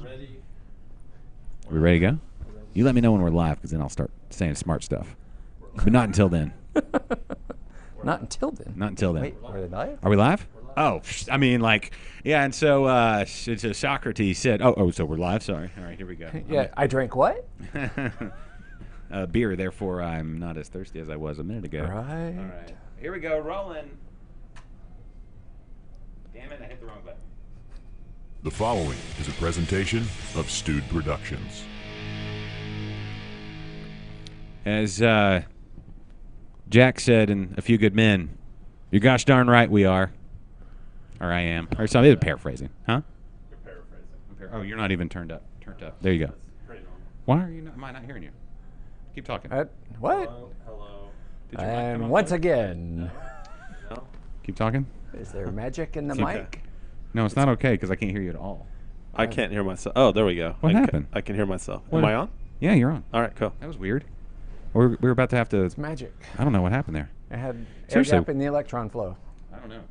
Ready? Are we ready to go? You let me know when we're live, because then I'll start saying smart stuff. But not until then. Not until then. Not until then. Wait, are they live? Are we live? Oh, I mean, like, yeah. And so, so Socrates said, so we're live. Sorry. All right, here we go. Yeah, I drank what? Beer. Therefore, I'm not as thirsty as I was a minute ago. Right. All right. Here we go. Rolling. Damn it! I hit the wrong button. The following is a presentation of Stewed Productions. As Jack said in A Few Good Men, you're gosh darn right we are. Or I am. Or something. Paraphrasing. Huh? You're paraphrasing. Oh, you're not even turned up. There you go. That's pretty normal. Why are you not? Am I not hearing you? Keep talking. What? Hello. Did your mic come And on? once again, No? Keep talking. is there magic in the Okay. mic? No, it's not okay because I can't hear you at all. I can't hear myself. Oh, there we go. What I happened? I can hear myself. What? Am I on? Yeah, you're on. All right, cool. That was weird. We were about to have to. It's magic. I don't know what happened there. It had air Seriously. gap in the electron flow. I don't know.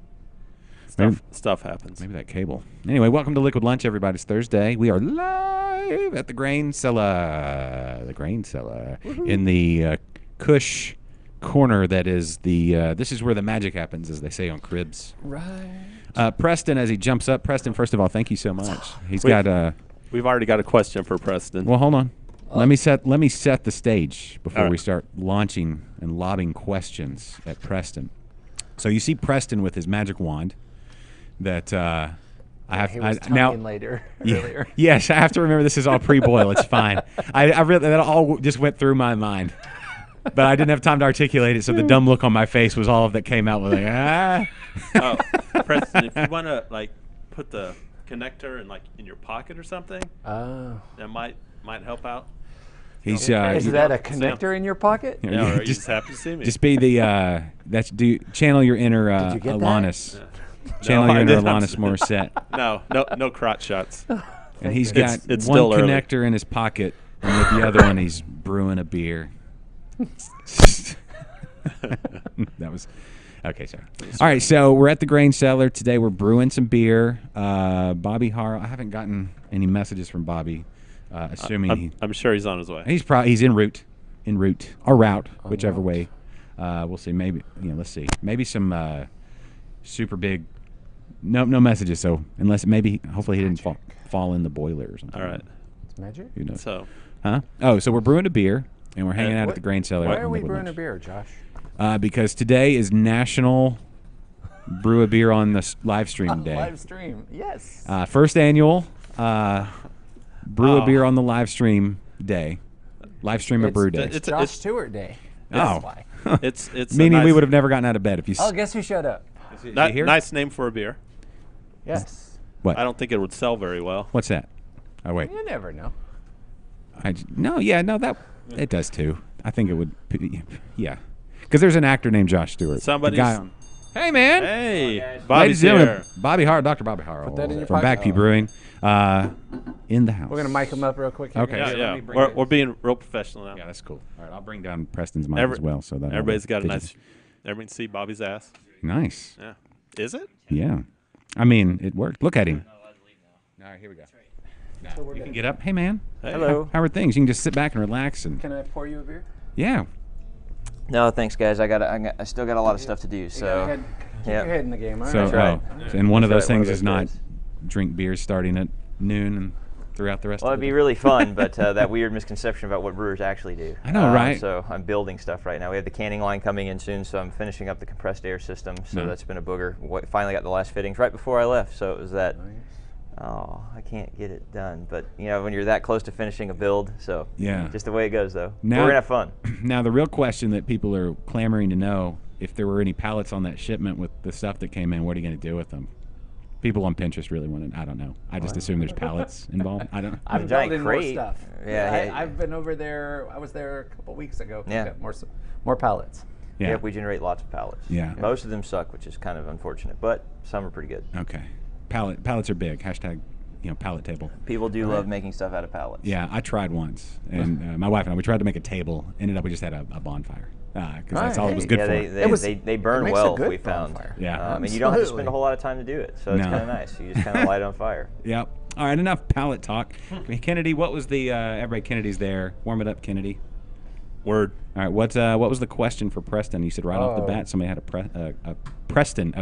Stuff happens. Maybe that cable. Anyway, welcome to Liquid Lunch, everybody. It's Thursday. We are live at the Grain Cellar. The Grain Cellar. In the Cush corner that is the, this is where the magic happens, as they say on Cribs. Right. Preston, as he jumps up. Preston, first of all, thank you so much. He's Wait. got, We've already got a question for Preston. well, hold on. Let me set the stage before All we right. start launching and lobbing questions at Preston. So you see Preston with his magic wand that I have He was now. talking later. Yeah, Earlier. yes, I have to remember this is all pre-boil. It's fine. I really that all just went through my mind, but I didn't have time to articulate it. So the dumb look on my face was all that came out. With like, Oh, Preston, if you want to like put the connector in your pocket or something, Oh. that might help out. He's Is you- that a connector in your pocket? Yeah, Yeah, or you just- just happy to see me. just be the channel your inner Did you get that? Alanis. Yeah. Channel No, your I inner didn't. Alanis Morissette. No crotch shots. And he's goodness. got It's one still early. connector in his pocket, and with the other one, he's brewing a beer. That was okay. Sorry. All right, so we're at the Grain Cellar today. We're brewing some beer. Bobby Harrell. I haven't gotten any messages from Bobby. Assuming I'm sure he's on his way. he's en route, or route, whichever way. We'll see. Maybe let's see. Maybe some super big. No messages. So hopefully he didn't fall in the boiler or something. All right. It's magic? Who knows? So Huh? Oh, so we're brewing a beer, and we're hanging out at What- the Grain Cellar. Why at are we Liquid brewing a Lunch. beer, Josh? Because today is National Brew a Beer on the live stream Day. Live stream. Yes. First annual Brew a Oh. Beer on the live stream day. Live stream a brew day. It's Josh Stewart Day. Oh. That's why. it's a Meaning we nice- would have never gotten out of bed if you. Oh, guess who showed up? ni- nice name for a beer. Yes. What? I don't think it would sell very well. What's that? Oh wait. You never know. That it does too. I think it would. Yeah, because there's an actor named Josh Stewart. Somebody's- The guy on. Hey man. Hey, Ladies Bobby's and here. gentlemen, Bobby Harrell, Dr. Bobby Harrell, that in your from pocket? Backpew Brewing, in the house. We're going to mic him up real quick. Here, Okay. guys. Let Yeah, me yeah. bring We're, it. we're being real professional now. Yeah, that's cool. All right, I'll bring down Preston's mic Every- as well, so that Everybody's got a digital- nice. Everybody can see Bobby's ass. Nice. Yeah. Is it? Yeah, I mean it worked. Look at him. All right, here we go. Now, you can get up. Hey man. Hey. Hello. How are things? You can just sit back and relax and Can I pour you a beer? yeah. No, thanks, guys. I still got a lot of stuff to do. Keep So, your head in the game. All So, right. right. and one of those That's right, one things of is those not days. drink beers starting at noon and throughout the rest well, of it'd the be day. really fun, but that weird misconception about what brewers actually do. I know, right? So I'm building stuff right now. We have the canning line coming in soon, so I'm finishing up the compressed air system. So No. that's been a booger. Finally got the last fittings right before I left. So it was that. Oh, I can't get it done. But when you're that close to finishing a build, so Yeah. just the way it goes, though. Now- We're gonna have fun. Now, the real question that people are clamoring to know, if there were any pallets on that shipment with the stuff that came in, what are you going to do with them? People on Pinterest really want to. I don't know. I just assume there's pallets involved. I don't. I'm I'm giant building more crate. stuff. Yeah, I've been over there. I was there a couple weeks ago. Yeah. Got more pallets. Yeah. Yep, we generate lots of pallets. Yeah. Most of them suck, which is kind of unfortunate, but some are pretty good. Okay. Pallets are big. Hashtag, pallet table. People do love making stuff out of pallets. Yeah, I tried once, and my wife and I, we tried to make a table. Ended up, we just had a bonfire because that's all it was Hey. good Yeah, for. they, was- they burn it makes a well, good we found. bonfire. Yeah. And you don't have to spend Absolutely. a whole lot of time to do it, so it's No. kind of nice. You just kind of light it on fire. Yep. All right, enough palate talk. Kennedy, what was the everybody? Kennedy's there. Warm it up, Kennedy. Word. All right, what was the question for Preston? You said right off the bat somebody had a Preston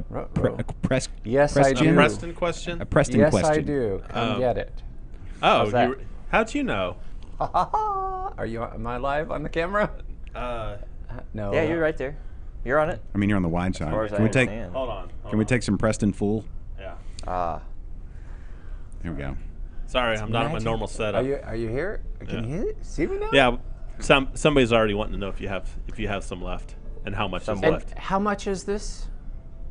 Yes, I question? do. A Preston question? A Preston Yes, question. I do. Come get it. Oh, that? how'd you know? Am I live on the camera? No. Yeah, you're right there. You're on it. I mean, you're on the wide side. As far as I Can we take? understand. Hold on. Can we take some Preston Fool? Yeah. Ah. Here we go. Sorry, I'm not at my Magic. normal setup. Are you here? Can you see me now? Yeah. Somebody's already wanting to know if you have some left and how much is Some And left. how much is this?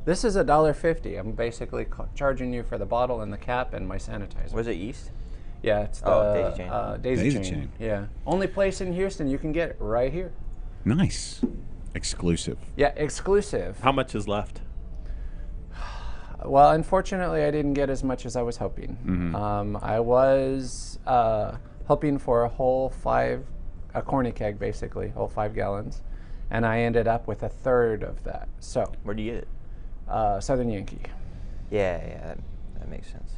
This is $1.50. I'm basically charging you for the bottle and the cap and my sanitizer. Was it yeast? Yeah, it's the Oh, Daisy Chain. Daisy Daisy Chain. Chain. Yeah, only place in Houston you can get it right here. Nice, exclusive. Yeah, exclusive. How much is left? Well, unfortunately, I didn't get as much as I was hoping. Mm-hmm. I was hoping for a corny keg, basically, whole 5 gallons, and I ended up with a third of that. So, Where'd you get it? Southern Yankee. Yeah, that makes sense.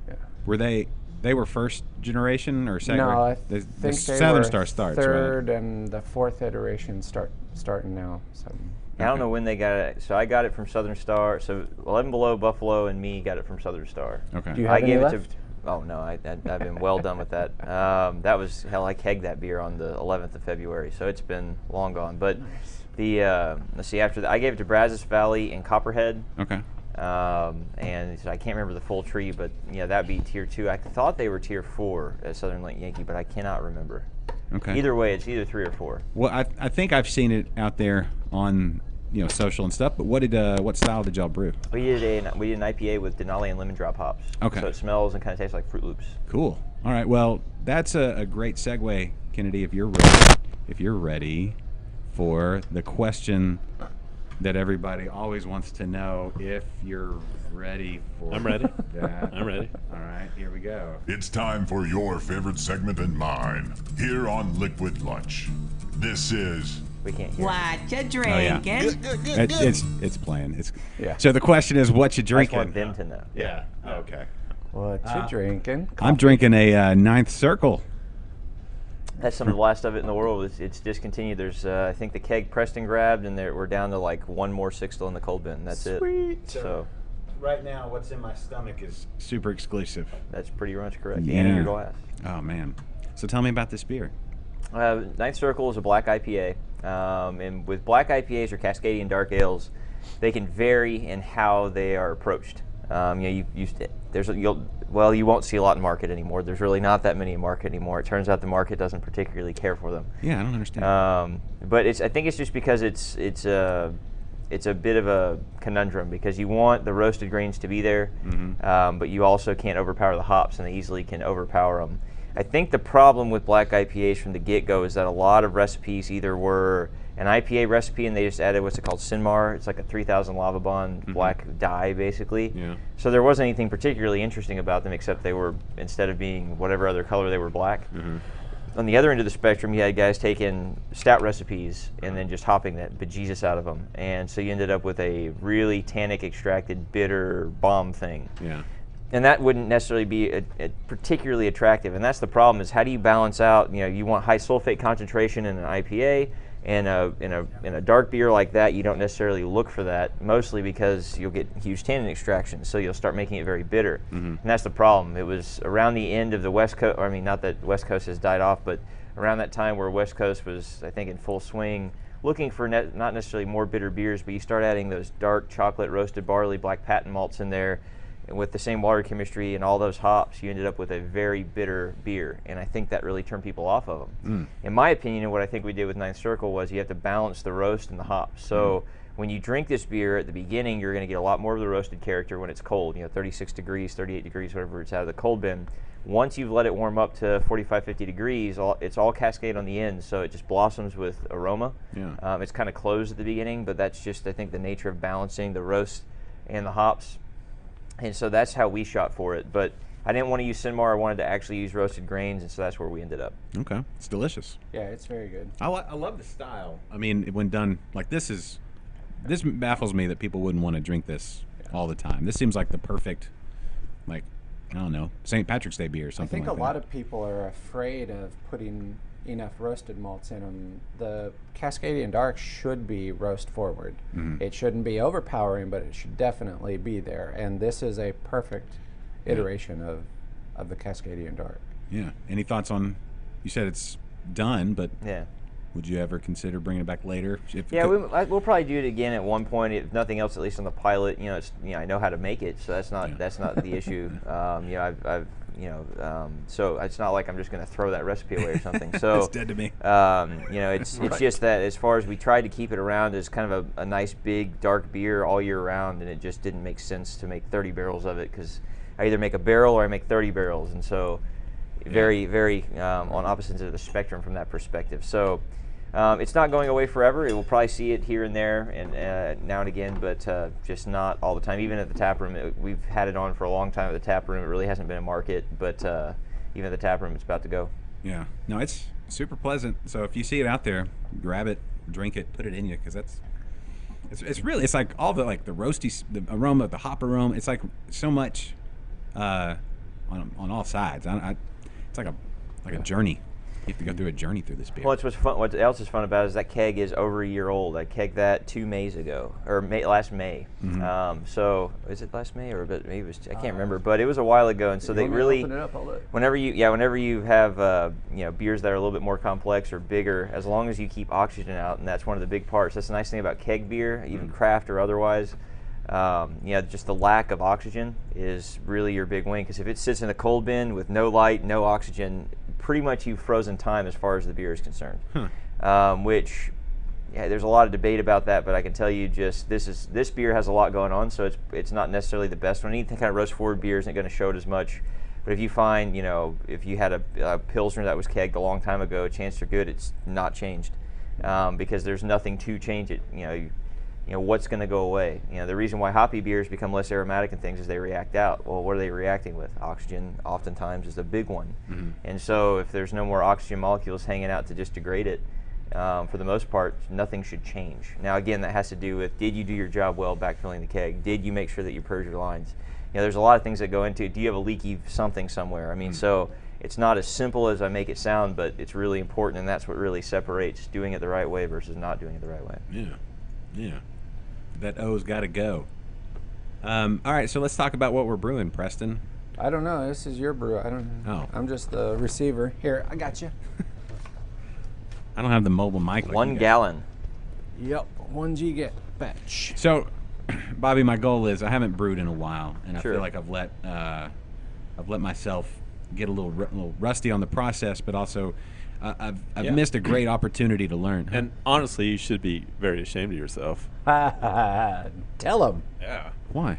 Yeah. Were they were first generation or second? No, I the think they Southern were Star starts third, right. and the 4th iteration starting now. So. I don't Okay. know when they got it. So I got it from Southern Star. So 11 Below, Buffalo, and me got it from Southern Star. Okay. Do you I have any gave left? it to. Oh no, I've been well done with that. That was hell. I kegged that beer on the 11th of February, so it's been long gone. But the let's see. After that, I gave it to Brazos Valley and Copperhead. Okay. And I can't remember the full tree, but yeah, that'd be tier 2. I thought they were tier 4 at Southern Lake Yankee, but I cannot remember. Okay. Either way, it's either 3 or 4. Well, I think I've seen it out there on social and stuff. But what style did y'all brew? We did an IPA with Denali and lemon drop hops. Okay. So it smells and kind of tastes like Fruit Loops. Cool. All right. Well, that's a great segue, Kennedy. If you're ready for the question that everybody always wants to know, if you're ready for. I'm ready. That. I'm ready. All right. Here we go. It's time for your favorite segment and mine here on Liquid Lunch. This is We can't hear. What you Oh yeah. drinking? It's playing. Yeah. So the question is, what you I just want drinking? them to know. Yeah. Okay. What you drinking? I'm drinking a Ninth Circle. That's some of the last of it in the world. It's discontinued. There's, I think the keg Preston grabbed, and we're down to like one more sixtel in the cold bin. That's it. So Right now, what's in my stomach is super exclusive. that's pretty much correct. Yeah. And in your glass. Oh man. So tell me about this beer. Ninth Circle is a black IPA, and with black IPAs or Cascadian dark ales, they can vary in how they are approached. You won't see a lot in market anymore. There's really not that many in market anymore. It turns out the market doesn't particularly care for them. Yeah, I don't understand. But I think it's just because it's a bit of a conundrum because you want the roasted grains to be there, but you also can't overpower the hops, and they easily can overpower them. I think the problem with black IPAs from the get-go is that a lot of recipes either were an IPA recipe and they just added what's it called, Sinmar. It's like a 3000 Lava Bond black dye, basically. Yeah. So there wasn't anything particularly interesting about them except they were, instead of being whatever other color, they were black. On the other end of the spectrum, you had guys taking stout recipes and then just hopping that bejesus out of them. And so you ended up with a really tannic extracted bitter bomb thing. Yeah. And that wouldn't necessarily be a particularly attractive. And that's the problem is how do you balance out, you want high sulfate concentration in an IPA, and in a dark beer like that, you don't necessarily look for that, mostly because you'll get huge tannin extraction, so you'll start making it very bitter. And that's the problem. It was around the end of the West Coast, I mean, not that West Coast has died off, but around that time where West Coast was, I think, in full swing, looking for not necessarily more bitter beers, but you start adding those dark chocolate roasted barley, black patent malts in there, and with the same water chemistry and all those hops, you ended up with a very bitter beer, and I think that really turned people off of them. In my opinion, and what I think we did with Ninth Circle was you have to balance the roast and the hops. So when you drink this beer at the beginning, you're going to get a lot more of the roasted character when it's cold, 36 degrees, 38 degrees, whatever it's out of the cold bin. Once you've let it warm up to 45, 50 degrees, it's all cascade on the end, so it just blossoms with aroma. Yeah. It's kind of closed at the beginning, but that's just, I think, the nature of balancing the roast and the hops. And so that's how we shot for it. But I didn't want to use Sinmar. I wanted to actually use roasted grains, and so that's where we ended up. Okay. It's delicious. Yeah, it's very good. I love the style. I mean, when done like this baffles me that people wouldn't want to drink this all the time. This seems like the perfect, like, I don't know, St. Patrick's Day beer or I something think like a that. lot of people are afraid of putting enough roasted malts in them. The Cascadian Dark should be roast forward. It shouldn't be overpowering, but it should definitely be there. And this is a perfect iteration of the Cascadian Dark. Yeah. Any thoughts on? You said it's done, but Yeah. would you ever consider bringing it back later? Yeah, we'll probably do it again at one point, if nothing else. At least on the pilot, I know how to make it, so that's not the issue. So it's not like I'm just going to throw that recipe away or something. So It's dead to me. it's just that as far as we tried to keep it around as kind of a nice big dark beer all year round, and it just didn't make sense to make 30 barrels of it because I either make a barrel or I make 30 barrels, and so very, very on opposite ends of the spectrum from that perspective. So. It's not going away forever. It will probably see it here and there and now and again, but just not all the time. Even at the tap room, we've had it on for a long time at the tap room. It really hasn't been a market, but even at the tap room, it's about to go. Yeah. No, it's super pleasant. So if you see it out there, grab it, drink it, put it in you, because it's really, it's like all the roasty, the aroma, the hop aroma. It's like so much on all sides. It's like a journey. You have to go through a journey through this beer. Well, what else is fun about it is that keg is over a year old. I kegged that 2 Mays ago, or last May. So is it last May or maybe it was? I can't remember, but it was a while ago. And so they really, Open it up, I'll look. whenever you have beers that are a little bit more complex or bigger, as long as you keep oxygen out, and that's one of the big parts. That's the nice thing about keg beer, even craft or otherwise. Just the lack of oxygen is really your big win, because if it sits in a cold bin with no light, no oxygen, pretty much you've frozen time as far as the beer is concerned. Which, there's a lot of debate about that, but I can tell you just this beer has a lot going on, so it's not necessarily the best one. Any kind of roast forward beer isn't going to show it as much. But if you find, if you had a Pilsner that was kegged a long time ago, chances are good it's not changed, because there's nothing to change it. What's going to go away? The reason why hoppy beers become less aromatic and things is they react out. Well, what are they reacting with? Oxygen oftentimes is the big one. And so if there's no more oxygen molecules hanging out to just degrade it, for the most part, nothing should change. Now, again, that has to do with, did you do your job well backfilling the keg? Did you make sure that you purge your lines? There's a lot of things that go into it. Do you have a leaky something somewhere? I mean, so it's not as simple as I make it sound, but it's really important, and that's what really separates doing it the right way versus not doing it the right way. Yeah. That O's got to go. All right, so let's talk about what we're brewing, Preston. I don't know. This is your brew. I don't know. Oh. I'm just the receiver. Here, I got you. I don't have the mobile mic. Like 1 gallon. Yep, 1 G batch. So, Bobby, my goal is I haven't brewed in a while, and I Sure. feel like I've let myself get a little rusty on the process, but also I've missed a great opportunity to learn. And honestly, you should be very ashamed of yourself. Tell him. Yeah. Why?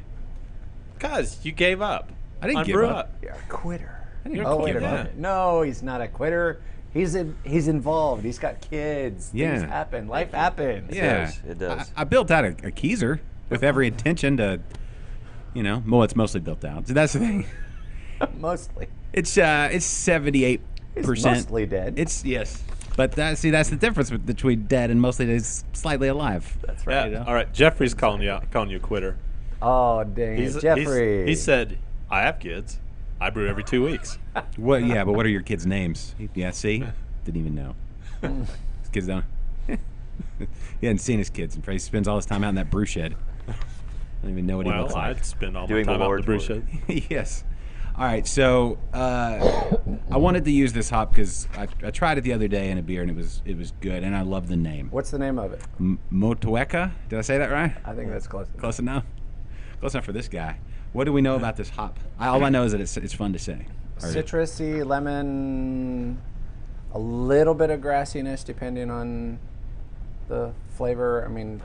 Because you gave up. I didn't on give Brew up. You're a quitter. You're Oh, a wait a quitter. minute. No, he's not a quitter. He's involved. He's got kids. Yeah. Things happen. Life happens. Yeah, It does. I built out a Keyser with every intention to, well, it's mostly built out. So that's the thing. Mostly. It's 78%. He's mostly dead. It's yes, but that's the difference between dead and mostly is slightly alive. That's Yeah. right. All right. Jeffrey's calling you a quitter. Oh, dang it. Jeffrey. He said, I have kids. I brew every 2 weeks. What? Yeah, but what are your kids' names? Yeah, see, didn't even know. His kids don't. He hadn't seen his kids, and he spends all his time out in that brew shed. I don't even know what he looks Well, like. I'd spend all my Doing the time out in the Lord's brew work. shed. Yes. All right, so I wanted to use this hop because I tried it the other day in a beer, and it was good, and I love the name. What's the name of it? Motueka? Did I say that right? I think that's close. Close enough? Close enough for this guy. What do we know about this hop? All I know is that it's fun to say. Citrusy, lemon, a little bit of grassiness depending on the flavor. I mean,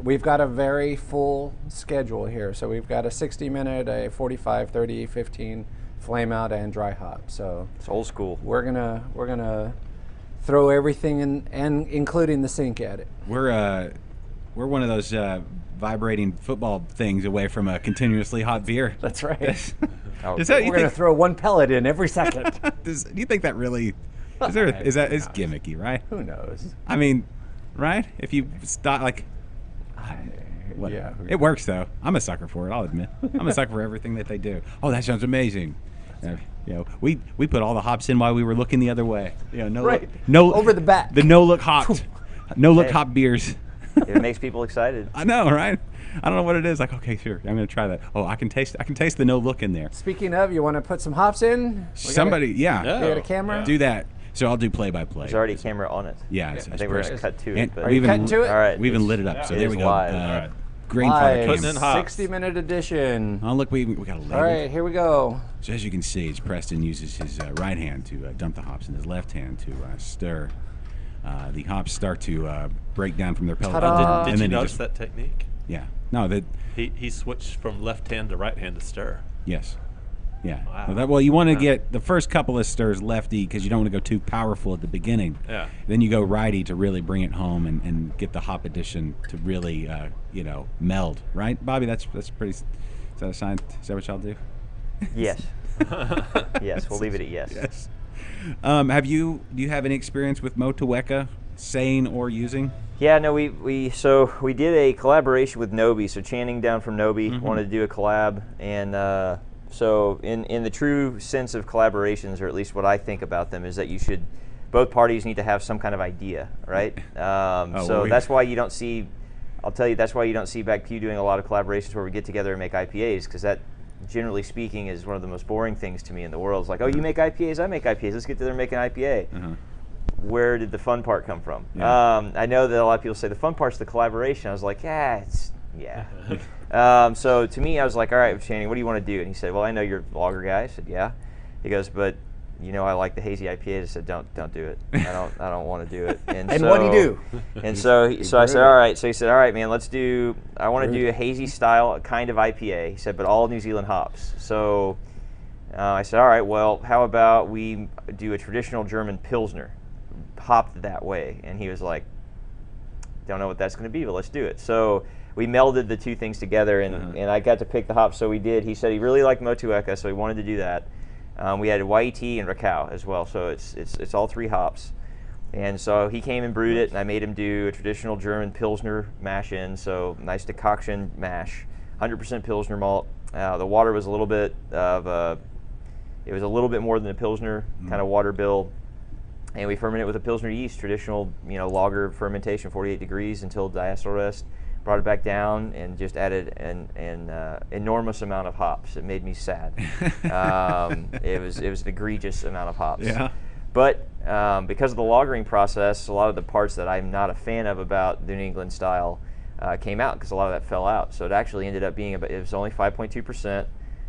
we've got a very full schedule here. So we've got a 60-minute, a 45, 30, 15 flame out and dry hop. So It's old school. we're gonna throw everything in, and including the sink at it. We're one of those vibrating football things away from a continuously hot beer. That's right. Oh, Is that, We're you gonna think, throw one pellet in every second. do you think that really is gimmicky, right? Who knows? I mean, right? If you start like Whatever. Yeah. It works though. I'm a sucker for it. I'll admit. I'm a sucker for everything that they do. Oh, that sounds amazing. We put all the hops in while we were looking the other way. Right. No Over the back. The no look hops. No look hop beers. It makes people excited. I know, right? I don't know what it is. Like, okay, sure, I'm gonna try that. Oh, I can taste the no look in there. Speaking of, you want to put some hops in? Somebody, yeah, Yeah. We got a camera? do that. So I'll do play by play. There's already a camera on it. Yeah, I think we're going to cut to it. And But Are you cutting to it? all right. We even it's- lit it up. So it there is we go. live. Alright. Grandfather Live. Putting in camera. hops. 60-minute edition. Oh, look, we got a label. All right, here we go. So as you can see, Preston uses his right hand to dump the hops and his left hand to stir. The hops start to break down from their pellet. Ta-da. Did and you then he notice just, that technique? Yeah. No, that. He switched from left hand to right hand to stir. Yes. Yeah. Wow. Well, you want to get the first couple of stirs lefty because you don't want to go too powerful at the beginning. Yeah. Then you go righty to really bring it home and get the hop addition to really, meld. Right, Bobby? That's pretty. Is that a sign? Is that what y'all do? Yes. Yes, we'll leave it at yes. Yes. Do you have any experience with Motueka, saying or using? Yeah, no, we did a collaboration with Nobi. So Channing down from Nobi wanted to do a collab, and so in the true sense of collaborations, or at least what I think about them, is that both parties need to have some kind of idea, right? That's why you don't see. I'll tell you, that's why you don't see Back Pew doing a lot of collaborations where we get together and make IPAs, because that, generally speaking, is one of the most boring things to me in the world. It's like, oh, you make IPAs, I make IPAs. Let's get together and make an IPA. Where did the fun part come from? Yeah. I know that a lot of people say the fun part's the collaboration. I was like, yeah. So to me, I was like, all right, Channing, what do you want to do? And he said, well, I know you're a lager guy. I said, yeah. He goes, but I like the hazy IPAs. I said, don't do it. I don't want to do it. And what'd he do? And so I said, all right. So he said, all right, man, I want to do a hazy style kind of IPA. He said, but all New Zealand hops. So I said, all right, well, how about we do a traditional German Pilsner, hopped that way? And he was like, don't know what that's going to be, but let's do it. So we melded the two things together, and I got to pick the hops. So we did. He said he really liked Motueka, so he wanted to do that. We had Waiiti and Rakau as well, so it's all three hops. And so he came and brewed it, and I made him do a traditional German Pilsner mash in, so nice decoction mash, 100% Pilsner malt. The water was a little bit more than a Pilsner kind of water build. And we fermented it with a Pilsner yeast, traditional, lager fermentation, 48 degrees until diacetyl rest. Brought it back down and just added an enormous amount of hops. It made me sad. It was an egregious amount of hops. Yeah. But because of the lagering process, a lot of the parts that I'm not a fan of about the New England style came out, because a lot of that fell out. So it actually ended up being it was only 5.2%,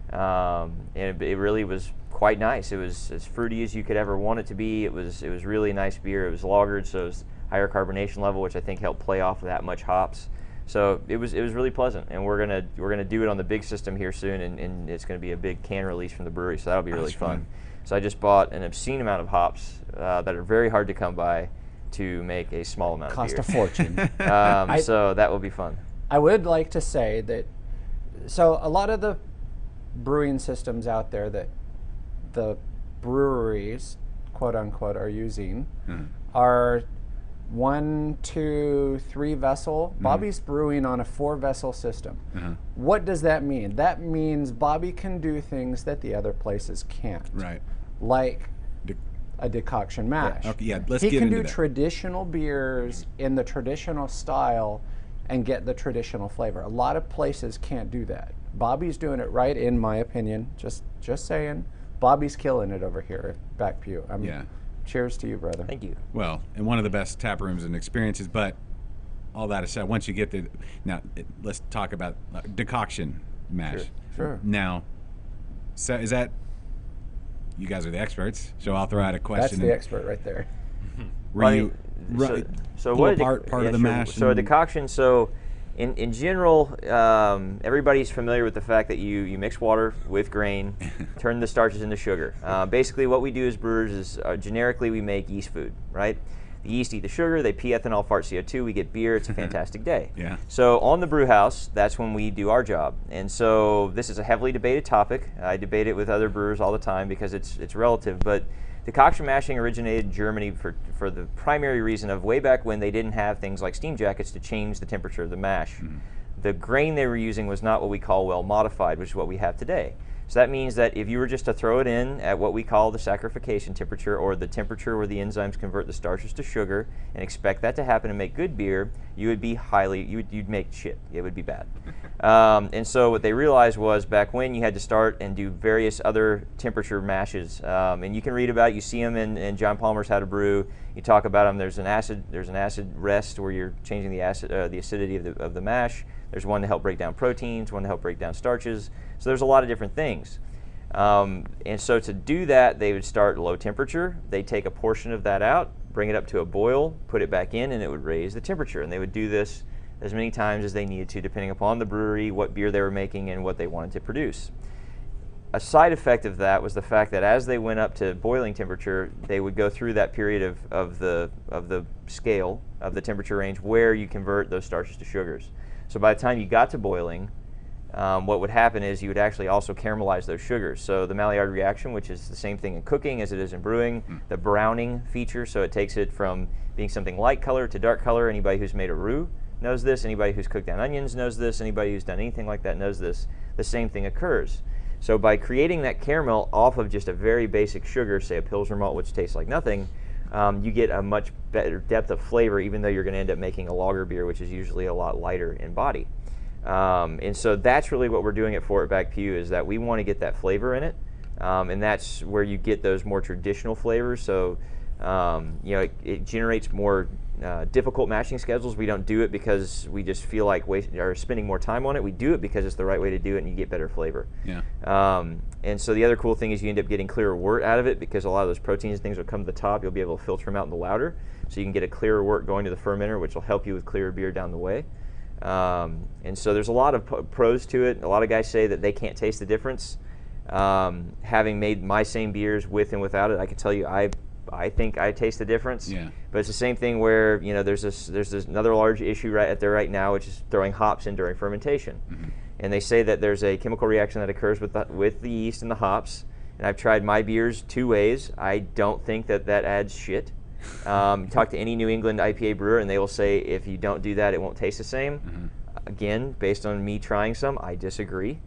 and it really was quite nice. It was as fruity as you could ever want it to be. It was really a nice beer. It was lagered, so it was higher carbonation level, which I think helped play off of that much hops. So it was really pleasant, and we're gonna do it on the big system here soon, and it's gonna be a big can release from the brewery, so that'll be really fun. So I just bought an obscene amount of hops that are very hard to come by to make a small amount Cost a of beer. fortune. So that will be fun. I would like to say that, so a lot of the brewing systems out there that the breweries, quote unquote, are using are 1, 2, 3 vessel. Bobby's brewing on a 4 vessel system. What does that mean? That means Bobby can do things that the other places can't. Right. Like a decoction mash. Okay, yeah, let's he get can into do that. traditional beers in the traditional style and get the traditional flavor. A lot of places can't do that. Bobby's doing it right, in my opinion. Just saying. Bobby's killing it over here at Back Pew. Cheers to you, brother. Thank you. Well, and one of the best tap rooms and experiences, but all that aside, once you get there, now let's talk about decoction mash. Sure. Now, so is that, you guys are the experts, so I'll throw out a question. That's the expert right there. Were you so pull what apart part of the mash? So a and- decoction. So in general, everybody's familiar with the fact that you mix water with grain, turn the starches into sugar. Basically, what we do as brewers is generically we make yeast food, right? The yeast eat the sugar, they pee ethanol, fart CO2, we get beer, it's a fantastic day. Yeah. So on the brew house, that's when we do our job. And so this is a heavily debated topic. I debate it with other brewers all the time because it's relative, but decoction mashing originated in Germany for the primary reason of way back when they didn't have things like steam jackets to change the temperature of the mash. the grain they were using was not what we call well modified, which is what we have today. So that means that if you were just to throw it in at what we call the saccharification temperature, or the temperature where the enzymes convert the starches to sugar, and expect that to happen to make good beer, you would be you'd make shit. It would be bad. And so what they realized was back when you had to start and do various other temperature mashes, and you can read about it, you see them in John Palmer's How to Brew. You talk about them. There's an acid rest where you're changing the acidity of the mash. There's one to help break down proteins, one to help break down starches. So there's a lot of different things. And so to do that, they would start low temperature. They'd take a portion of that out, bring it up to a boil, put it back in, and it would raise the temperature. And they would do this as many times as they needed to, depending upon the brewery, what beer they were making, and what they wanted to produce. A side effect of that was the fact that as they went up to boiling temperature, they would go through that period of the scale of the temperature range where you convert those starches to sugars. So by the time you got to boiling, what would happen is you would actually also caramelize those sugars. So the Maillard reaction, which is the same thing in cooking as it is in brewing, the browning feature, so it takes it from being something light color to dark color. Anybody who's made a roux knows this. Anybody who's cooked down onions knows this. Anybody who's done anything like that knows this. The same thing occurs. So by creating that caramel off of just a very basic sugar, say a Pilsner malt, which tastes like nothing, you get a much better depth of flavor, even though you're going to end up making a lager beer, which is usually a lot lighter in body. And so that's really what we're doing at Fort Back Pew, is that we want to get that flavor in it, and that's where you get those more traditional flavors. So it generates more difficult mashing schedules. We don't do it because we just feel like spending more time on it. We do it because it's the right way to do it, and you get better flavor. Yeah. And so the other cool thing is you end up getting clearer wort out of it, because a lot of those proteins and things will come to the top. You'll be able to filter them out in the lauter, so you can get a clearer wort going to the fermenter, which will help you with clearer beer down the way. And so there's a lot of pros to it. A lot of guys say that they can't taste the difference. Having made my same beers with and without it, I can tell you I think I taste the difference. Yeah. But it's the same thing where there's this another large issue right now, which is throwing hops in during fermentation. Mm-hmm. And they say that there's a chemical reaction that occurs with the yeast and the hops. And I've tried my beers 2 ways. I don't think that adds shit. Talk to any New England IPA brewer, and they will say if you don't do that, it won't taste the same. Mm-hmm. Again, based on me trying some, I disagree.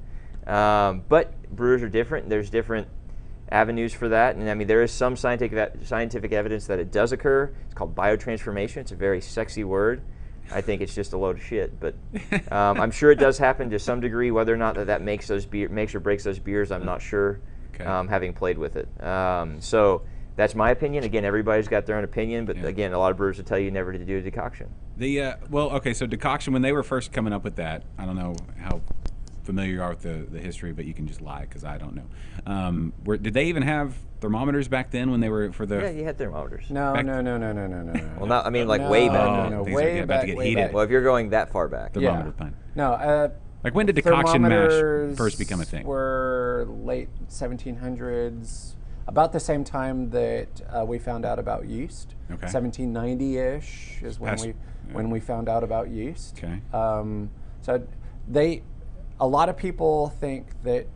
But brewers are different. There's different avenues for that, and I mean there is some scientific evidence that it does occur. It's called biotransformation. It's a very sexy word. I think it's just a load of shit, but I'm sure it does happen to some degree. Whether or not that makes or breaks those beers, I'm not sure. Okay. Having played with it, so that's my opinion. Again, everybody's got their own opinion, but again, a lot of brewers will tell you never to do a decoction. So decoction, when they were first coming up with that, I don't know how familiar you are with the history, but you can just lie because I don't know. Did they even have thermometers back then when they were for the? Yeah, you had thermometers. No. Well, not. I mean, like way back. No, things way are about to get heated. back. Well, if you're going that far back. Thermometer fine. No. Like when did decoction mash thermometers first become a thing? Were late 1700s, about the same time that we found out about yeast. Okay. 1790-ish is when we found out about yeast. Okay. So a lot of people think that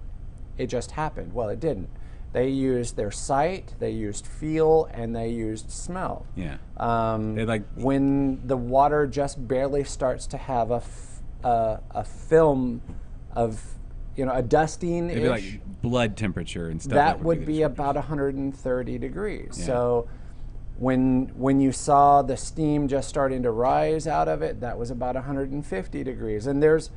it just happened. Well, it didn't. They used their sight, they used feel, and they used smell. Yeah. When the water just barely starts to have a film of, a dusting. It'd be like blood temperature and stuff. That would be about 130 degrees. Yeah. So when you saw the steam just starting to rise out of it, that was about 150 degrees. And there's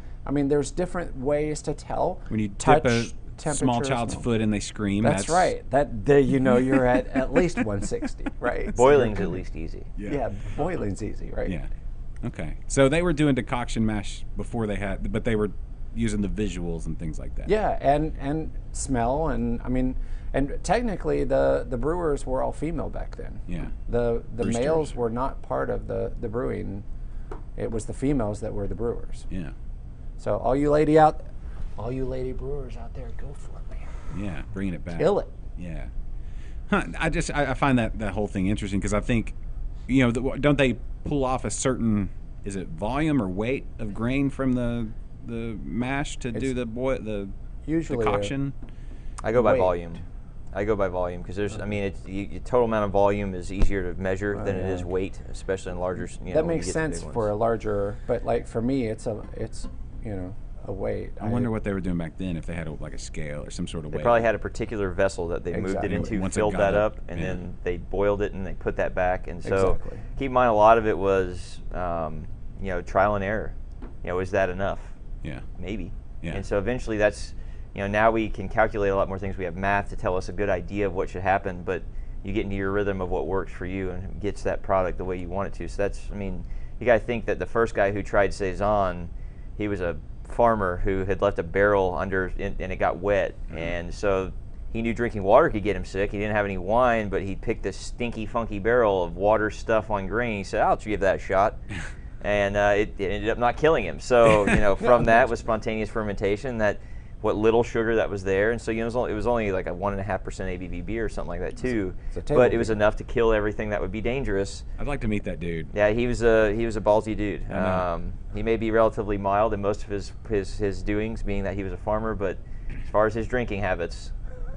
different ways to tell. When you Touch, dip a small temperature, child's foot and they scream. That's right. You're at least 160, right? Boiling's at least easy. Yeah, boiling's easy, right? Yeah. Okay. So they were doing decoction mash before but they were using the visuals and things like that. Yeah, and smell, and technically the brewers were all female back then. Yeah. The Roosters. males were not part of the brewing. It was the females that were the brewers. Yeah. So all you lady brewers out there, go for it, man. Yeah, bringing it back. Kill it. Yeah. Huh, I find that whole thing interesting because I think, don't they pull off a certain, is it volume or weight of grain from the mash to do the usually decoction? I go by weight. volume. Because there's, the total amount of volume is easier to measure than it is weight, especially in larger. That makes sense for a larger, but like for me, it's a weight. I wonder what they were doing back then, if they had like a scale or some sort of They weight. probably had a particular vessel that they moved it Exactly. into, Once it filled got that up, up, and yeah. then they boiled it and they put that back. And so Exactly. keep in mind, a lot of it was, trial and error. Is that enough? Yeah. Maybe. Yeah. And so eventually that's, now we can calculate a lot more things. We have math to tell us a good idea of what should happen, but you get into your rhythm of what works for you and gets that product the way you want it to. So that's, you got to think that the first guy who tried Saison, he was a farmer who had left a barrel under and it got wet. And so he knew drinking water could get him sick. He didn't have any wine, but he picked this stinky, funky barrel of water stuff on grain. He said, I'll give that a shot. And it ended up not killing him. So, from that was spontaneous fermentation, that what little sugar that was there. And so, it was only like a 1.5% ABV beer or something like that too. But it was enough to kill everything that would be dangerous. I'd like to meet that dude. Yeah, he was a ballsy dude. I know. He may be relatively mild in most of his doings, being that he was a farmer, but as far as his drinking habits,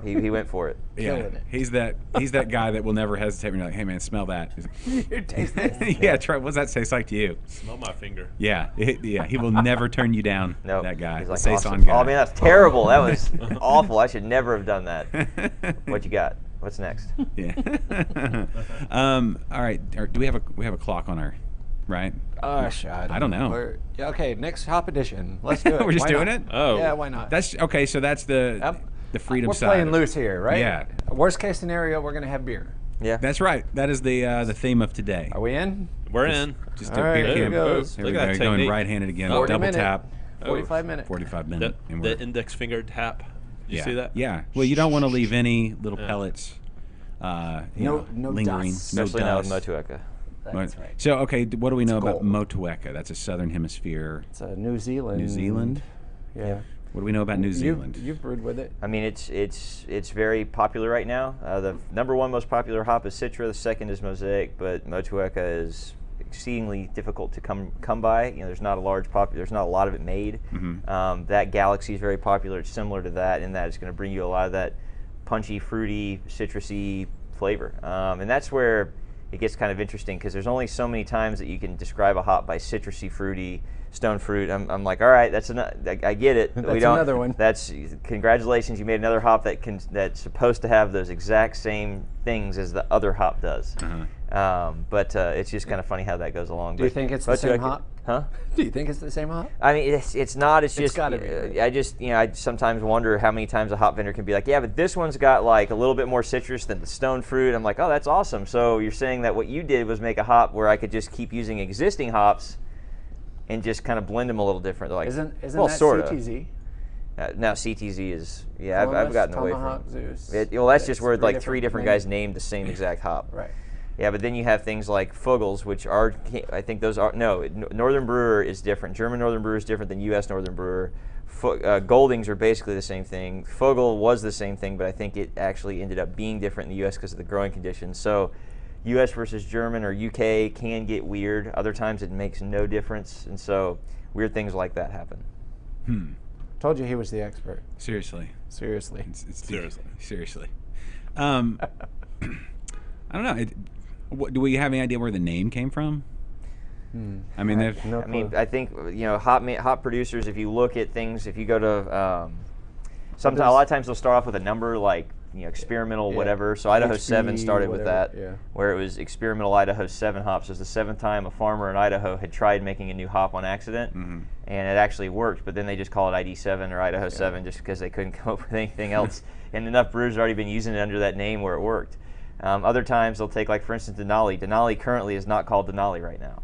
he went for it. Yeah, Killing it. he's that guy that will never hesitate when you're like, hey man, smell that. He's like, Taste this. yeah, try. What's that taste like to you? Smell my finger. Yeah, he will never turn you down. No, that guy, He's the like, Saison awesome. guy. Oh man, that's terrible. That was awful. I should never have done that. What you got? What's next? Yeah. All right. Do we have a clock on our, right? I don't know. Okay, next hop edition. Let's do it. We're just Why doing not? it? Oh. Yeah, why not? That's okay. So that's the freedom We're side. playing loose here, right? Yeah. Worst case scenario, we're gonna have beer. Yeah. That's right. That is the theme of today. Are we in? We're in. Just All a right, beer here can. goes. Here Look we at go. that Going technique. right-handed again. 40 Double minute. tap. 45 minutes. 45 minute. and we're- The index finger tap. You yeah. see that? Yeah. Well, you don't want to leave any little Yeah. pellets. No lingering. dust. No Especially now with dust. Motueka. That's right. So, okay, what do we know about gold. Motueka? That's a southern hemisphere. It's New Zealand. New Zealand? Yeah. What do we know about New Zealand? You've brewed with it. It's very popular right now. The number one most popular hop is Citra. The second is Mosaic, but Motueka is exceedingly difficult to come by. There's not a lot of it made. Mm-hmm. That Galaxy is very popular. It's similar to that in that it's going to bring you a lot of that punchy, fruity, citrusy flavor, and that's where it gets kind of interesting because there's only so many times that you can describe a hop by citrusy, fruity, stone fruit. I'm like, all right, that's enough. I get it. That's we don't, another one. That's congratulations. You made another hop that's supposed to have those exact same things as the other hop does. But it's just kind of funny how that goes along. Do you think it's the same hop? Huh? Do you think it's the same hop? I mean, it's not. It's just. gotta be, right? I just, I sometimes wonder how many times a hop vendor can be like, yeah, but this one's got like a little bit more citrus than the stone fruit. I'm like, oh, that's awesome. So you're saying that what you did was make a hop where I could just keep using existing hops and just kind of blend them a little different. They're like, Isn't well, that sorta. CTZ? Now CTZ is, yeah, I've Columbus, gotten away Tomahawk, from. Zeus. Well, that's just It's where like three three different names. guys named the same exact hop. Right. Yeah, but then you have things like Fogels, which are, I think those are, no, Northern Brewer is different. German Northern Brewer is different than U.S. Northern Brewer. Goldings are basically the same thing. Fogel was the same thing, but I think it actually ended up being different in the U.S. because of the growing conditions. So U.S. versus German or U.K. can get weird. Other times it makes no difference, and so weird things like that happen. Told you he was the expert. Seriously. Seriously. Seriously. I don't know. Do we have any idea where the name came from? I mean, they've- No I mean, clue. I think hop producers. If you look at things, if you go to, sometimes a lot of times they'll start off with a number like experimental Yeah. whatever. So Idaho 7 HB, started with whatever, that, yeah. where it was experimental Idaho 7 hops. It was the 7th time a farmer in Idaho had tried making a new hop on accident, and it actually worked. But then they just call it ID7 or Idaho 7 just because they couldn't come up with anything else. And enough brewers had already been using it under that name where it worked. Other times they'll take, like for instance, Denali. Denali currently is not called Denali right now.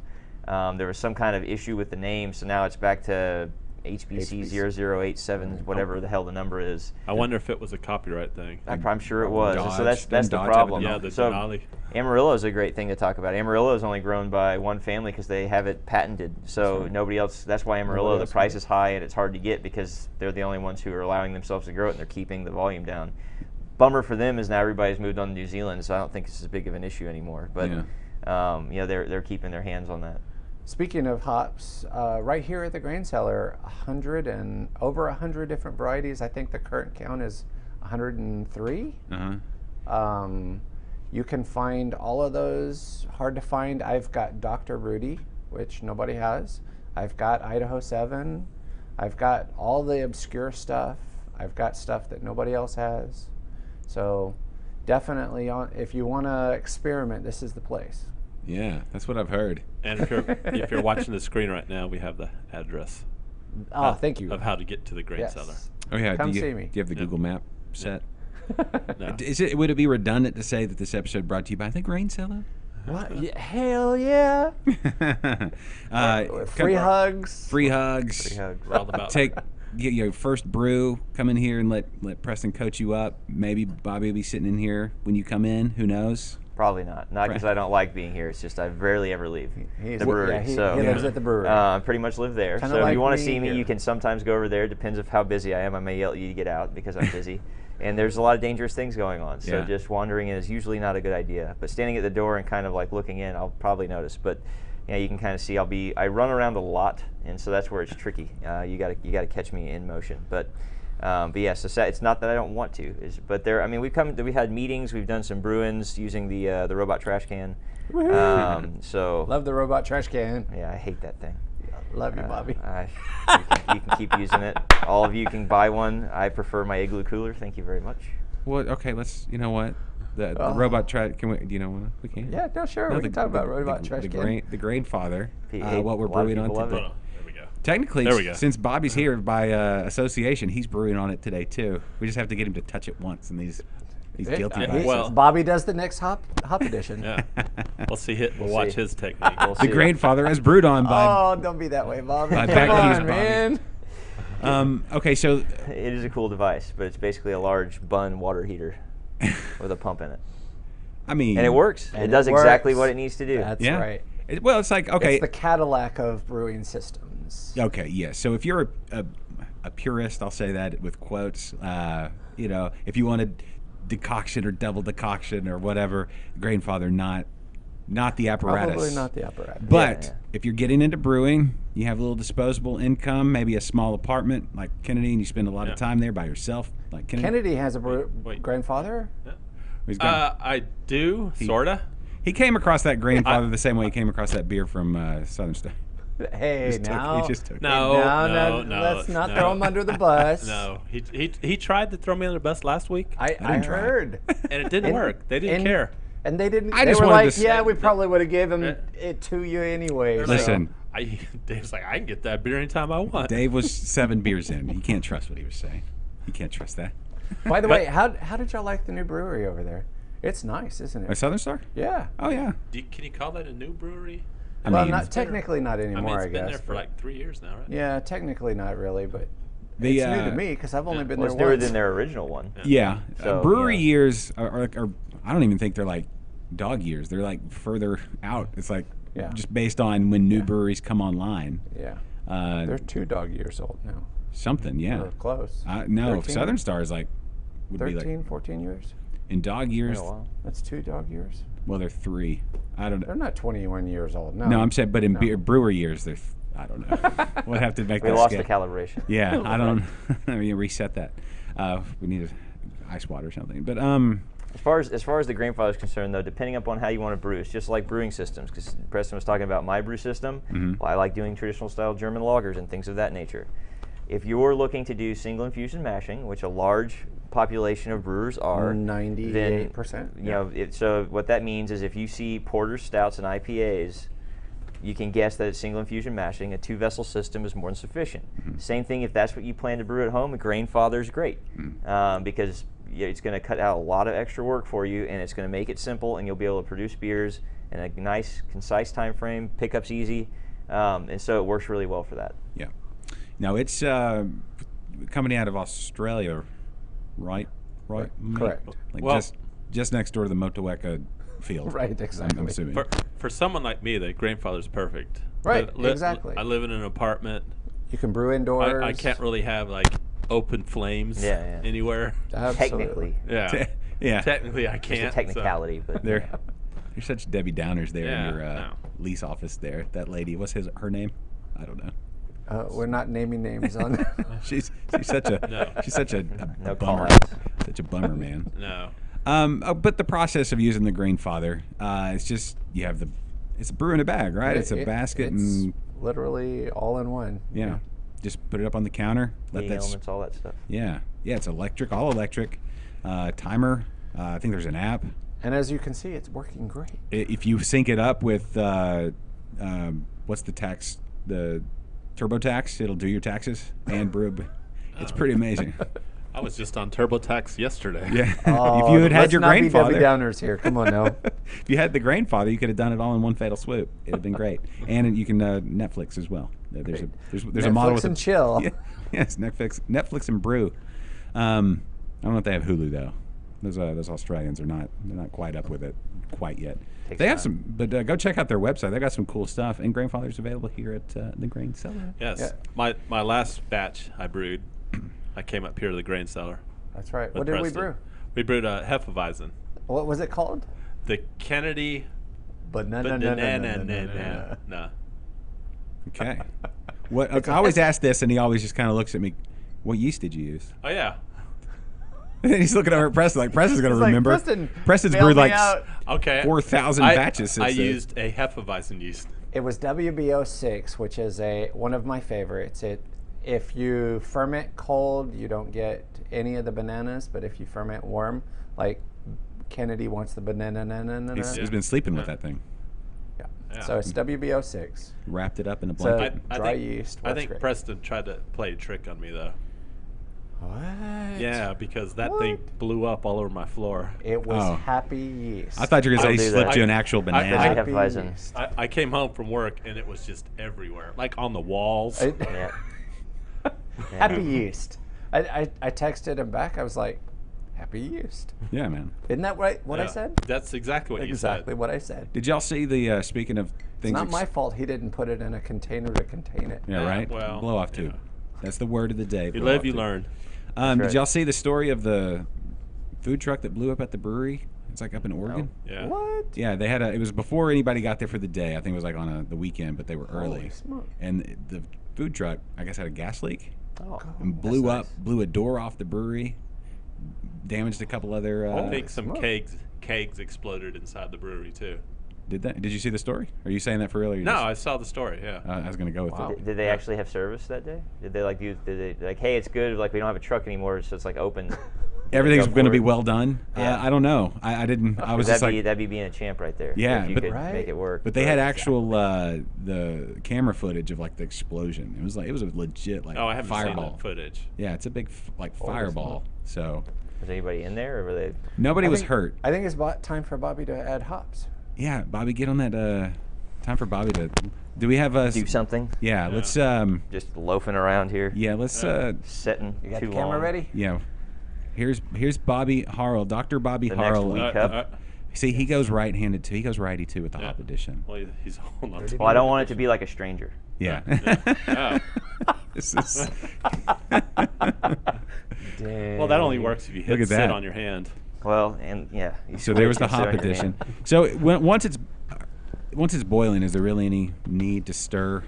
There was some kind of issue with the name, so now it's back to HBC 0087, whatever the hell the number is. I wonder if it was a copyright thing. I'm sure it was. Dodge. So that's Didn't the Dodge have problem. a Yeah, the so Denali. Amarillo is a great thing to talk about. Amarillo is only grown by one family because they have it patented. So nobody else. That's why Amarillo, Nobody the else price can. is high and it's hard to get because they're the only ones who are allowing themselves to grow it and they're keeping the volume down. Bummer for them is now everybody's moved on to New Zealand, so I don't think it's as big of an issue anymore. But they're keeping their hands on that. Speaking of hops, right here at the grain cellar, over 100 different varieties. I think the current count is 103. You can find all of those. Hard to find. I've got Dr. Rudy, which nobody has. I've got Idaho 7. I've got all the obscure stuff. I've got stuff that nobody else has. So definitely, if you want to experiment, this is the place. Yeah, that's what I've heard. And if you're watching the screen right now, we have the address. Oh, thank you. Of how to get to the grain Yes. cellar. Oh yeah, Come do you, see me. Do you have the Google Map set? No. Would it be redundant to say that this episode brought to you by the Grain Cellar? What? Yeah, hell yeah! Free hugs. Free hugs. Free hug. We're all about Get your first brew. Come in here and let Preston coach you up. Maybe Bobby will be sitting in here when you come in. Who knows? Probably not. Not because I don't like being here. It's just I rarely ever leave He's- the brewery. yeah, he so lives at the brewery. I pretty much live there. Kinda So if like you want to me see me, here. you can sometimes go over there. Depends of how busy I am. I may yell at you to get out because I'm busy. And there's a lot of dangerous things going on. So Yeah. just wandering is usually not a good idea. But standing at the door and kind of like looking in, I'll probably notice. But you can kind of see I run around a lot, and so that's where it's tricky. You gotta catch me in motion. But yeah, so it's not that I don't want to. But there, I mean, we had meetings. We've done some brewings using the robot trash can. So Love the robot trash can. yeah, I hate that thing. Love you, Bobby. You can keep using it. All of you can buy one. I prefer my Igloo cooler. Thank you very much. Well, okay. Let's. You know what? The Oh. robot trash. Can we? Do you know what? We can. Yeah, no, sure. No, we can talk about robot trash the can. the Grainfather. Hey, What we're a lot of brewing on people love today. it. Oh, there we go. Technically, There we go. since Bobby's here by association, he's brewing on it today too. We just have to get him to touch it once, and he's guilty yeah, by it. well- Bobby does the next hop edition. Yeah. We'll see. We'll We'll watch see. his technique. We'll The see. Grainfather as brewed on by. Oh, don't be that way, Bobby. By Come Back Hughes on, Bobby. man. Okay, so It is a cool device, but it's basically a large bun water heater with a pump in it. I mean, And it works. And it does it exactly works. what it needs to do. That's Yeah. right. Well, it's like okay. It's the Cadillac of brewing systems. Okay, yeah. So if you're a purist, I'll say that with quotes. If you wanted decoction or double decoction or whatever, Grainfather, not the apparatus. Probably not the apparatus. But Yeah. if you're getting into brewing, you have a little disposable income, maybe a small apartment like Kennedy, and you spend a lot Yeah. of time there by yourself, like Kennedy. Kennedy has a Wait. grandfather. He's got- I do, sorta. he came across that Grainfather the same way he came across that beer from Southern Star. Hey, Just took- now. he just took it. No, No, let's not throw him under the bus. No, he tried to throw me under the bus last week, I didn't try. heard. and it didn't And- work. They didn't and- care. And they didn't. I they just were wanted like, to yeah, say- we probably would have gave him Yeah. it to you anyway. They're so- like, Listen. Dave's like, I can get that beer anytime I want. Dave was 7 beers in. You can't trust what he was saying. You can't trust that. By the way, how did y'all like the new brewery over there? It's nice, isn't A it? Southern Star? Yeah. Oh yeah. Can you call that a new brewery? I Well, mean, not technically not I mean, anymore, it's I been guess. there for but- like 3 years now, right? yeah, technically not really, but The, it's new uh, to me because I've only yeah. been Well, it's there newer once. than their original one. Yeah, So, brewery yeah. years are I don't even think they're like dog years. They're like further out. It's like Yeah. just based on when new breweries come online. Yeah, Uh, they're 2 dog years old now. something, yeah. Or close. No, 13? Southern Star is like would 13, be like 14 years. in dog years. Been a while. That's 2 dog years. Well, they're 3. I don't They're know. not 21 years old. No. No, I'm saying, but in No. brewer years, they're. I don't know. We'll have to make We that lost scale. the calibration. Yeah, I don't. I mean, reset that. We need ice water or something. But As far as the Grainfather is concerned, though, depending upon how you want to brew, it's just like brewing systems. Because Preston was talking about my brew system. Mm-hmm. Well, I like doing traditional style German lagers and things of that nature. If you're looking to do single infusion mashing, which a large population of brewers are, 98%. you know, so what that means is if you see porters, stouts, and IPAs, you can guess that it's single infusion mashing. A 2-vessel system is more than sufficient. Same thing if that's what you plan to brew at home. A Grainfather is great because it's going to cut out a lot of extra work for you, and it's going to make it simple, and you'll be able to produce beers in a nice, concise time frame. Pickup's easy, and so it works really well for that. yeah. Now it's coming out of Australia, right? Right. Correct. Like Well- just next door to the Motueka field. Right, exactly. I'm assuming. For someone like me, the Grandfather's perfect. Right, I exactly. I live in an apartment. You can brew indoors. I can't really have like open flames Yeah, yeah. anywhere. Technically, Yeah. yeah. Technically, I it's can't. a technicality, but They're such Debbie Downers there Yeah, in your no. lease office there. That lady, what's her name? I don't know. We're not naming names on. She's such a No. she's such a No bummer. call-outs. Such a bummer, man. No. But the process of using the Grainfather, it's just you have it's a brew in a bag, right? It's a basket it's and literally all in one. yeah. Just put it up on the counter. Let Heating that. elements, all that stuff. Yeah. It's electric, all electric. Timer. I think there's an app. And as you can see, it's working great. If you sync it up with what's the tax? The TurboTax. It'll do your taxes and brew. It's pretty amazing. I was just on TurboTax yesterday. Yeah. Oh, if you had let's your not be grandfather. Debbie Downers here. Come on now. If you had the grandfather, you could have done it all in one fatal swoop. It'd have been great. And you can Netflix as well. There's a model with Netflix and chill. Yeah, yes, Netflix and brew. I don't know if they have Hulu though. Those Australians are not quite up with it quite yet. Takes They have time. some, but go check out their website. They got some cool stuff. And Grandfather's available here at the Grain Cellar. Yes. Yeah. My last batch I brewed, I came up here to the grain cellar. That's right. with What did we Preston. brew? We brewed a Hefeweizen. What was it called? The Kennedy Banana. No. Okay. I always ask this, and he always just kind of looks at me. What yeast did you use? Oh yeah. And he's looking over at Preston like Preston's going to It's like, remember. Preston, Preston's bail brewed me like out. Okay. 4,000 I- batches since I then. used a Hefeweizen yeast. It was WBO6, which is one of my favorites. If you ferment cold, you don't get any of the bananas, but if you ferment warm, like Kennedy wants the banana. He's been sleeping with that thing. Yeah. Yeah. So it's WBO6. Wrapped it up in a So blanket. dry yeast. I works think great. Preston tried to play a trick on me though. What? Yeah, because that thing blew up all over my floor. It was Oh. happy yeast. I thought you were going I'll to say he do slipped that. you an actual banana. I- Happy Hefeweizen. yeast. I came home from work and it was just everywhere, like on the walls. Yeah. Happy yeast. I texted him back. I was like, happy yeast. Yeah, man. Isn't that right? What I Yeah, said? That's exactly what Exactly you said. what I said. Did y'all see the, speaking of It's things... not my fault he didn't put it in a container to contain it. Yeah, Yeah, right? well, blow off too. yeah. That's the word of the day. You blow live, off you too. learn. Did right. y'all see the story of the food truck that blew up at the brewery? It's like up in Oregon. Yeah. What? Yeah, they had it was before anybody got there for the day. I think it was like on the weekend, but they were early. Holy smoke. And the food truck, I guess, had a gas leak Oh. and blew up, blew a door off the brewery, damaged a couple other. I think some smoke. kegs exploded inside the brewery too. Did you see the story? Are you saying that for real? Or you No, just- I saw the story. Yeah. I was going to go with Wow. it. Did they actually have service that day? Did they like do? Did they like, hey, it's good. Like we don't have a truck anymore, so it's like open. Did they Everything's go going to be forward? well done. Yeah. I don't know. I didn't. I was just That'd like, be being a champ right there. Yeah, if you but- could Right. make it work. but they had actual the camera footage of like the explosion. It was a legit like Oh, I haven't fireball. seen that footage. Yeah, it's a big fireball. So Was anybody in there, or were they? nobody I was think- hurt. I think it's time for Bobby to add hops. Yeah, Bobby, get on that. Time for Bobby to. Do we have a? Do something? Yeah, let's. Just loafing around here. Yeah, let's. Setting You got too the camera long. ready? Yeah. Here's Bobby Harrell, Dr. Bobby The next Harrell. week. Cup. See, he goes right-handed too. He goes righty too with the hop edition. Well, he's holding on to Well, I don't want it to be like a stranger. Yeah. Yeah. This is. Dang. Well, that only works if you Look hit at sit that. on your hand. Well, and yeah. you So there was the sit on hop your edition. hand. So once it's boiling, is there really any need to stir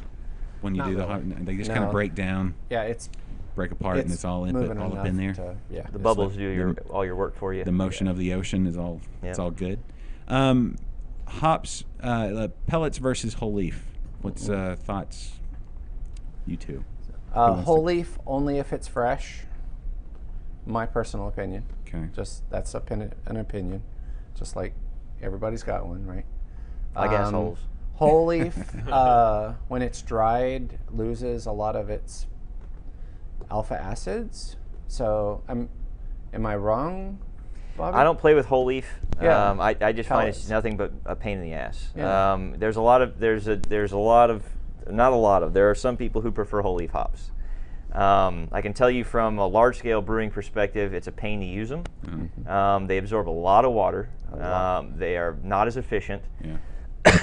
when you Not do the really. hop? They just kind of No. break down, Yeah, it's break apart, and it's all moving all up enough in there. yeah. The it's bubbles like- do all your work for you. The motion of the ocean is all it's Yeah. all good. Hops, pellets versus whole leaf. What's thoughts? You two. wants Whole to- leaf only if it's fresh. My personal opinion. Okay. Just that's an opinion. Just like everybody's got one, right? Like assholes. Whole leaf, when it's dried, loses a lot of its alpha acids. So, am I wrong, Bobby? I don't play with whole leaf. Yeah. I just find it's Pellets. nothing but a pain in the ass. Yeah. There are some people who prefer whole leaf hops. I can tell you from a large scale brewing perspective, it's a pain to use them. They absorb a lot of water. They are not as efficient. Yeah.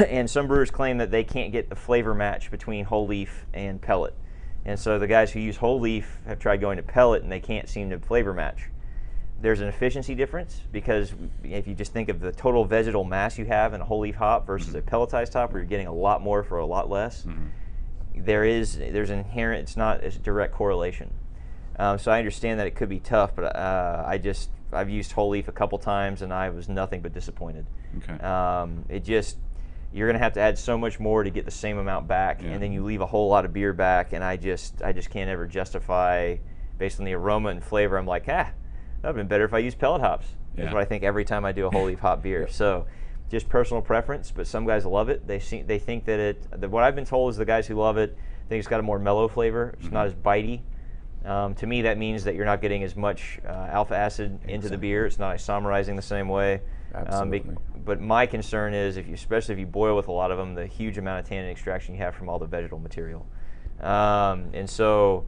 And some brewers claim that they can't get the flavor match between whole leaf and pellet. And so the guys who use whole leaf have tried going to pellet and they can't seem to flavor match. There's an efficiency difference because if you just think of the total vegetal mass you have in a whole leaf hop versus a pelletized hop where you're getting a lot more for a lot less, there's inherent, it's not a direct correlation. So I understand that it could be tough, but I've used whole leaf a couple times and I was nothing but disappointed. Okay. you're going to have to add so much more to get the same amount back, and then you leave a whole lot of beer back, and I just can't ever justify, based on the aroma and flavor, I'm like, that would have been better if I used pellet hops. That's what I think every time I do a whole leaf hop beer. So just personal preference, but some guys love it. They think that what I've been told is the guys who love it think it's got a more mellow flavor. It's not as bitey. To me, that means that you're not getting as much alpha acid into the beer. It's not isomerizing the same way. Absolutely. But my concern is, especially if you boil with a lot of them, the huge amount of tannin extraction you have from all the vegetal material. And so,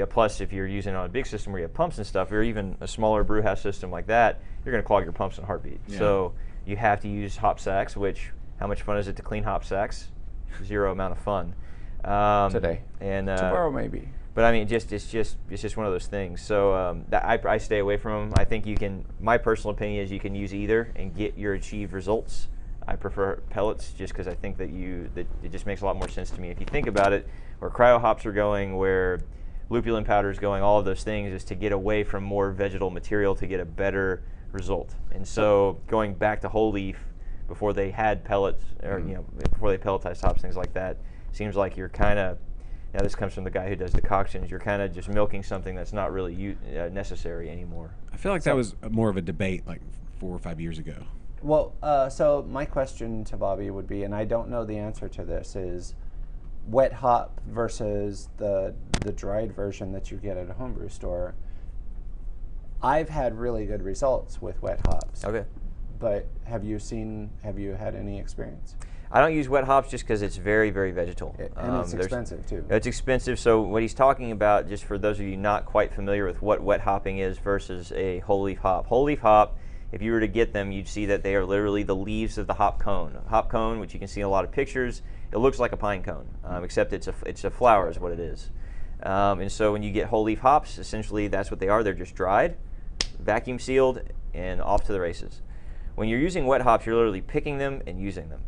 plus if you're using on a big system where you have pumps and stuff, or even a smaller brew house system like that, you're going to clog your pumps in a heartbeat. So you have to use hop sacks, which, how much fun is it to clean hop sacks? Zero amount of fun. Today. And tomorrow maybe. But I mean, it's just one of those things. So I stay away from them. I think you can. My personal opinion is you can use either and get your achieved results. I prefer pellets just because I think that it just makes a lot more sense to me. If you think about it, where cryo hops are going, where lupulin powder is going, all of those things is to get away from more vegetal material to get a better result. And so going back to whole leaf before they had pellets, or before they pelletized hops, things like that, seems like you're kind of. Now this comes from the guy who does decoctions. You're kind of just milking something that's not really necessary anymore. I feel like that was more of a debate like 4 or 5 years ago. Well, so my question to Bobby would be, and I don't know the answer to this, is wet hop versus the dried version that you get at a homebrew store. I've had really good results with wet hops. Okay. But have you had any experience? I don't use wet hops just because it's very, very vegetal. And it's expensive too. It's expensive. So what he's talking about, just for those of you not quite familiar with what wet hopping is versus a whole leaf hop. Whole leaf hop, if you were to get them, you'd see that they are literally the leaves of the hop cone. A hop cone, which you can see in a lot of pictures, it looks like a pine cone, except it's a flower is what it is. And so when you get whole leaf hops, essentially that's what they are. They're just dried, vacuum sealed, and off to the races. When you're using wet hops, you're literally picking them and using them.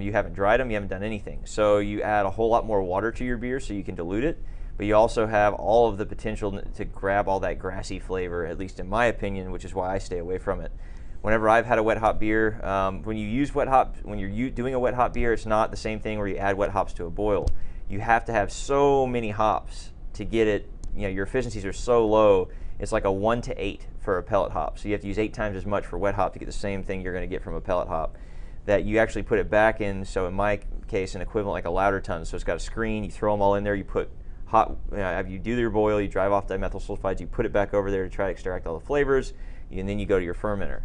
You haven't dried them, you haven't done anything. So you add a whole lot more water to your beer so you can dilute it, but you also have all of the potential to grab all that grassy flavor, at least in my opinion, which is why I stay away from it. Whenever I've had a wet hop beer, when you use wet hop, when you're doing a wet hop beer, it's not the same thing where you add wet hops to a boil. You have to have so many hops to get it, your efficiencies are so low, it's like a 1 to 8 for a pellet hop. So you have to use 8 times as much for wet hop to get the same thing you're going to get from a pellet hop. That you actually put it back in, so in my case, an equivalent like a lauter tun. So it's got a screen, you throw them all in there, you put hot, you do your boil, you drive off dimethyl sulfides, you put it back over there to try to extract all the flavors, and then you go to your fermenter.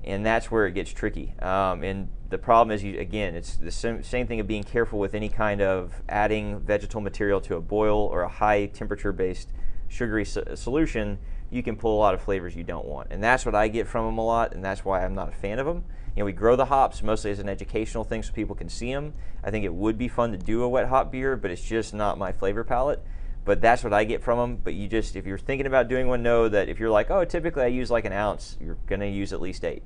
And that's where it gets tricky. And the problem is, again, it's the same thing of being careful with any kind of adding vegetal material to a boil or a high temperature-based sugary solution. You can pull a lot of flavors you don't want. And that's what I get from them a lot, and that's why I'm not a fan of them. We grow the hops mostly as an educational thing so people can see them. I think it would be fun to do a wet hop beer, but it's just not my flavor palette. But that's what I get from them. But if you're thinking about doing one, know that if you're like, oh, typically I use like an ounce, you're going to use at least 8.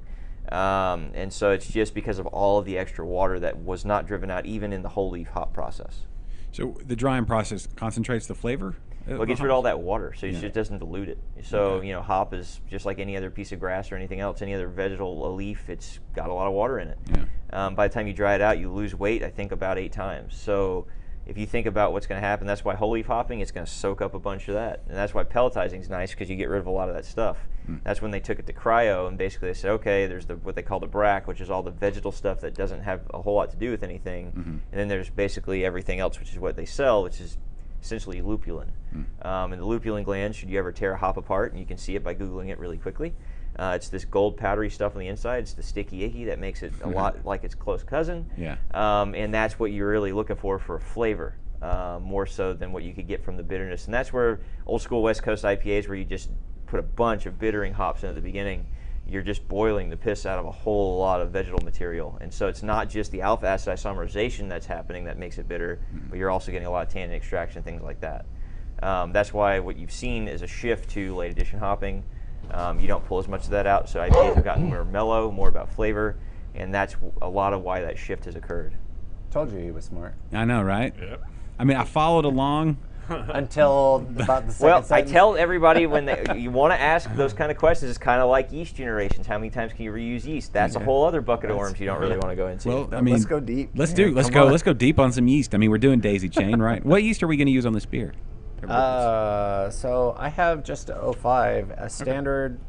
And so it's just because of all of the extra water that was not driven out even in the whole leaf hop process. So the drying process concentrates the flavor? Well, it gets rid of all that water, so it just doesn't dilute it. So, hop is just like any other piece of grass or anything else, any other vegetal, a leaf, it's got a lot of water in it. Yeah. By the time you dry it out, you lose weight, I think, about 8 times. So if you think about what's going to happen, that's why whole leaf hopping, it's going to soak up a bunch of that. And that's why pelletizing is nice, because you get rid of a lot of that stuff. That's when they took it to cryo, and basically they said, okay, there's what they call the brack, which is all the vegetal stuff that doesn't have a whole lot to do with anything. And then there's basically everything else, which is what they sell, which is essentially lupulin. And the lupulin gland, should you ever tear a hop apart, and you can see it by Googling it really quickly, it's this gold powdery stuff on the inside. It's the sticky icky that makes it a lot like its close cousin. Yeah. And that's what you're really looking for a flavor, more so than what you could get from the bitterness. And that's where old school West Coast IPAs, where you just put a bunch of bittering hops in at the beginning, you're just boiling the piss out of a whole lot of vegetal material. And so it's not just the alpha acid isomerization that's happening that makes it bitter, but you're also getting a lot of tannin extraction, things like that. That's why what you've seen is a shift to late addition hopping. You don't pull as much of that out, so IPAs have gotten more mellow, more about flavor, and that's a lot of why that shift has occurred. Told you he was smart. I know, right? Yep. I mean, I followed along until about the second Well, I sentence. tell everybody when you want to ask those kind of questions, it's kind of like yeast generations. How many times can you reuse yeast? That's a whole other bucket of worms you don't really want to go into. Well, I No, mean, let's go deep. Let's Yeah, let's come go. on. Let's go deep on some yeast. I mean, we're doing daisy chain, right? What yeast are we going to use on this beer? So I have just a 05, a standard.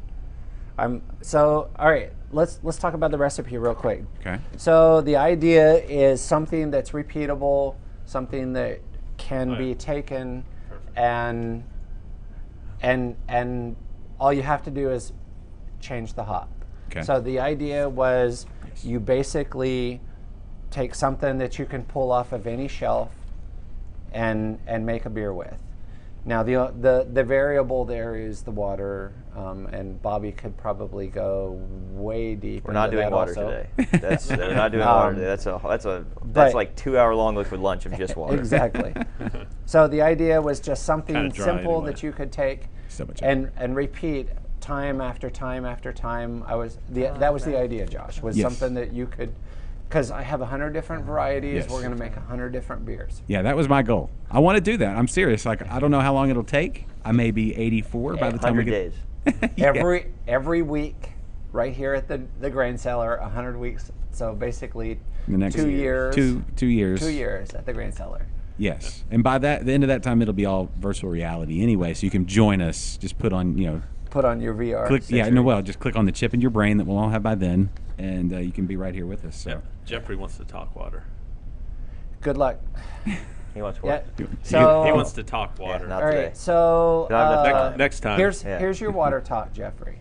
So all right. Let's talk about the recipe real quick. Okay. So the idea is something that's repeatable, something that can be taken, and all you have to do is change the hop. Okay. So the idea was you basically take something that you can pull off of any shelf and make a beer with. Now the variable there is the water, and Bobby could probably go way deep. We're not into doing that water also. today. We're not doing water today. That's like 2 hour long liquid lunch of just water. Exactly. So the idea was just something Kinda dry simple anyway. that you could take So much and repeat time after time after time. That was the idea, Josh. Was Yes. something that you could, because I have 100 different varieties. Yes. We're going to make 100 different beers. Yeah, that was my goal. I want to do that. I'm serious. Like, I don't know how long it'll take. I may be 84 by the time we 100 get. days. Yeah. Every week, right here at the grain cellar, 100 weeks. So basically, The next 2 years. 2 years. 2 years at the grain cellar. Yes, and by the end of that time, it'll be all virtual reality anyway. So you can join us. Just put on, Put on your VR. click. Yeah, situation. just click on the chip in your brain that we'll all have by then, and you can be right here with us. So. Yeah. Jeffrey wants to talk water. Good luck. He wants Yeah. what? So He wants to talk water. not all today. right. So Not enough Next time. here's your water talk, Jeffrey.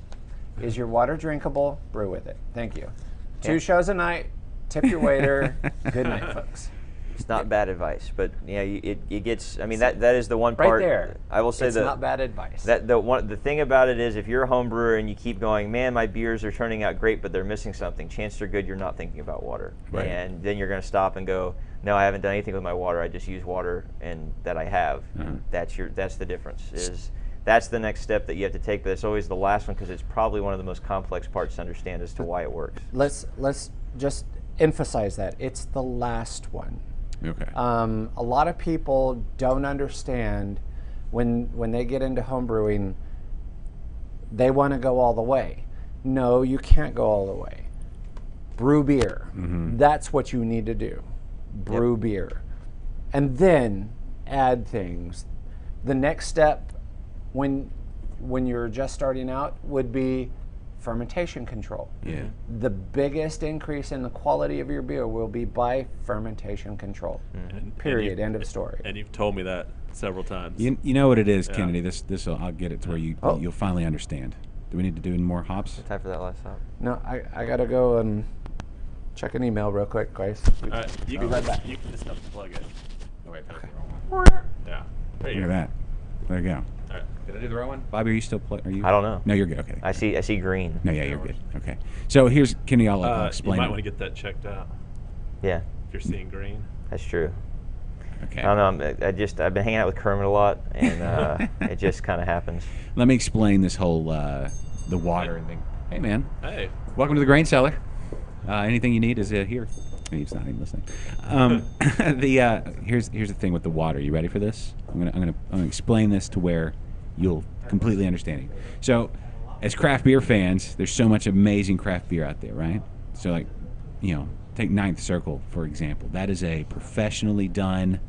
Is your water drinkable? Brew with it. Thank you. 2 Yeah. shows a night. Tip your waiter. Good night, folks. It's not bad advice, but yeah, it gets. I mean, that is the one Right part. there. I will say It's not bad advice. the thing about it is, if you're a home brewer and you keep going, man, my beers are turning out great, but they're missing something. Chances are good you're not thinking about water, Right. and then you're going to stop and go, no, I haven't done anything with my water. I just use water and that I have. And that's the difference. That's the next step that you have to take, but it's always the last one because it's probably one of the most complex parts to understand as to why it works. Let's just emphasize that it's the last one. Okay. A lot of people don't understand when they get into home brewing, they want to go all the way. No, you can't go all the way. Brew beer. That's what you need to do. Brew beer. And then add things. The next step when you're just starting out would be fermentation control. Yeah. The biggest increase in the quality of your beer will be by fermentation control. Period. End of story. And you've told me that several times. You know what it is, Kennedy. This I'll get it to where Oh. you'll finally understand. Do we need to do more hops? Time for that last stop. No, I gotta go and check an email real quick, guys. All right, you can, right back. you can just unplug it. Oh wait. Okay. Yeah. There Look you at go. that. There you go. All right. Did I do the right one? Bobby, are you still Are you? I don't know. No, you're good. Okay. I see green. No, yeah, you're good. Okay. So here's Kenny. I'll You explain. might it. want to get that checked out Yeah, if you're seeing green. that's true. Okay. I don't know. I've been hanging out with Kermit a lot, and it just kind of happens. Let me explain this whole the water and thing. Hey, man. Hey. Welcome to the grain cellar. Anything you need is here. He's not even listening. Here's the thing with the water. You ready for this? I'm gonna explain this to where you'll completely understand it. So, as craft beer fans, there's so much amazing craft beer out there, right? So, like, take Ninth Circle for example. That is a professionally done,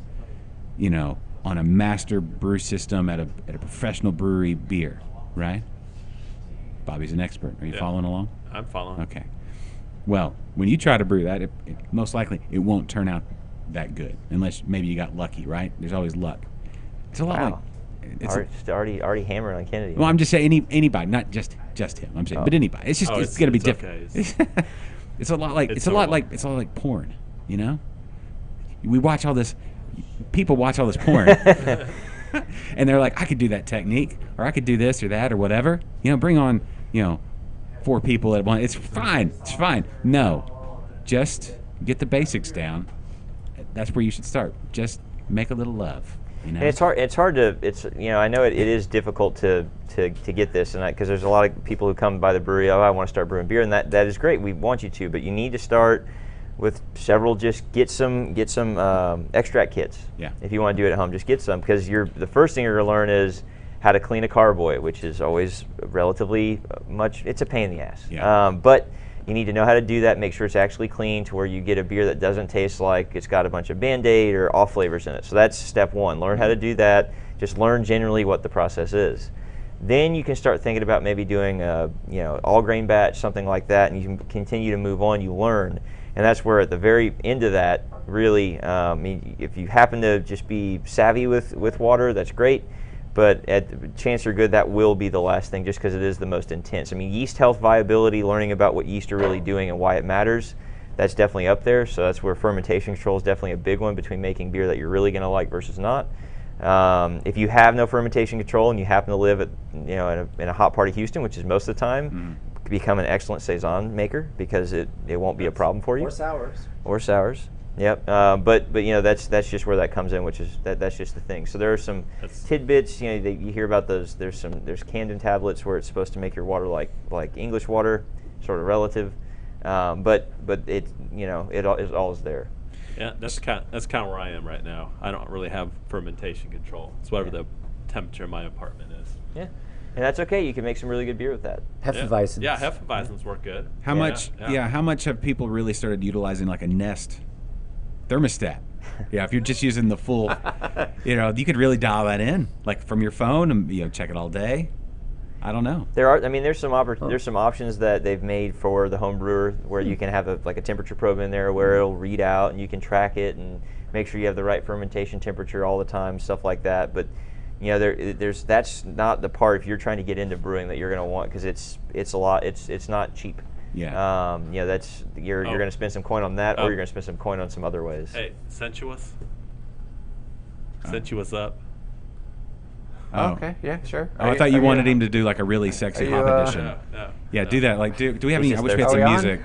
on a master brew system at a professional brewery beer, right? Bobby's an expert. Are you Yeah. following along? I'm following. Okay. Well, when you try to brew that, it most likely it won't turn out that good unless maybe you got lucky, right? There's always luck. It's a lot Wow. like Already hammering on Kennedy. well, I'm just saying anybody, not just him. I'm saying, but anybody. It's just Oh, it's gonna be it's different. okay. It's a lot like It's it's a lot normal. like porn. We watch all this. People watch all this porn, and they're like, I could do that technique, or I could do this or that or whatever. Bring on 4 people at once. It's fine. It's fine. No, just get the basics down. That's where you should start. Just make a little love. And it's hard. I know it is difficult to get this, and because there's a lot of people who come by the brewery. Oh, I want to start brewing beer, and that is great. We want you to, but you need to start with several, just get some extract kits. Yeah. If you want to do it at home, just get some, because the first thing you're going to learn is how to clean a carboy, which is always relatively it's a pain in the ass. Yeah. But you need to know how to do that, make sure it's actually clean to where you get a beer that doesn't taste like it's got a bunch of Band-Aid or off flavors in it. So that's step one. Learn how to do that. Just learn generally what the process is. Then you can start thinking about maybe doing a all grain batch, something like that, and you can continue to move on. You learn, and that's where at the very end of that, really, if you happen to just be savvy with water, that's great. But chances are good that will be the last thing, just because it is the most intense. I mean, yeast health viability, learning about what yeast are really doing and why it matters, that's definitely up there. So that's where fermentation control is definitely a big one between making beer that you're really going to like versus not. If you have no fermentation control and you happen to live in a hot part of Houston, which is most of the time, become an excellent saison maker, because it won't be a problem for you. Or sours. Yep, but that's just where that comes in, which is that's just the thing. So there are some tidbits. You hear about those. There's Candon tablets where it's supposed to make your water like English water, sort of relative. But it all is there. Yeah, that's kind of where I am right now. I don't really have fermentation control. It's whatever the temperature in my apartment is. Yeah, and that's okay. You can make some really good beer with that. Hefeweizens. Yeah, Hefeweizens work good. How much? Yeah, how much have people really started utilizing like a Nest thermostat? Yeah, if you're just using the full, you could really dial that in, like from your phone, and check it all day. I don't know. There's some options that they've made for the home brewer where you can have a temperature probe in there where it'll read out and you can track it and make sure you have the right fermentation temperature all the time, stuff like that. But that's not the part if you're trying to get into brewing that you're going to want, because it's a lot. It's not cheap. Yeah. You're going to spend some coin on that, or you're going to spend some coin on some other ways. Hey, Sensuous up. Oh, okay, yeah, sure. Oh, I thought you wanted him to do like a really sexy hop edition. Yeah, do that. Like, do we have any? I wish we had some music.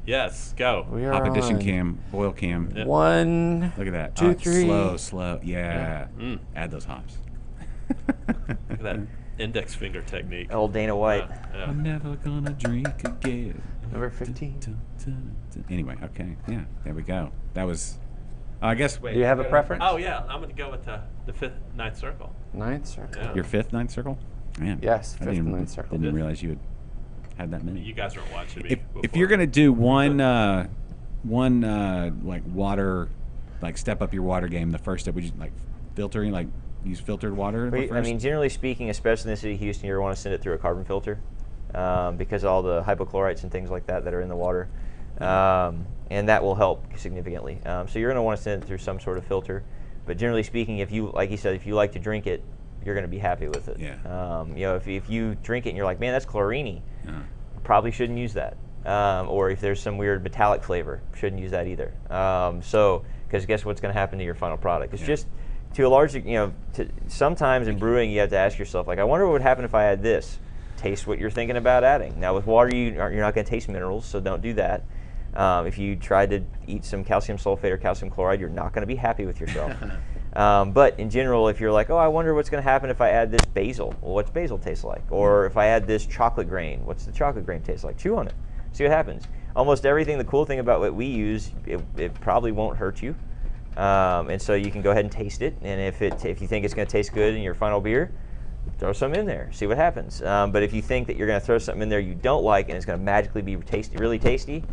Yes, go. We are Hop edition on. cam, boil cam. Yeah. 1, Look at that. 2, 3. Slow. Yeah. Add those hops. Look at that index finger technique. Old Dana White. Yeah. I'm never gonna drink again. Number 15. Anyway, okay, yeah, there we go. That was, I guess. Do you have a preference? Oh yeah, I'm gonna go with the fifth ninth circle. Ninth circle. Yeah. Your fifth ninth circle? Man. Yes, I fifth didn't, ninth circle. Didn't realize you had that many. You guys weren't watching me. If you're gonna do one like water, like step up your water game, the first step would you like filtering, like use filtered water? I mean, generally speaking, especially in the city of Houston, you want to send it through a carbon filter because of all the hypochlorites and things like that are in the water, and that will help significantly. So you're going to want to send it through some sort of filter. But generally speaking, if you, like you said, if you like to drink it, you're going to be happy with it. Yeah. If you drink it and you're like, man, that's chlorine, probably shouldn't use that. Or if there's some weird metallic flavor, shouldn't use that either. Because guess what's going to happen to your final product? It's just, to a large, sometimes in brewing you have to ask yourself, like, I wonder what would happen if I add this. Taste what you're thinking about adding. Now with water, you're not going to taste minerals, so don't do that. If you try to eat some calcium sulfate or calcium chloride, you're not going to be happy with yourself. But in general, if you're like, oh, I wonder what's going to happen if I add this basil. Well, what's basil taste like? Or if I add this chocolate grain, what's the chocolate grain taste like? Chew on it. See what happens. Almost everything, the cool thing about what we use, it probably won't hurt you. And so you can go ahead and taste it. And if you think it's going to taste good in your final beer, throw some in there. See what happens. But if you think that you're going to throw something in there you don't like and it's going to magically be really tasty,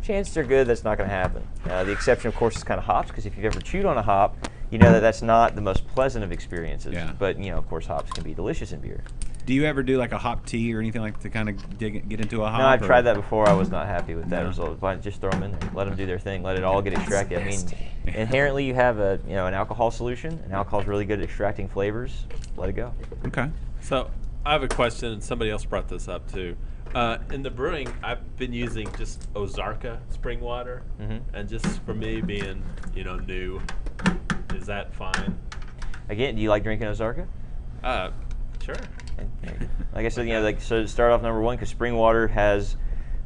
chances are good that's not going to happen. The exception, of course, is kind of hops, because if you've ever chewed on a hop, you know that that's not the most pleasant of experiences. Yeah. But of course, hops can be delicious in beer. Do you ever do like a hop tea or anything like to kind of get into a hop? No, I've tried that before. I was not happy with that result. Just throw them in there, let them do their thing, let it all get extracted. I mean, inherently you have an alcohol solution, and alcohol is really good at extracting flavors. Let it go. Okay. So I have a question, and somebody else brought this up too. In the brewing, I've been using just Ozarka spring water, and just for me being new, is that fine? Again, do you like drinking Ozarka? Sure. Like I said, so to start off number one, because spring water has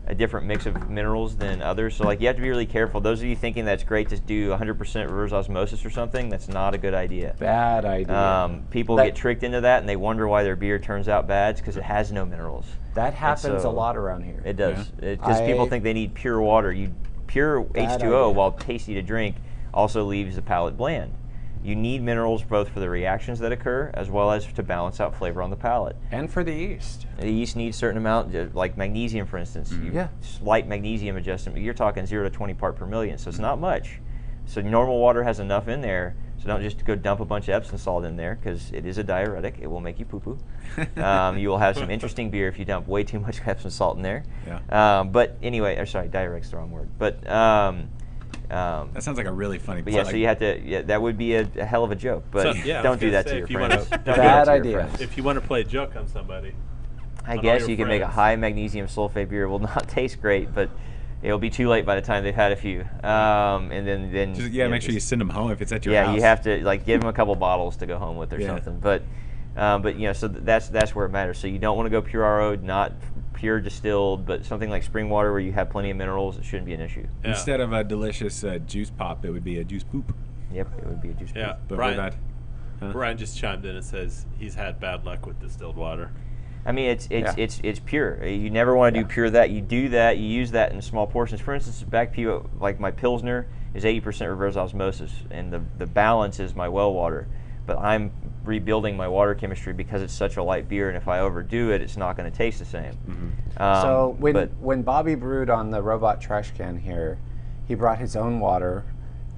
a different mix of minerals than others. So you have to be really careful. Those of you thinking that's great to do 100% reverse osmosis or something, that's not a good idea. Bad idea. People get tricked into that, and they wonder why their beer turns out bad. It's because it has no minerals. That happens a lot around here. It does. Because people think they need pure water. pure Bad H2O, idea. while tasty to drink, also leaves the palate bland. You need minerals both for the reactions that occur as well as to balance out flavor on the palate. And for the yeast. The yeast needs certain amount, like magnesium, for instance. Yeah. Slight magnesium adjustment. You're talking 0 to 20 part per million, so it's not much. So normal water has enough in there. So don't just go dump a bunch of Epsom salt in there, because it is a diuretic. It will make you poo-poo. You will have some interesting beer if you dump way too much Epsom salt in there. Yeah. But anyway, or sorry, diuretic's the wrong word. But That sounds like a really funny. yeah, so you have to. Yeah, that would be a hell of a joke. But So, yeah, I don't was do gonna that say, to your if you wanna- friends. Don't do Bad that to your idea. friends. If you want to play a joke on somebody, I on all guess your you can make a friends. high magnesium sulfate beer. It will not taste great, but it'll be too late by the time they've had a few. And then Just, make sure you send them home if it's at your yeah, house. you have to like give them a couple bottles to go home with or Yeah. something. But so that's where it matters. So you don't want to go pure RO'd, not pure distilled, but something like spring water where you have plenty of minerals. It shouldn't be an issue. Yeah. Instead of a delicious juice pop, it would be a juice poop. Yep, it would be a juice. Yeah, But Brian, what about? Huh? Brian just chimed in and says he's had bad luck with distilled water. I mean, it's Yeah. pure. You never want to do Yeah. pure that. You do that. You use that in small portions. For instance, back to like my Pilsner is 80% reverse osmosis, and the balance is my well water. But I'm rebuilding my water chemistry because it's such a light beer, and if I overdo it, it's not going to taste the same. So but when Bobby brewed on the robot trash can here, he brought his own water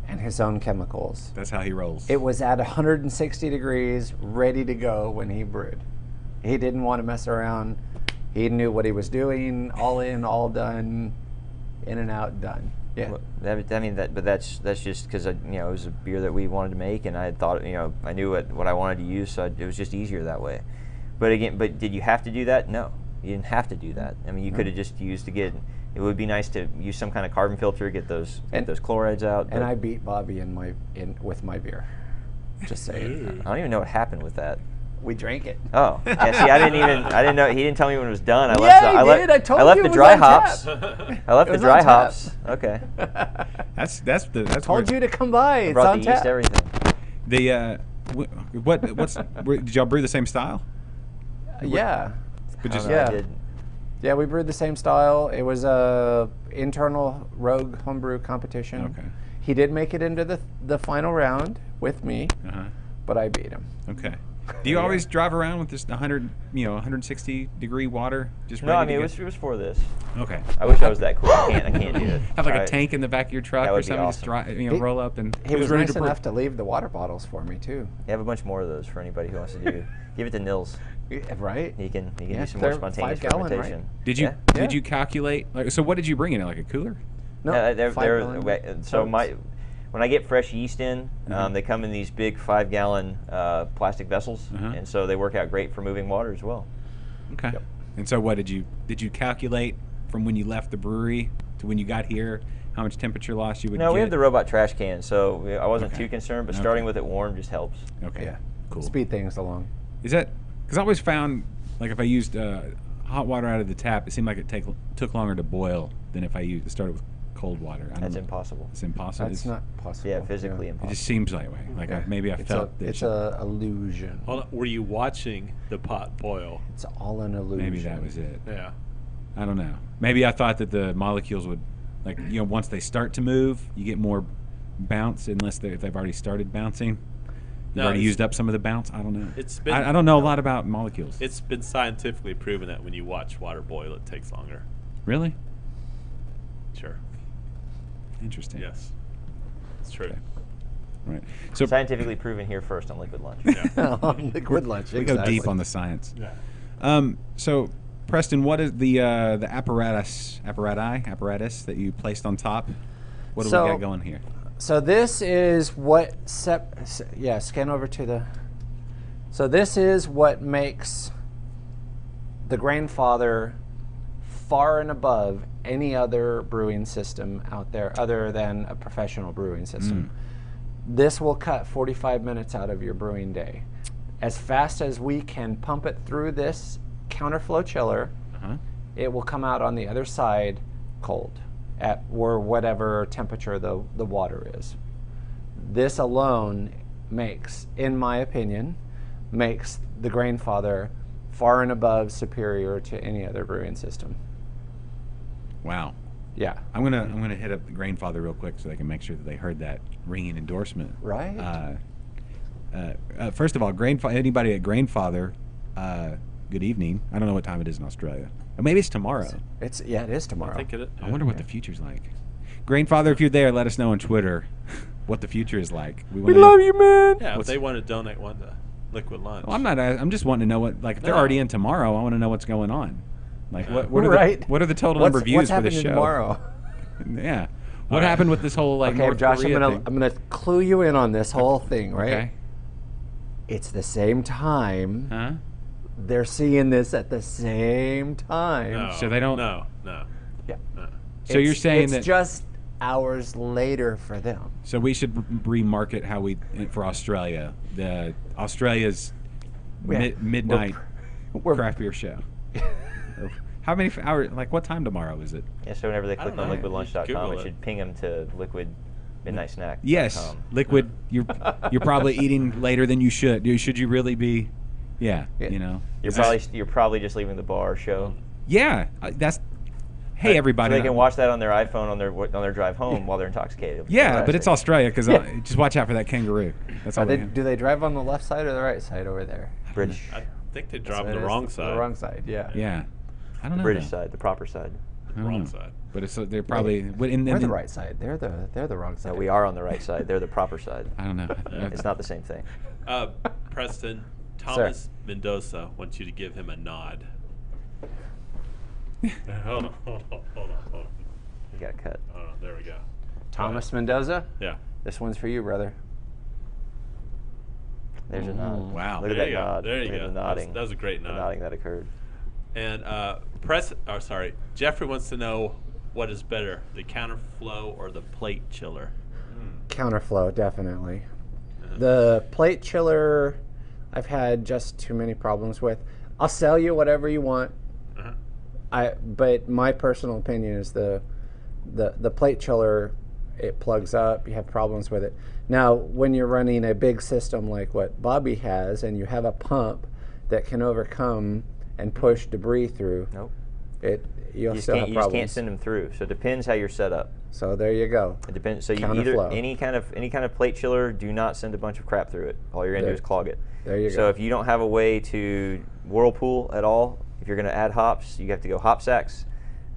and his own chemicals. That's how he rolls. It was at 160 degrees, ready to go when he brewed. He didn't want to mess around. He knew what he was doing. All in, all done, in and out, done. Yeah. Well, that's just because it was a beer that we wanted to make, and I had thought I knew what I wanted to use, so it was just easier that way. But did you have to do that? No, you didn't have to do that. I mean, you could have just used to get. It would be nice to use some kind of carbon filter, get those chlorides out. And but I beat Bobby with my beer. Just saying. I don't even know what happened with that. We drank it. Oh, yeah. See, I didn't know. He didn't tell me when it was done. I Yeah, left. he I left, did. I told I left you the it was dry on hops. tap. I left It the was dry on tap. hops. Okay. That's Told you to come by. It's Brought on the yeast, tap. everything. The did y'all brew the same style? Yeah. But just I don't know, I Yeah. did. Yeah, we brewed the same style. It was a internal rogue homebrew competition. Okay. He did make it into the final round with me, Uh-huh. but I beat him. Okay. Do you always drive around with this 160 degree water just No, ready I mean to it get- was for this. Okay. I wish I was that cool. I can't do it. Have like I- a tank in the back of your truck That or would be something, just awesome. drive, He- roll up and He was ready nice to brew. enough to leave the water bottles for me too. You have a bunch more of those for anybody who wants to do. Give it to Nils. Right? He can Yeah, do some more they're spontaneous 5 gallon, right? fermentation. Did you Yeah. did you calculate? Like, so what did you bring in it? Like a cooler? No, They're 5 gallon so totes. when I get fresh yeast in, Mm-hmm. they come in these big 5-gallon plastic vessels, Uh-huh. and so they work out great for moving water as well. Okay. And so what did you calculate from when you left the brewery to when you got here? How much temperature loss you would No, get? we have the robot trash can, so I wasn't Okay. too concerned. But Okay. starting with it warm just helps. Okay. Yeah. Cool. Speed things along. Is that because I always found like if I used hot water out of the tap, it seemed like it took longer to boil than if I started with cold water. I don't That's know. impossible. It's impossible. That's not possible. Yeah, physically It impossible. just seems that way. Like Yeah. maybe I It's felt that. it's a illusion. Hold on, were you watching the pot boil? It's all an illusion. Maybe that was it. Yeah. I don't know. Maybe I thought that the molecules would, like, once they start to move, you get more bounce if they've already started bouncing. You've No, already it's- used up some of the bounce. I don't know. It's been- I don't know a lot about molecules. It's been scientifically proven that when you watch water boil, it takes longer. Really Sure. interesting. Yes. It's true. Okay. Right. So Scientifically proven here first on Liquid Lunch. Yeah. on Liquid Lunch. we go exactly. deep on the science. Yeah. So Preston, what is the apparatus that you placed on top? What do we So- got going here? So this is what scan over to the. So this is what makes the Grainfather far and above any other brewing system out there other than a professional brewing system. This will cut 45 minutes out of your brewing day. As fast as we can pump it through this counterflow chiller, Uh-huh. it will come out on the other side cold at or whatever temperature the water is. This alone makes, in my opinion, makes the Grainfather far and above superior to any other brewing system. Wow. Yeah. I'm gonna hit up the Grainfather real quick so they can make sure that they heard that ringing endorsement. Right. First of all, anybody at Grainfather, good evening. I don't know what time it is in Australia. Or maybe it's tomorrow. It is tomorrow. I think it. I wonder what the future's like. Grainfather, if you're there, let us know on Twitter what the future is like. We love you, man. Yeah, if they want to donate one to Liquid Lunch. Well, I'm just wanting to know what, like, if they're already in tomorrow, I want to know what's going on. Like, what are the total number of views for this show? Tomorrow? Yeah. What happened with this whole, like, Okay, North Josh, Korea thing? I'm gonna clue you in on this whole thing, right? Okay. It's the same time. Huh? They're seeing this at the same time. No, So they don't- No. Yeah. So you're saying it's that just hours later for them. so we should remarket how we for Australia. Australia's Yeah. midnight We're- craft beer show. How many hours? Like, what time tomorrow is it? Yeah, so whenever they I click don't on know. liquidlunch.com, Google it it. should ping them to Liquid Midnight Snack. Yes, liquid. You're probably eating later than you should. Should you really be? Yeah, you know. You're probably just leaving the bar show. Yeah, that's. Hey, So everybody. they can watch that on their iPhone on their drive home while they're intoxicated. Yeah, but it's Fantastic. Australia because just watch out for that kangaroo. That's all. Do they drive on the left side or the right side over there? British. I think they dropped So it the is wrong side. The wrong side, yeah. Yeah, I don't know. British though. side, the proper side. I don't Wrong know. side. But they're probably. We're the right side. They're the wrong side. No, we are on the right side. They're the proper side. I don't know. It's not the same thing. Preston, Thomas Mendoza wants you to give him a nod. Hold on. You got cut. There we go. Thomas Mendoza. Yeah. This one's for you, brother. There's a nod. Wow. Look at There that you go. nod. There you Look at go. the nodding. That was a great The nod. nodding that occurred. And Jeffrey wants to know what is better, the counterflow or the plate chiller. Counterflow, definitely. The plate chiller, I've had just too many problems with. I'll sell you whatever you want. But my personal opinion is the plate chiller, it plugs up. You have problems with it. Now, when you're running a big system like what Bobby has, and you have a pump that can overcome and push debris through, Nope. you'll You still have just problems. can't send them through. So it depends how you're set up. So there you go. It depends. So you either Counterflow. any kind of plate chiller, do not send a bunch of crap through it. All you're gonna do There- is clog it. There you So go. if you don't have a way to whirlpool at all, if you're gonna add hops, you have to go hop sacks.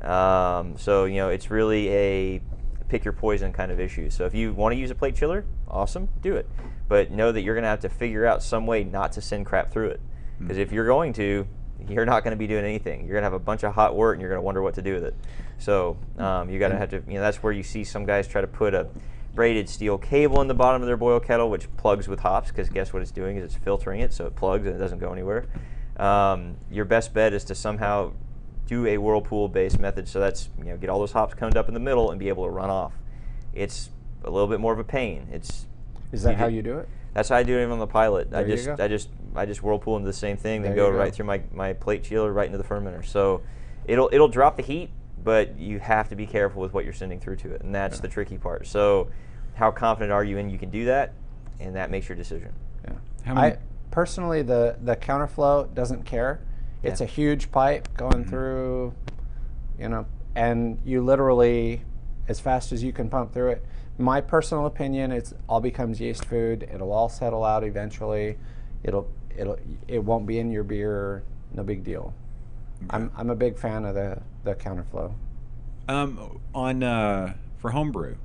So it's really a pick your poison kind of issue. So if you want to use a plate chiller, awesome, do it. But know that you're gonna have to figure out some way not to send crap through it. Because if you're going to, you're not going to be doing anything. You're going to have a bunch of hot wort, and you're going to wonder what to do with it. So you got to have to. That's where you see some guys try to put a braided steel cable in the bottom of their boil kettle, which plugs with hops. Because guess what it's doing is it's filtering it, so it plugs and it doesn't go anywhere. Your best bet is to somehow do a whirlpool-based method. So that's get all those hops coned up in the middle and be able to run off. It's a little bit more of a pain. Is that how you do it? That's how I do it even on the Pilot. There you go. I just whirlpool into the same thing, then There go you right go. through my plate chiller right into the fermenter. So it'll drop the heat, but you have to be careful with what you're sending through to it, and that's the tricky part. So how confident are you in you can do that, and that makes your decision. Yeah. How many? Personally, the counterflow doesn't care. It's Yeah. a huge pipe going through, and you literally, as fast as you can pump through it. My personal opinion, it all becomes yeast food. It'll all settle out eventually. It won't be in your beer. No big deal. I'm a big fan of the counterflow. For homebrew,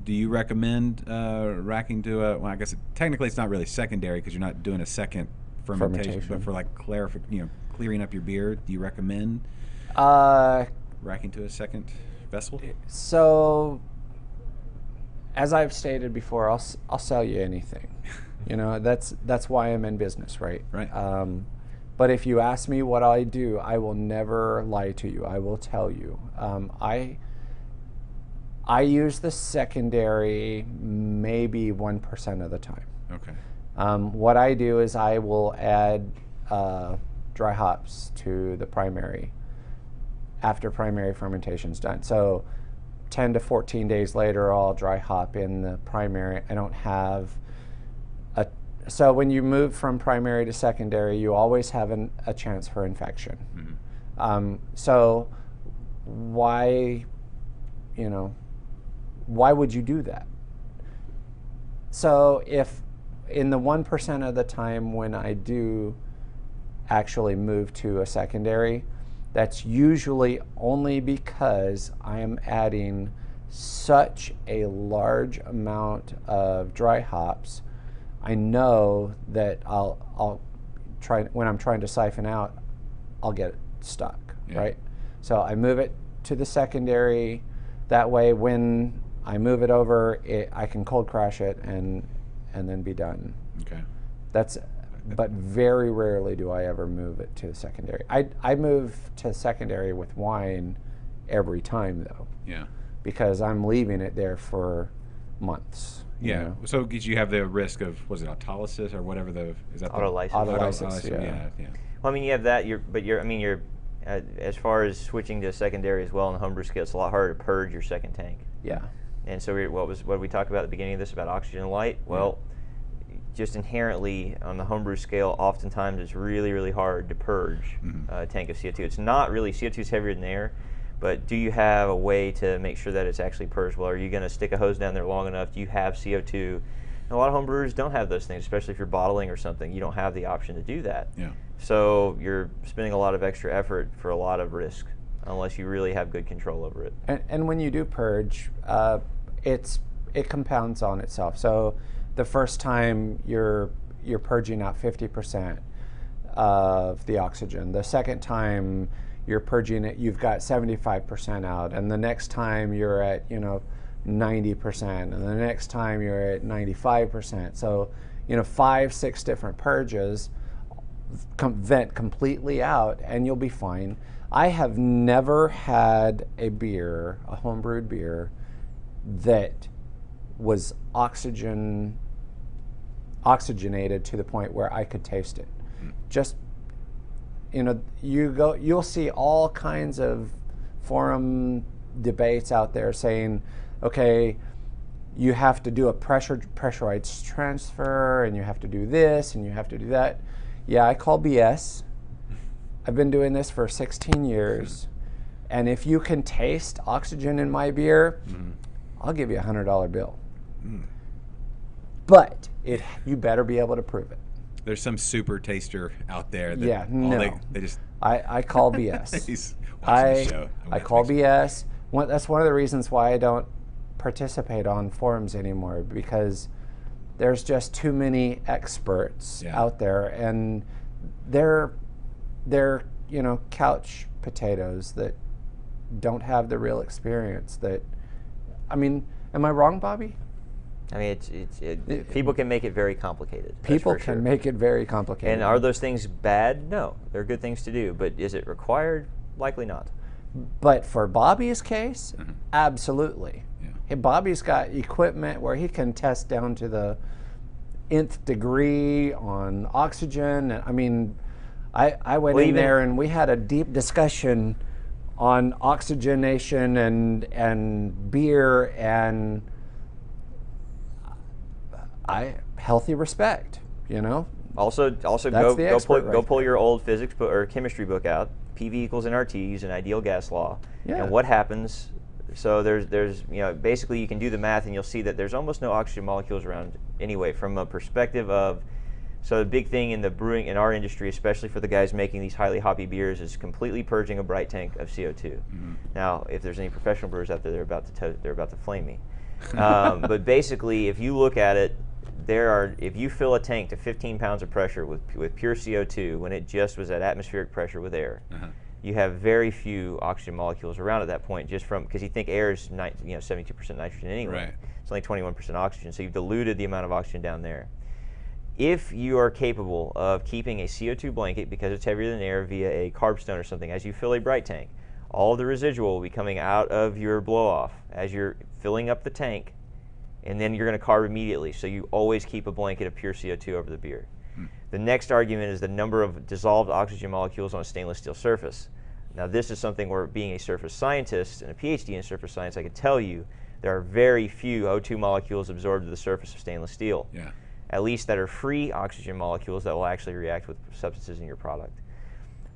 do you recommend racking to a? Well, I guess technically it's not really secondary because you're not doing a second fermentation. But for like clearing up your beer, do you recommend racking to a second vessel? So, as I've stated before, I'll sell you anything. That's why I'm in business, right? Right. But if you ask me what I do, I will never lie to you. I will tell you. I use the secondary maybe 1% of the time. Okay. What I do is I will add dry hops to the primary after primary fermentation's done. So 10 to 14 days later, I'll dry hop in the primary. I don't have so when you move from primary to secondary, you always have a chance for infection. So why you know, why would you do that? So if in the 1% of the time when I do actually move to a secondary, that's usually only because I am adding such a large amount of dry hops. I know that I'll try, when I'm trying to siphon out, I'll get stuck, right? So I move it to the secondary. That way, when I move it over, I can cold crash it and then be done. Okay. But very rarely do I ever move it to the secondary. I move to secondary with wine every time though. Yeah. Because I'm leaving it there for months. you Yeah. know. So did you have the risk of, was it autolysis or whatever is that Autolysis. Autolysis, yeah. Yeah. Well, I mean, you have that. You're as far as switching to secondary as well on the homebrew scale, it's a lot harder to purge your second tank. Yeah. And so what did we talk about at the beginning of this about oxygen and light? Well, just inherently on the homebrew scale, oftentimes it's really, really hard to purge a tank of CO2. It's not really, CO2 is heavier than air, but do you have a way to make sure that it's actually purged well? Are you going to stick a hose down there long enough? Do you have CO2? And a lot of homebrewers don't have those things, especially if you're bottling or something. You don't have the option to do that. Yeah. So you're spending a lot of extra effort for a lot of risk, unless you really have good control over it. And when you do purge, it compounds on itself. So the first time you're purging out 50% of the oxygen. The second time you're purging it, you've got 75% out, and the next time you're at 90%, and the next time you're at 95%. So 5-6 different purges, vent completely out, and you'll be fine. I have never had a beer, a homebrewed beer, that was oxygenated to the point where I could taste it. Just you'll see all kinds of forum debates out there saying, okay, you have to do a pressurized transfer, and you have to do this, and you have to do that. Yeah, I call BS. I've been doing this for 16 years, and if you can taste oxygen in my beer, I'll give you a $100 bill. But you better be able to prove it. There's some super taster out there that they just I call BS. he's watching the show. I call BS. That's one of the reasons why I don't participate on forums anymore, because there's just too many experts out there, and they're couch potatoes that don't have the real experience. Am I wrong, Bobby? I mean, people can make it very complicated. People can make it very complicated. And are those things bad? No, they're good things to do. But is it required? Likely not. But for Bobby's case, absolutely. Yeah. Bobby's got equipment where he can test down to the nth degree on oxygen. I mean, I went in there and we had a deep discussion on oxygenation and beer, and healthy respect, Also go pull your old physics book or chemistry book out. PV equals nRT using ideal gas law. Yeah. And what happens? So there's basically you can do the math and you'll see that there's almost no oxygen molecules around anyway. From a perspective of, so the big thing in the brewing in our industry, especially for the guys making these highly hoppy beers, is completely purging a bright tank of CO2. Now, if there's any professional brewers out there, they're about to flame me. But basically, if you look at it, if you fill a tank to 15 pounds of pressure with pure CO2 when it just was at atmospheric pressure with air, you have very few oxygen molecules around at that point, just because you think air is 72% nitrogen anyway. Right. It's only 21% oxygen, so you've diluted the amount of oxygen down there. If you are capable of keeping a CO2 blanket, because it's heavier than air, via a carb stone or something, as you fill a bright tank, all the residual will be coming out of your blow-off as you're filling up the tank, and then you're going to carb immediately, so you always keep a blanket of pure CO2 over the beer. The next argument is the number of dissolved oxygen molecules on a stainless steel surface. Now, this is something where, being a surface scientist and a PhD in surface science, I can tell you there are very few O2 molecules absorbed to the surface of stainless steel. Yeah. At least that are free oxygen molecules that will actually react with substances in your product.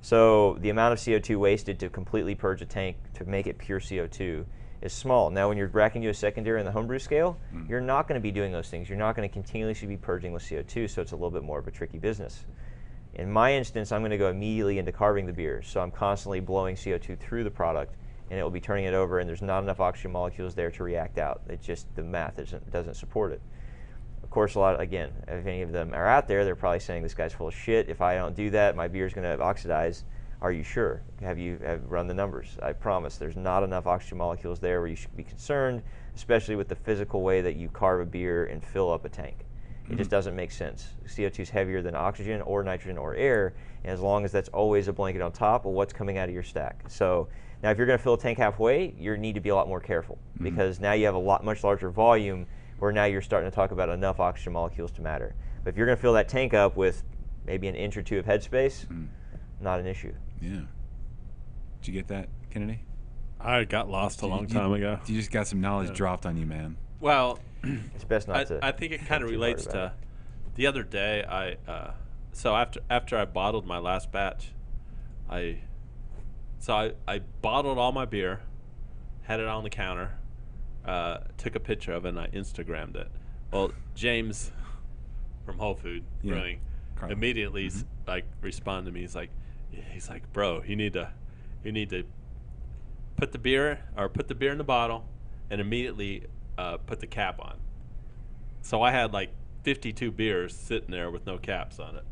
So the amount of CO2 wasted to completely purge a tank to make it pure CO2 is small. Now, when you're racking you a secondary in the homebrew scale, you're not going to be doing those things. You're not going to continuously be purging with CO2, so it's a little bit more of a tricky business. In my instance, I'm going to go immediately into carving the beer, so I'm constantly blowing CO2 through the product, and it will be turning it over, and there's not enough oxygen molecules there to react out. It just, the math doesn't support it. Of course, again, if any of them are out there, they're probably saying this guy's full of shit. If I don't do that, my beer's going to oxidize. Are you sure? Have run the numbers? I promise there's not enough oxygen molecules there where you should be concerned, especially with the physical way that you carve a beer and fill up a tank. It just doesn't make sense. CO2 is heavier than oxygen or nitrogen or air, and as long as that's always a blanket on top of what's coming out of your stack. So now if you're going to fill a tank halfway, you need to be a lot more careful because now you have a much larger volume where now you're starting to talk about enough oxygen molecules to matter. But if you're going to fill that tank up with maybe an inch or two of headspace, not an issue. Yeah. Did you get that, Kennedy? I got lost a long time ago. You just got some knowledge dropped on you, man. Well, it's best not to. I think it kind of relates to the other day. So after I bottled my last batch, I bottled all my beer, had it on the counter, took a picture of it, and I Instagrammed it. Well, James from Whole Food Brewing immediately like responded to me. He's like, bro, you need to put the beer in the bottle and immediately put the cap on. So I had like 52 beers sitting there with no caps on it,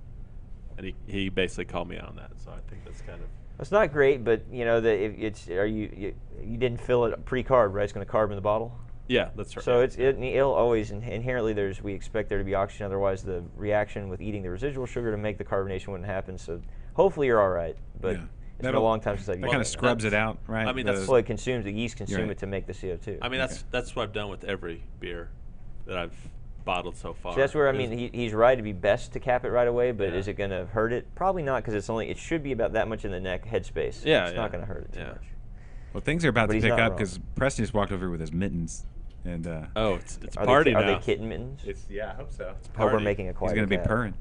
and he basically called me out on that. So I think that's kind of. It's not great, but you know that you didn't fill it pre-carb, right? It's going to carb in the bottle. Yeah, that's right. So it'll always inherently we expect there to be oxygen, otherwise the reaction with eating the residual sugar to make the carbonation wouldn't happen. So hopefully you're all right, but it's been a long time since I've used it. That kind of scrubs it out, right? I mean, the yeast consume it to make the CO2. I mean, that's what I've done with every beer that I've bottled so far. So that's where he's right. It'd be best to cap it right away, but is it going to hurt it? Probably not, because it should be about that much in the neck headspace. Yeah, it's not going to hurt it too much. Well, things are about to pick up because Preston just walked over with his mittens. And it's party now. Are they kitten mittens? I hope so. It's party. We're making a quiet. He's going to be purring.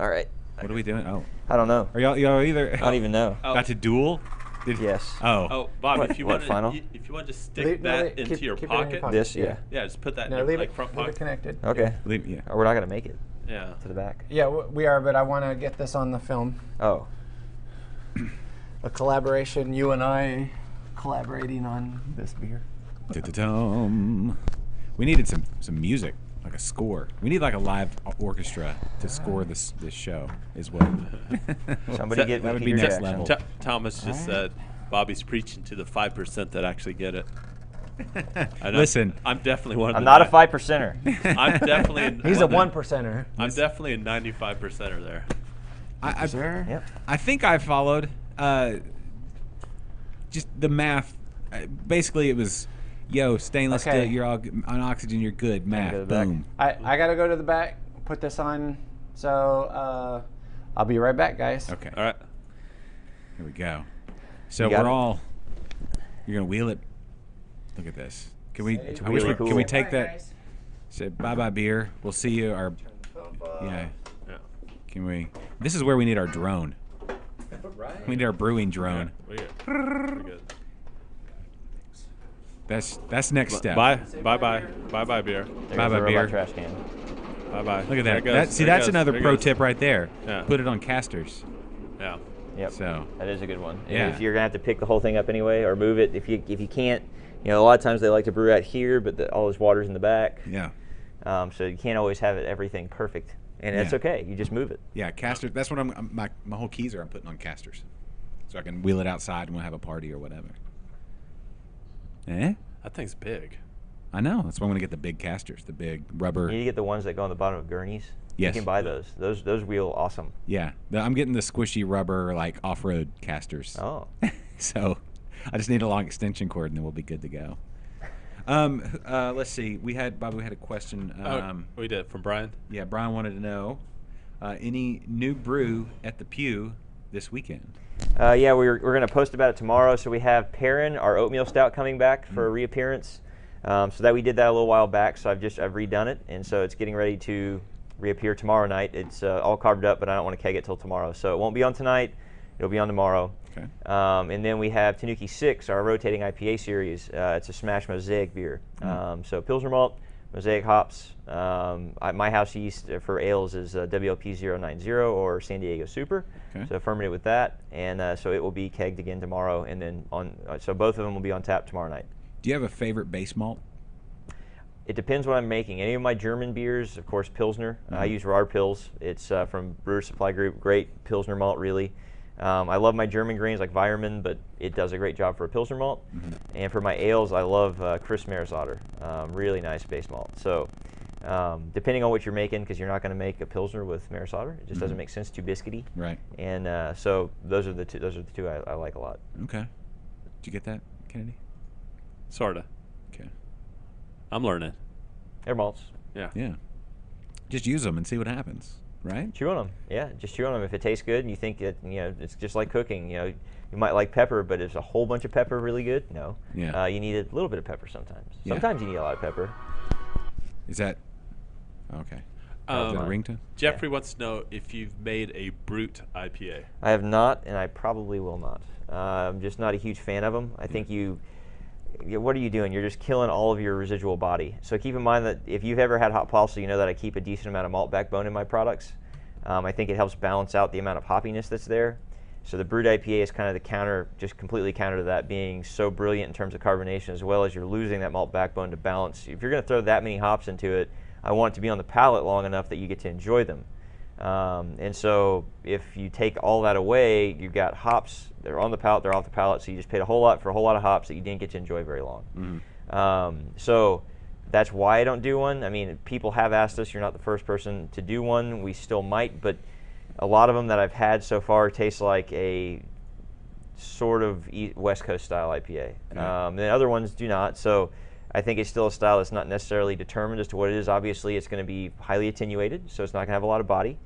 All right. What are we doing? Oh, I don't know. Are y'all either? I don't even know. About to duel? Yes. Oh, Bob, if you want to stick that into your pocket, this, yeah, just put that in your front pocket. Leave it connected. Okay. Yeah. We're not going to make it. Yeah. To the back. Yeah, we are, but I want to get this on the film. Oh. A collaboration. You and I collaborating on this beer. We needed some music, like a score. We need like a live orchestra to score this show as well. Somebody that would be next level. Thomas just said Bobby's preaching to the 5% that actually get it. Listen, I'm definitely one of them. I'm not a 5%er. I'm definitely. He's a 1%er. I'm definitely a 95%er there. I think I followed just the math. Basically, it was. Yo, stainless steel, you're all on oxygen, you're good. Math, boom. I got to go to the back, put this on, so I'll be right back, guys. Okay. All right. Here we go. So you're going to wheel it. Look at this. Can we take that? Say bye-bye beer. We'll see you. Yeah. Can we? This is where we need our drone. Right. We need our brewing drone. Yeah, we're good. That's next step. Bye bye beer. Bye beer. Trash can. Bye. Look at that. That's another pro tip right there. Yeah. Put it on casters. Yeah. Yep. So that is a good one. Yeah. If you're gonna have to pick the whole thing up anyway, or move it, if you can't, a lot of times they like to brew out here, but all this water's in the back. Yeah. So you can't always have everything perfect, and that's okay. You just move it. Yeah, casters. That's what my whole keys I'm putting on casters, so I can wheel it outside when we have a party or whatever. That thing's big. I know. That's why I'm going to get the big casters, the big rubber. You need to get the ones that go on the bottom of gurneys. Yes. You can buy those. Those wheel awesome. Yeah. I'm getting the squishy rubber, like, off-road casters. Oh. So I just need a long extension cord, and then we'll be good to go. Let's see. Bobby, we had a question. We did, from Brian? Yeah, Brian wanted to know, any new brew at the Pew this weekend? Yeah, we're going to post about it tomorrow. So we have Perrin, our oatmeal stout, coming back for a reappearance. So that we did that a little while back. So I've redone it, and so it's getting ready to reappear tomorrow night. It's all carved up, but I don't want to keg it till tomorrow. So it won't be on tonight. It'll be on tomorrow. Okay. And then we have Tanuki 6, our rotating IPA series. It's a smash mosaic beer. So Pilsner malt, mosaic hops. My house yeast for ales is WLP 090 or San Diego Super. Okay. So fermented with that, and so it will be kegged again tomorrow, and then so both of them will be on tap tomorrow night. Do you have a favorite base malt? It depends what I'm making. Any of my German beers, of course, Pilsner. I use Rahr Pils. It's from Brewer Supply Group. Great Pilsner malt, really. I love my German grains like Weyermann, but it does a great job for a Pilsner malt. And for my ales, I love Chris Meresauter. Really nice base malt. So depending on what you're making, because you're not going to make a Pilsner with Meresauter. It just doesn't make sense, too biscuity. Right. And so those are the two I like a lot. Okay. Did you get that, Kennedy? Sorta. Okay. I'm learning. They're malts. Yeah. Yeah. Just use them and see what happens, right? Chew on them. Yeah, just chew on them. If it tastes good and you think that, it's just like cooking. You might like pepper, but is a whole bunch of pepper really good? No. Yeah. You need a little bit of pepper sometimes. Yeah. Sometimes you need a lot of pepper. Is that okay? Is that a ringtone? Jeffrey wants to know if you've made a brute IPA. I have not, and I probably will not. I'm just not a huge fan of them. I think what are you doing? You're just killing all of your residual body. So keep in mind that if you've ever had hot pulse, you know that I keep a decent amount of malt backbone in my products. I think it helps balance out the amount of hoppiness that's there. So the brewed IPA is kind of the counter, just completely counter to that, being so brilliant in terms of carbonation, as well as you're losing that malt backbone to balance. If you're going to throw that many hops into it, I want it to be on the palate long enough that you get to enjoy them. And so if you take all that away, you've got hops, they're on the palate, they're off the palate, so you just paid a whole lot for a whole lot of hops that you didn't get to enjoy very long. So that's why I don't do one. I mean, people have asked us, you're not the first person to do one. We still might, but a lot of them that I've had so far taste like a sort of West Coast style IPA. And other ones do not. So I think it's still a style that's not necessarily determined as to what it is. Obviously, it's going to be highly attenuated, so it's not going to have a lot of body.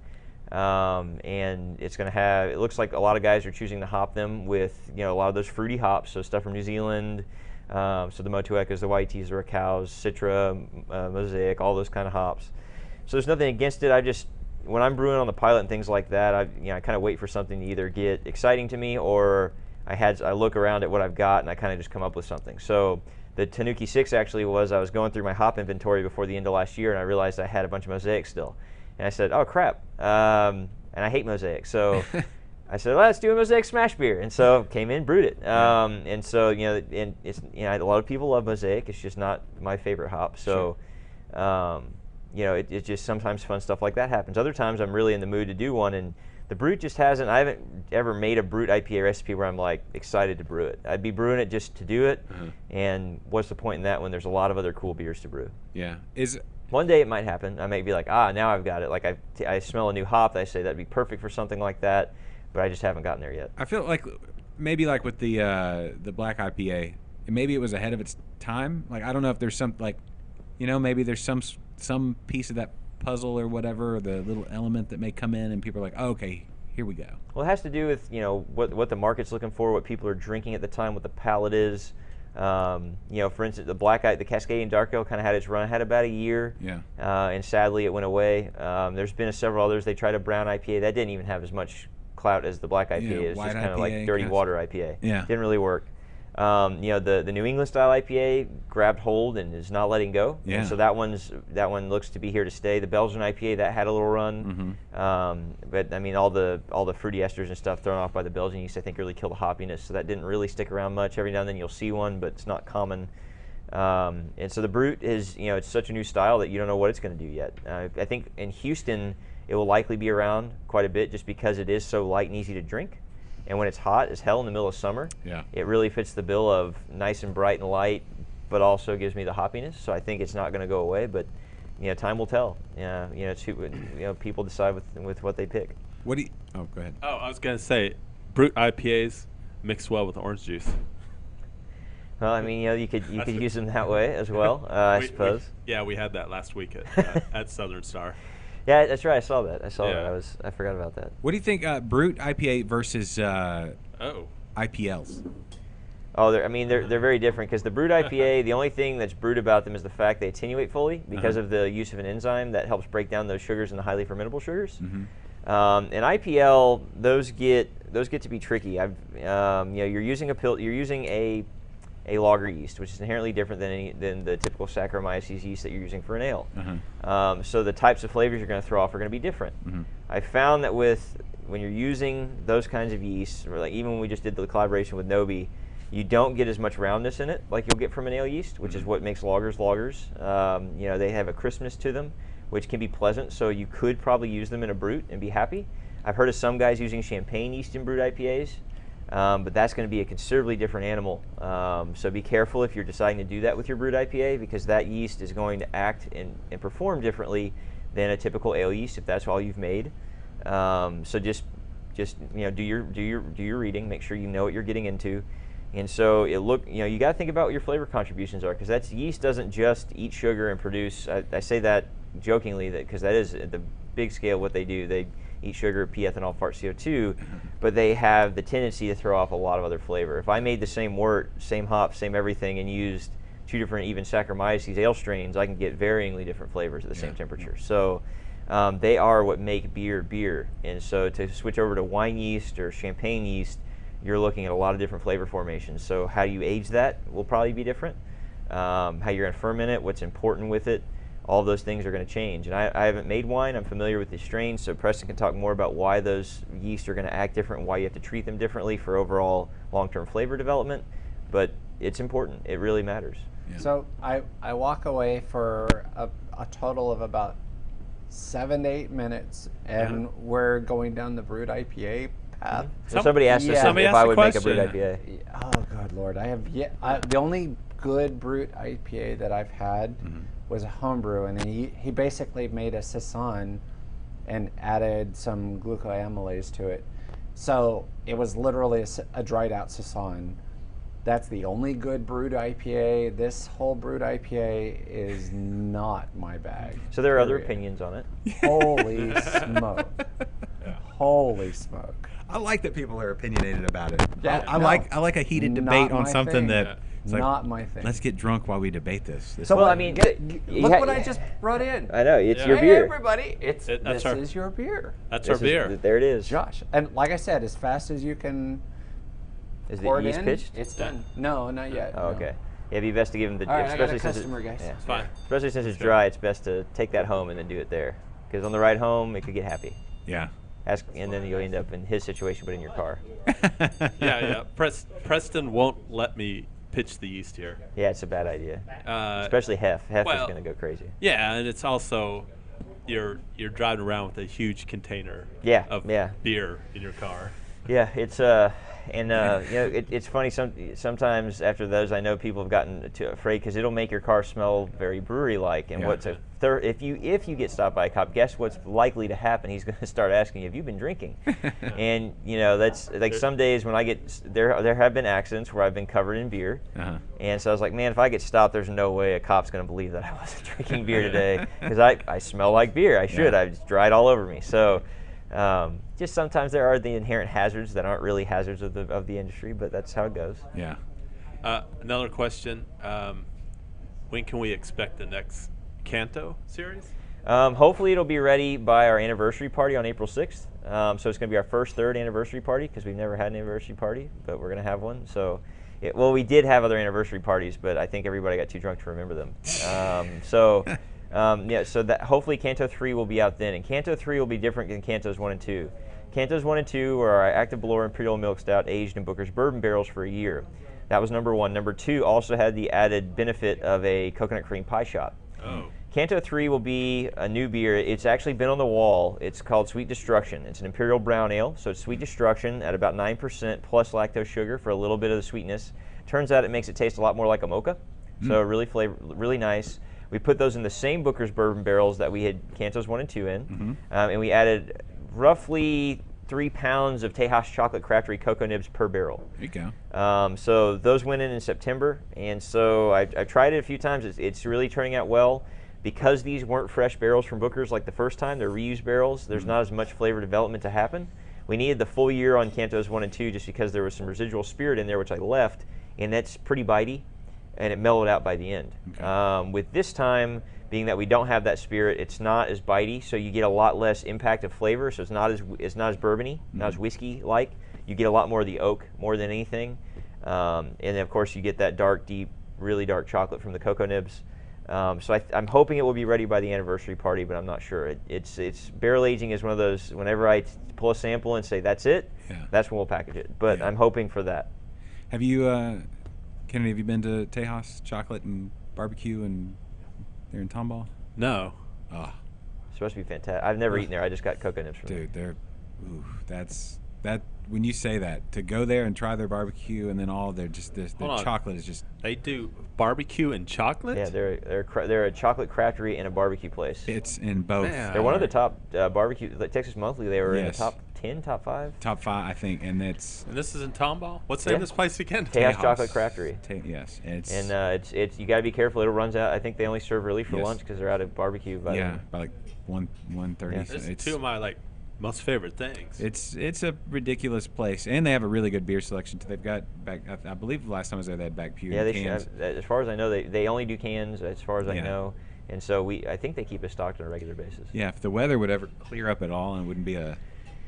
And it's going to have, it looks like a lot of guys are choosing to hop them with, a lot of those fruity hops, so stuff from New Zealand. So the Motuekas, the Waitis, the Rakows, Citra, Mosaic, all those kind of hops. So there's nothing against it. When I'm brewing on the pilot and things like that, I kind of wait for something to either get exciting to me, or I look around at what I've got and I kind of just come up with something. So the Tanuki 6 actually was, I was going through my hop inventory before the end of last year, and I realized I had a bunch of Mosaic still. And I said, oh crap, and I hate Mosaic. So I said, let's do a Mosaic smash beer. And so came in, brewed it. And so, and it's, a lot of people love Mosaic. It's just not my favorite hop. So, it's just sometimes fun stuff like that happens. Other times I'm really in the mood to do one, and the brute just I haven't ever made a brute IPA recipe where I'm like excited to brew it. I'd be brewing it just to do it, and what's the point in that when there's a lot of other cool beers to brew? Yeah. One day it might happen. I may be like, now I've got it. Like I smell a new hop. I say that'd be perfect for something like that, but I just haven't gotten there yet. I feel like maybe like with the black IPA, maybe it was ahead of its time. Like I don't know if there's some maybe there's some piece of that puzzle or whatever, or the little element that may come in and people are like, oh, okay, here we go. Well, it has to do with what the market's looking for, what people are drinking at the time, what the palate is. For instance, the Cascadian Dark Ale kind of had its run, had about a year, and sadly it went away. There's been several others. They tried a brown IPA that didn't even have as much clout as the black IPA. It's just kind of like dirty water IPA. Yeah, didn't really work. The New England style IPA grabbed hold and is not letting go. Yeah. And so that one looks to be here to stay. The Belgian IPA that had a little run, but I mean all the fruity esters and stuff thrown off by the Belgian yeast I think really kill the hoppiness. So that didn't really stick around much. Every now and then you'll see one, but it's not common. And so the brute is it's such a new style that you don't know what it's going to do yet. I think in Houston it will likely be around quite a bit just because it is so light and easy to drink. And when it's hot as hell in the middle of summer, it really fits the bill of nice and bright and light, but also gives me the hoppiness. So I think it's not going to go away, but time will tell. It's people decide with what they pick. What do you? Oh, go ahead. Oh, I was going to say, brute IPAs mix well with orange juice. Well, I mean, you could use them that way as well, I suppose. We had that last week at Southern Star. Yeah, that's right. I saw that. I forgot about that. What do you think, brute IPA versus IPLs? Oh, they're very different because the brewed IPA, the only thing that's brewed about them is the fact they attenuate fully because of the use of an enzyme that helps break down those sugars and the highly fermentable sugars. In IPL, those get to be tricky. You're using a lager yeast, which is inherently different than the typical Saccharomyces yeast that you're using for an ale. So the types of flavors you're going to throw off are going to be different. I found that when you're using those kinds of yeasts, or like even when we just did the collaboration with Nobi, you don't get as much roundness in it like you'll get from an ale yeast, which is what makes lagers lagers. They have a crispness to them, which can be pleasant, so you could probably use them in a brut and be happy. I've heard of some guys using champagne yeast in brut IPAs, but that's going to be a considerably different animal. So be careful if you're deciding to do that with your brut IPA, because that yeast is going to act and perform differently than a typical ale yeast if that's all you've made. So just do your reading, make sure you know what you're getting into. And so you got to think about what your flavor contributions are, because yeast doesn't just eat sugar and produce. I say that jokingly, because that is at the big scale what they do. They eat sugar, pee ethanol, fart CO2, but they have the tendency to throw off a lot of other flavor. If I made the same wort, same hop, same everything, and used 2 different even Saccharomyces ale strains, I can get varyingly different flavors at the same temperature. So they are what make beer. And so to switch over to wine yeast or champagne yeast, you're looking at a lot of different flavor formations. So how you age that will probably be different. How you're going to ferment it, what's important with it, all of those things are going to change. And I haven't made wine. I'm familiar with the strains, so Preston can talk more about why those yeast are going to act different and why you have to treat them differently for overall long-term flavor development. But it's important. It really matters. Yeah. So I walk away for a total of about 7 to 8 minutes, and we're going down the brut IPA path. So somebody asked us if I would make a brut IPA. Oh, good Lord. The only good brut IPA that I've had was a homebrew, and he basically made a saison and added some glucoamylase to it. So it was literally a dried out saison. That's the only good brut IPA. This whole brut IPA is not my bag. So there are other opinions on it. Holy smoke. Holy smoke. I like that people are opinionated about it. Yeah, I like a heated debate on something that it's not my thing. Let's get drunk while we debate this. So well, I mean, look what I just brought in. I know, it's your Hey, beer. everybody, this is your beer. That's our beer. There it is. Josh, and like I said, as fast as you can Is pour the it yeast in, pitched? it's done. No, not yet. Oh, okay. Yeah, it'd be best to give them the. All right, I got a since customer, guys. Yeah. It's fine. Especially since it's dry, it's best to take that home and then do it there. Because on the ride home, it could get happy. Yeah. And then you'll end up in his situation, but in your car. Yeah. Preston won't let me pitch the yeast here. Yeah, it's a bad idea. Especially Hef. Hef is going to go crazy. Yeah, and it's also you're driving around with a huge container of beer in your car. Yeah, it's it's funny. Sometimes after those, I know people have gotten too afraid because it'll make your car smell very brewery-like. And if you get stopped by a cop, guess what's likely to happen? He's going to start asking you, "Have you been drinking?" And that's like some days when I get there have been accidents where I've been covered in beer, and so I was like, man, if I get stopped, there's no way a cop's going to believe that I wasn't drinking beer today because I smell like beer. I should. I just dried all over me. So. Just sometimes there are the inherent hazards that aren't really hazards of the industry, but that's how it goes. Yeah. Another question: when can we expect the next Canto series? Hopefully, it'll be ready by our anniversary party on April 6th. So it's going to be our first third anniversary party because we've never had an anniversary party, but we're going to have one. So, we did have other anniversary parties, but I think everybody got too drunk to remember them. So that hopefully Canto 3 will be out then, and Canto 3 will be different than Cantos 1 and 2. Cantos 1 and 2 are our Active Belora Imperial Milk Stout aged in Booker's bourbon barrels for a year. That was number 1. Number 2 also had the added benefit of a coconut cream pie shot. Oh. Canto 3 will be a new beer. It's actually been on the wall. It's called Sweet Destruction. It's an Imperial Brown Ale, so it's Sweet Destruction at about 9% plus lactose sugar for a little bit of the sweetness. Turns out it makes it taste a lot more like a mocha, so really nice. We put those in the same Booker's bourbon barrels that we had Cantos 1 and 2 in, and we added roughly 3 pounds of Tejas Chocolate Craftery cocoa nibs per barrel. There you go. So those went in September, and so I've tried it a few times. It's really turning out well. Because these weren't fresh barrels from Booker's like the first time, they're reused barrels, there's not as much flavor development to happen. We needed the full year on Cantos 1 and 2 just because there was some residual spirit in there, which I left, and that's pretty bitey. and it mellowed out by the end. Okay. With this time, being that we don't have that spirit, it's not as bitey, so you get a lot less impact of flavor. So it's not as bourbony, not as whiskey like. You get a lot more of the oak more than anything, and then of course you get that dark, deep, really dark chocolate from the cocoa nibs. So I'm hoping it will be ready by the anniversary party, but I'm not sure. It's barrel aging is one of those. Whenever I pull a sample and say that's it, that's when we'll package it. But I'm hoping for that. Have you, Kennedy? Have you been to Tejas Chocolate and Barbecue and there in Tomball? No. Oh, It's supposed to be fantastic. I've never eaten there. I just got cocoa nibs from there. dude, they're that. When you say that, to go there and try their barbecue and then all their just their Hold on. chocolate is just They do barbecue and chocolate? Yeah, they're a chocolate craftery and a barbecue place. it's in both. Man. They're one of the top barbecue. Like Texas Monthly, they were in the Yes. top 10, top 5. Top 5, I think, and it's And this is in Tomball? What's the name of this place again? Tejas Tejas. Chocolate Craftery. yes, it's And it's you got to be careful. It runs out. I think they only serve early for Yes. lunch because they're out of barbecue. By yeah, then. by like 1:30. Yeah. so This is it's two of my most favorite things. it's a ridiculous place, and they have a really good beer selection too. They've got back. I believe the last time I was there, they had back pew Yeah, they cans. should, as far as I know, they only do cans. As far as I Yeah. know, and so I think they keep it stocked on a regular basis. Yeah, if the weather would ever clear up at all and it wouldn't be a,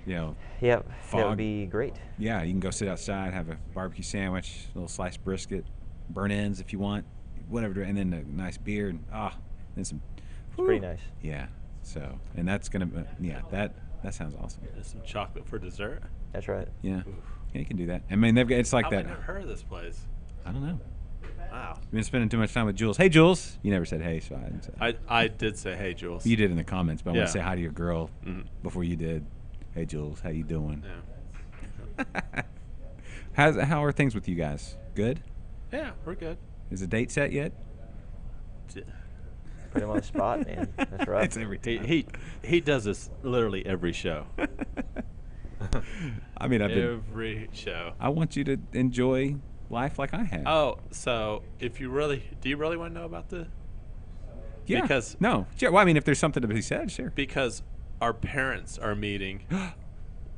Yep, that Fog. would be great. yeah, you can go sit outside, have a barbecue sandwich, a little sliced brisket, burn ends if you want, whatever, and then a nice beer and then some. It's pretty nice. Yeah, so and that's gonna that sounds awesome. And some chocolate for dessert. That's right. Yeah, yeah, you can do that. I mean, they've got it's like I've that. never heard of this place. I don't know. Wow. You've been spending too much time with Jules. Hey, Jules. You never said hey, so I didn't say. I did say, hey, Jules. You did in the comments, but I want Yeah. to say hi to your girl Mhm. before you did. Hey, Jules, how you doing? Yeah. How are things with you guys? Good? Yeah, we're good. Is the date set yet? Put him on the spot, man. That's right. It's every He, time. he does this literally every show. I mean, Every show. I want you to enjoy life like I have. Oh, so if you do you really want to know about the? yeah. because- no, sure. Well, I mean, if there's something to be said, sure. Because our parents are meeting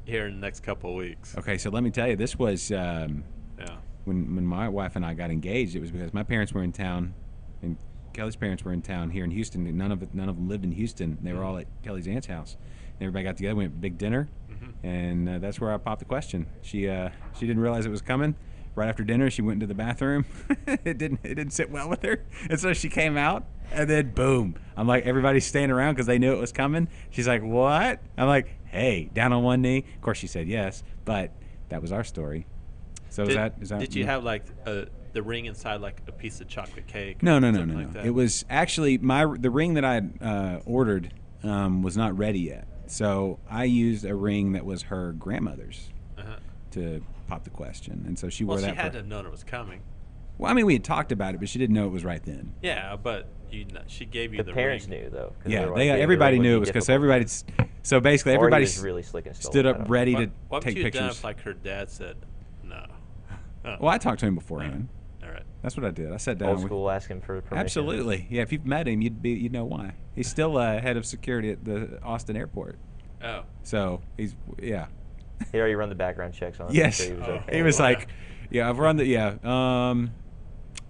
here in the next couple of weeks. Okay, so let me tell you, this was Yeah. when my wife and I got engaged. It was because my parents were in town, and Kelly's parents were in town here in Houston. And none of them lived in Houston. They were all at Kelly's aunt's house. And everybody got together, went to a big dinner, and that's where I popped the question. She didn't realize it was coming. Right after dinner, she went into the bathroom. It didn't sit well with her, and so she came out, and then boom! I'm like, everybody's staying around because they knew it was coming. She's like, "What?" I'm like, "Hey," down on one knee. Of course, she said yes, but that was our story. So is that Did you have the ring inside like a piece of chocolate cake? No, or no, no, something no, like no. that? It was actually the ring that I had ordered was not ready yet. So I used a ring that was her grandmother's Uh-huh. to pop the question, and so she Well, wore she that. had for, to have known it was coming. Well, I mean, we had talked about it, but she didn't know it was right then. Yeah, but she gave you The the parents ring. knew though. 'cause Yeah, they were like, everybody ring would knew be it was because difficult. everybody's. So basically, Or he everybody was really slick and stood stolen, I up don't know. ready What, to what take would you have done pictures. if like her dad said no? Oh, Well, I talked to him beforehand. all right. That's what I did. I sat down. Old with- school asking for permission. Absolutely. Yeah, if you've met him, you'd know why. He's still head of security at the Austin airport. Oh, So he's He already run the background checks on him. Yes. So he was Oh. okay. He was Wow. like, "Yeah, I've run the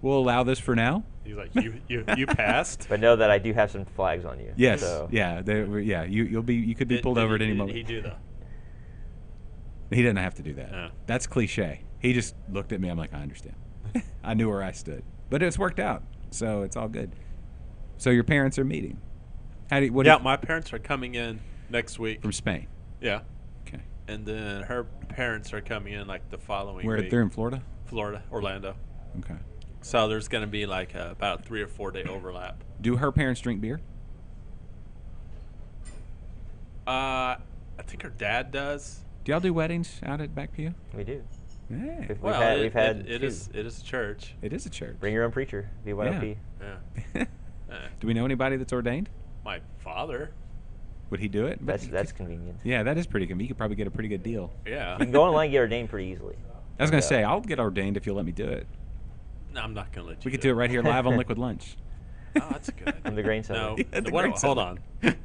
we'll allow this for now." he's like you passed. But know that I do have some flags on you. Yes. So. Yeah. You could be pulled over at any did moment. He do though. He didn't have to do that. Oh. That's cliche. He just looked at me. I'm like, I understand. I knew where I stood, but it's worked out, so it's all good. So your parents are meeting. Yeah, my parents are coming in next week. from Spain? Yeah, Okay. and then her parents are coming in like the following Where week. they're in Florida? Florida, Orlando. Okay. So there's going to be like about a 3 or 4 day overlap. Do her parents drink beer? I think her dad does. Do y'all do weddings out at Back Pew? We do. Yeah. We've had it two. is a church. It is a church. Bring your own preacher. BYOP. Yeah. Do we know anybody that's ordained? My father. Would he do it? But That's convenient. yeah, that is pretty convenient. You could probably get a pretty good deal. Yeah. You can go online and get ordained pretty easily. I was going to Yeah. say, I'll get ordained if you'll let me do it. No, I'm not going to let you. We could do it right here live on Liquid Lunch. Oh, that's good. From the grain cellar. No. Yeah, the what- grain hold cellar. on.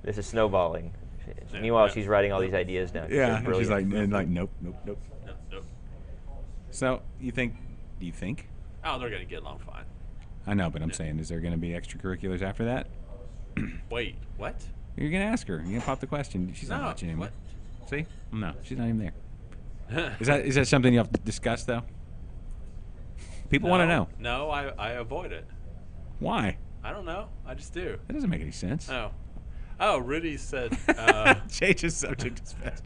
This is snowballing. Yeah, Meanwhile, yeah. she's writing all these ideas down. Yeah, They're she's like, brilliant. nope. No, no. So, do you think Oh, they're gonna get along fine. I know, but I'm saying, is there going to be extracurriculars after that? Wait, what? You're going to ask her. You're going to pop the question. She's not No, watching anymore. what? See? No, she's not even there. Is that something you have to discuss, though? People want to know. No, I avoid it. Why? I don't know. I just do. That doesn't make any sense. Oh, Rudy said. Changes subject as fast.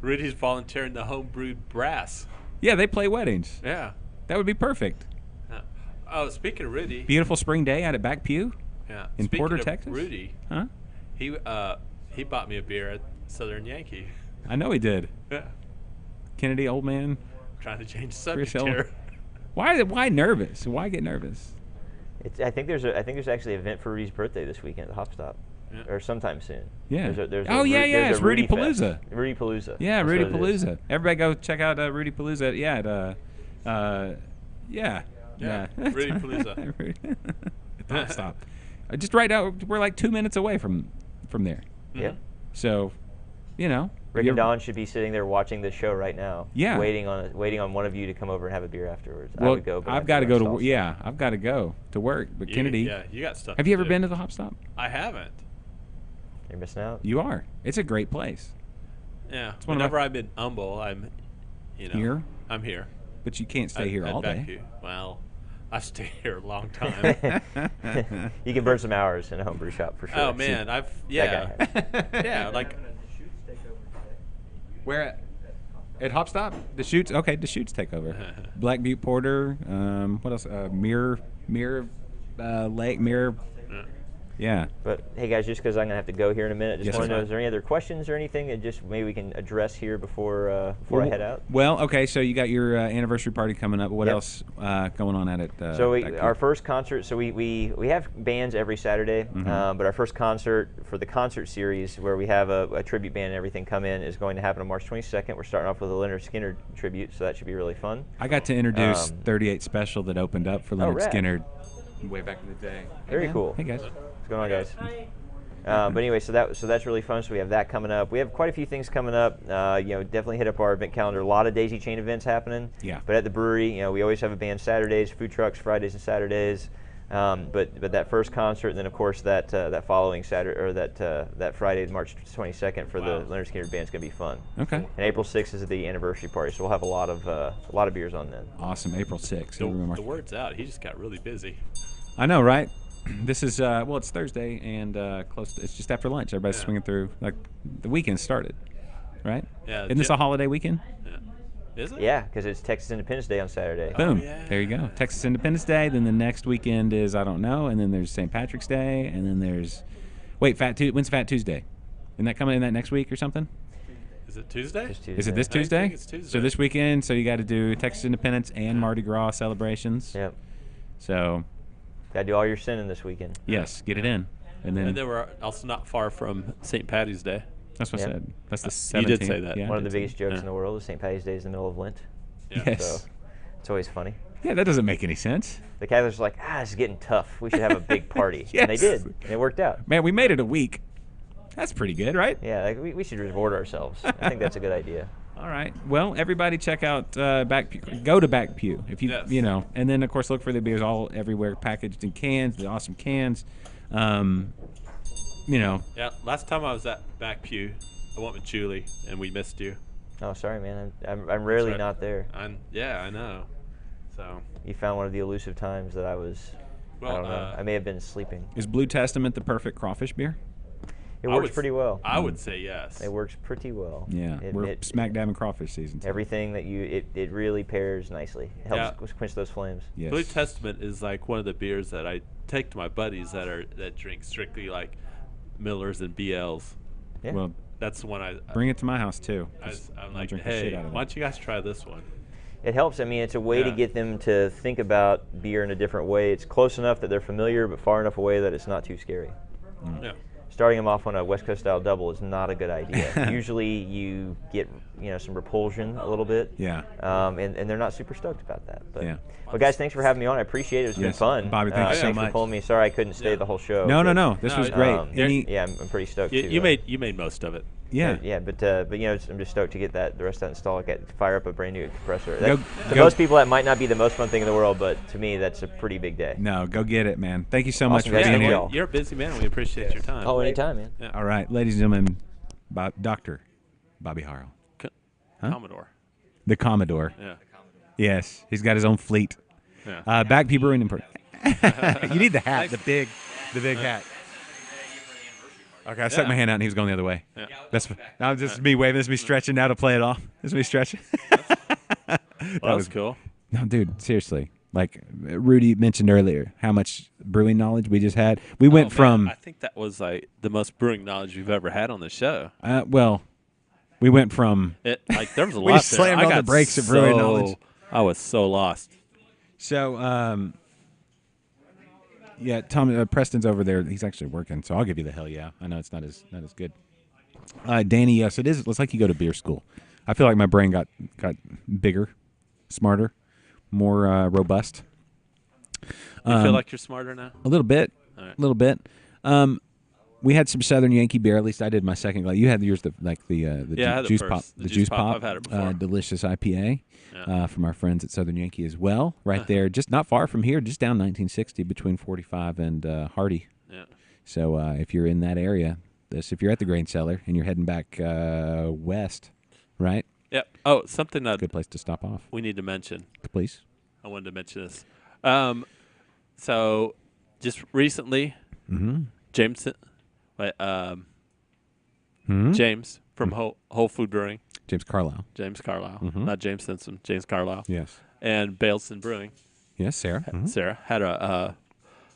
Rudy's volunteering the homebrewed brass. Yeah, they play weddings. Yeah. That would be perfect. Oh, speaking of Rudy. Beautiful spring day out at Back Pew. Yeah. In Speaking Porter, of Texas? Rudy. Huh? He bought me a beer at Southern Yankee. I know he did. Yeah. Kennedy, old man. Trying to change the subject Chris here. Why nervous? Why get nervous? I think there's actually an event for Rudy's birthday this weekend at the Hopstop, or sometime soon. Yeah. There's It's Rudy Fest. Palooza. Rudy Palooza. Yeah, That's Rudy what it is. Palooza. Everybody go check out Rudy Palooza. Yeah, Yeah, Rudy Palooza. Stop. Just right now, we're like 2 minutes away from there. Yep. So, you know. Rick you and ever- Don should be sitting there watching this show right now. Yeah. Waiting on one of you to come over and have a beer afterwards. I Well, would go. But I've got to go to work. yeah. I've got to go to work. But Kennedy, Yeah, you got stuff. have to you ever do. been to the Hop Stop? I haven't. You're missing out. You are. It's a great place. Yeah. one of my- Whenever I'm in Humble, I'm, Here? I'm here. But you can't stay At- here at all day. Backview. Well, I stay here a long time. You can burn some hours in a homebrew shop for sure. Oh man, That yeah, guy. yeah, like Where at Hop Stop? The Shoots? Okay, the Shoots take over. Black Butte Porter. What else? Mirror Lake. Mirror. Yeah. But hey guys, just because I'm gonna have to go here in a minute, just Yes, want to sir. know, is there any other questions or anything that just maybe we can address here before I head out? Well, okay, so you got your anniversary party coming up. What Yep. else going on at it? So Back our here? first concert. So we have bands every Saturday, Mm-hmm. but our first concert for the concert series, where we have a tribute band and everything come in, is going to happen on March 22nd. We're starting off with a Leonard Skinner tribute, so that should be really fun. I got to introduce 38 38 Special that opened up for Leonard rad. Skinner way back in the day. Very man. cool. Hey guys. What's going on, guys? But anyway, so that's really fun. So we have that coming up. We have quite a few things coming up. Definitely hit up our event calendar. A lot of Daisy Chain events happening. Yeah. But at the brewery, we always have a band Saturdays, food trucks Fridays and Saturdays. But that first concert, and then of course that following Saturday or that Friday, March 22nd for the Leonard Skinner band is going to be fun. Okay. And April 6th is the anniversary party, so we'll have a lot of beers on then. Awesome. April 6th. the word's out. He just got really busy. I know, right? This is it's Thursday and it's just after lunch. Everybody's Yeah. swinging through. Like the weekend started, right? Yeah, Isn't this a holiday weekend? Yeah. Is it? Yeah, because it's Texas Independence Day on Saturday. Boom. yeah. There you go. Texas Independence Day. Then the next weekend is I don't know. And then there's St. Patrick's Day. And then there's when's Fat Tuesday? Isn't that coming in that next week or something? Is it Tuesday? Just Is it this I Tuesday? think it's Tuesday. So this weekend, so you got to do Texas Independence and Mardi Gras celebrations. Yep. So Gotta do all your sinning this weekend. yes, get it in. And then And then we're also not far from St. Patty's Day. that's what I Yep. said. That's the 17th. You did say that. Yeah, I One of the did say biggest jokes Yeah. in the world is St. Patty's Day is in the middle of Lent. Yeah. Yes. So it's always funny. Yeah, that doesn't make any sense. The Catholics are like, this is getting tough. We should have a big party. And they Yes. did. And it worked out. Man, we made it a week. That's pretty good, right? Yeah, we should reward ourselves. I think that's a good idea. All right. Well, everybody check out Back Pew. Go to Back Pew if you Yes. and then of course look for the beers all everywhere packaged in cans, the awesome cans. Yeah, last time I was at Back Pew, I went with Julie, and we missed you. Oh, sorry, man. I'm rarely right. not there. Yeah, I know. So, You found one of the elusive times that I was, I well, don't know. I may have been sleeping. Is Blue Testament the perfect crawfish beer? It I works would- pretty well. I would say yes. It works pretty well. Yeah, we're smack dab in crawfish season. too. Everything that it really pairs nicely. It helps Yeah. quench those flames. Yes. Blue Testament is like one of the beers that I take to my buddies that drink strictly like Millers and BLs. Yeah. Well, That's the one I bring it to my house too. 'cause I'm I'll like, drink the shit hey, out of why it. don't you guys try this one? It helps. I mean, it's a way to Yeah. get them to think about beer in a different way. It's close enough that they're familiar, but far enough away that it's not too scary. Yeah. Starting them off on a West Coast style double is not a good idea. Usually, you get some repulsion a little bit. Yeah. And they're not super stoked about that. But, Yeah. Well, guys, thanks for having me on. I appreciate it. It's Yes. been fun. Bobby, thank you so thanks much. for pulling me. Sorry I couldn't stay Yeah. the whole show. No. but, This was No, great. um, Any- yeah, I'm pretty stoked You, too. you made most of it. Yeah. Yeah, but I'm just stoked to get the rest of that installed. Fire up a brand new compressor. Go- To go- most people, that might not be the most fun thing in the world, but to me, that's a pretty big day. No, go get it, man. Thank you so much Awesome, for guys. being Thank here. y'all. You're a busy man. We appreciate your time. Oh, anytime, man. Yeah. All right, ladies and gentlemen, Dr. Bobby Harrell, Commodore. the Commodore. Yeah. Yes, he's got his own fleet. Yeah. Backpea Brewing and you need the hat, the big hat. Okay, I stuck my hand out and he was going the other way. Yeah. That's now this is me waving. This is me stretching now to play it off. This is me stretching. Well, that was cool. No, dude, seriously. Like Rudy mentioned earlier, how much brewing knowledge we just had. We went from I think that was like the most brewing knowledge we've ever had on the show. we went from There was a We lot slammed there. on I the got brakes of brewing knowledge. I was so lost. so yeah, Tom Preston's over there. He's actually working, so I'll give you the hell yeah. I know it's not as good. Danny, yes, it is. It's like you go to beer school. I feel like my brain got bigger, smarter, more robust. You feel like you're smarter now? A little bit, All right. a little bit. We had some Southern Yankee beer. At least I did my second glass. You had yours, the I had the juice first. pop, The Juice Pop, I've had it before. delicious IPA Yeah. from our friends at Southern Yankee as well. Right there, just not far from here, just down 1960 between 45 and Hardy. Yeah. So if you're in that area, if you're at the Grain Cellar and you're heading back west, right? Yep. Oh, something that Good place to stop off, we need to mention. please. I wanted to mention this. So just recently, Jameson, James from Whole Food Brewing, James Carlisle. James Carlisle, not James Simpson, James Carlisle, Yes. and Baleson Brewing, Yes, Sarah. Sarah, had a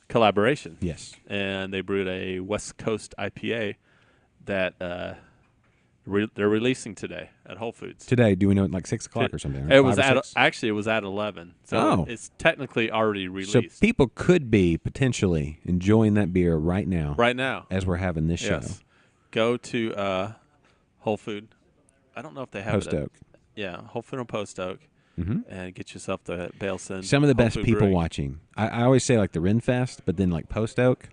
collaboration. Yes. And they brewed a West Coast IPA that they're releasing today at Whole Foods. Today, do we know like 6 o'clock or something? It was 5 or at 6? actually it was at 11, so Oh. it's technically already released So people could be potentially enjoying that beer right now, right now. as we're having this show. Yes, go to Whole Food. I don't know if they have Post it. Oak. Yeah, Whole Food on Post Oak, and get yourself the Baleson. Some of the Whole best Food people Brewing. watching. I always say like the Renfest, but then like Post Oak.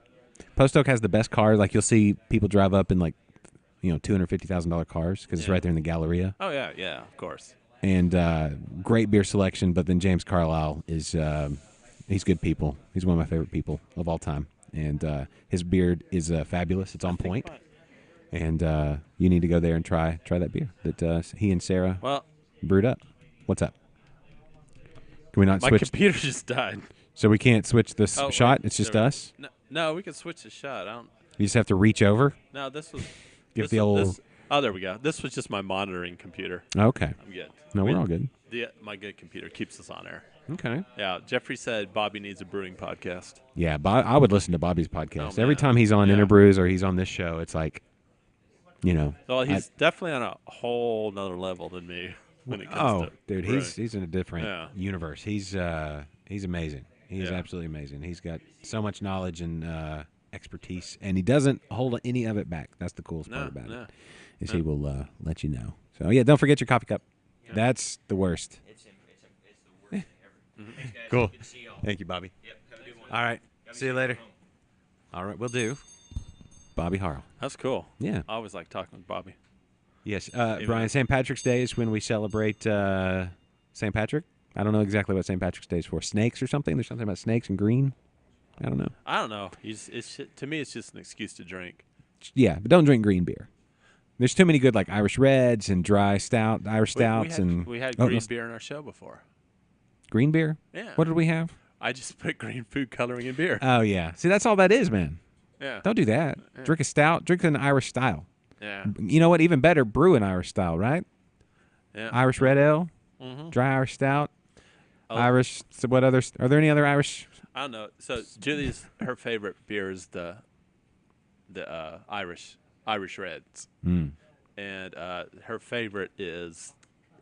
Post Oak has the best cars. Like you'll see people drive up in like, $250,000 cars because it's Yeah. right there in the Galleria. Oh yeah, of course. And great beer selection. But then James Carlisle is he's good people. He's one of my favorite people of all time. And his beer is fabulous. It's on point. And you need to go there and try that beer that he and Sarah Well, brewed up. What's up? Can we not my switch? computer just died. So we can't switch this Oh, shot? wait, It's just there we- us? No, we can switch the shot. I don't. You just have to reach over? No, this was. Give this the was- old- this- oh, there we go. This was just my monitoring computer. Okay. I'm good. No, we're all good. My good computer keeps us on air. Okay. Yeah, Jeffrey said Bobby needs a brewing podcast. Yeah, I would listen to Bobby's podcast. Oh, Every man. time he's on Yeah. Interbrews or he's on this show, it's like, Well, he's definitely on a whole nother level than me when it comes to dude, brewing. he's in a different Yeah. universe. He's amazing. He's Yeah. absolutely amazing. He's got so much knowledge and expertise, and he doesn't hold any of it back. That's the coolest part about it. Is he will let you know. So yeah, don't forget your coffee cup. That's the worst. It's the worst thing ever. Cool. Thank you, Bobby. All right. See you later. All right, we'll do. Bobby Harrell. That's cool. Yeah. I always like talking with Bobby. Yes, Brian. St. Patrick's Day is when we celebrate St. Patrick. I don't know exactly what St. Patrick's Day is for. Snakes or something? There's something about snakes and green. I don't know. I don't know. To me, it's just an excuse to drink. Yeah, but don't drink green beer. There's too many good like Irish Reds and dry stout, Irish stouts, we had oh, green no, beer in our show before. green beer. Yeah. What did we have? I just put green food coloring in beer. Oh yeah. See, that's all that is, man. Yeah. Don't do that. Drink a stout. Drink an Irish style. Yeah. You know what? Even better, brew an Irish style, right? Yeah. Irish red ale, Mm-hmm. dry Irish stout, Oh. Irish. So what others? Are there any other Irish? I don't know. So Julie's her favorite beer is the Irish Reds, and her favorite is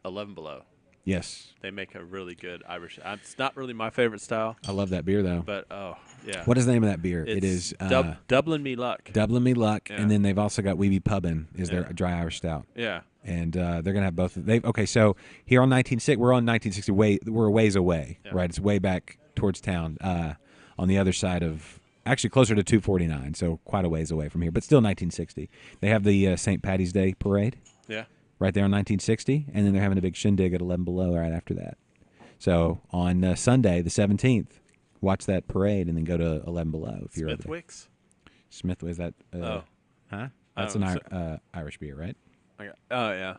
11 Below. Yes, They make a really good Irish. It's not really my favorite style, I love that beer though. but oh yeah. What is the name of that beer? It It's is Dublin Me Luck. Dublin Me Luck, Yeah. and then they've also got Weeby Pubbin is their Yeah. dry Irish stout. Yeah. And they're gonna have both. Okay, so here on 1960, we're on 1960. We're a ways away, Yeah. right? It's way back towards town, on the other side of actually closer to 249, so quite a ways away from here, but still 1960. They have the St. Patty's Day parade Yeah. right there on 1960, and then they're having a big shindig at 11 Below right after that. So on Sunday, the 17th, watch that parade and then go to 11 Below if you're over there. Smithwick's. Smith, was that? Oh. Huh? That's Oh, an Irish beer, right? Oh yeah.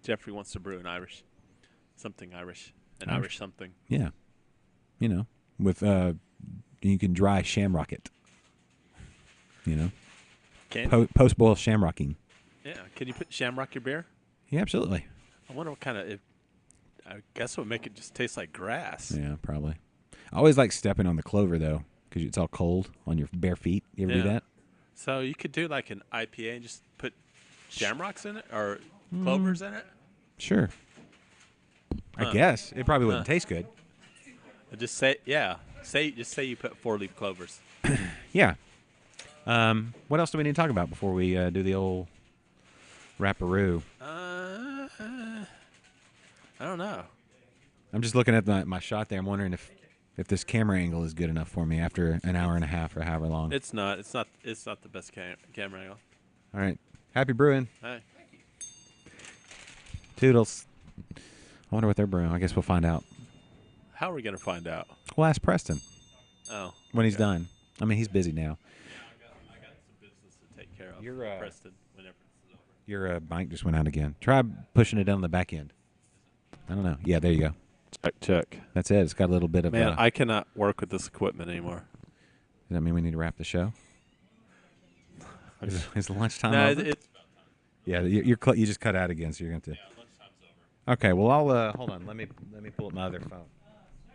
Jeffrey wants to brew an Irish, something Irish, an Irish something. Yeah. You know, with you can dry shamrock it. You know, Can post boil shamrocking. yeah? Can you put shamrock your beer? Yeah, absolutely. I wonder what kind of. I guess it would make it just taste like grass. Yeah, probably. I always like stepping on the clover though, because it's all cold on your bare feet. You ever do Yeah. that? So you could do like an IPA and just put shamrocks in it or clovers in it. Sure. I guess it probably wouldn't taste good. And just say just say you put 4-leaf clovers. Yeah. What else do we need to talk about before we do the old wrapperoo? I don't know. I'm just looking at my shot there. I'm wondering if this camera angle is good enough for me after an hour and a half or however long. It's not. It's not the best camera angle. All right. Happy brewing. Hey. Toodles. I wonder what they're brewing. I guess we'll find out. How are we gonna find out? We'll ask Preston Oh, when he's done. I mean, he's busy now. I got some business to take care of. You're, Preston, whenever this is over. Your mic just went out again. Try pushing it down the back end. I don't know. Yeah, there you go. Check. That's it. It's got a little bit of. Man, I cannot work with this equipment anymore. Does that mean we need to wrap the show? Is lunchtime No, over? Yeah, you just cut out again, so you're going to. lunchtime's over. Okay, well I'll hold on. Let me pull up my other phone.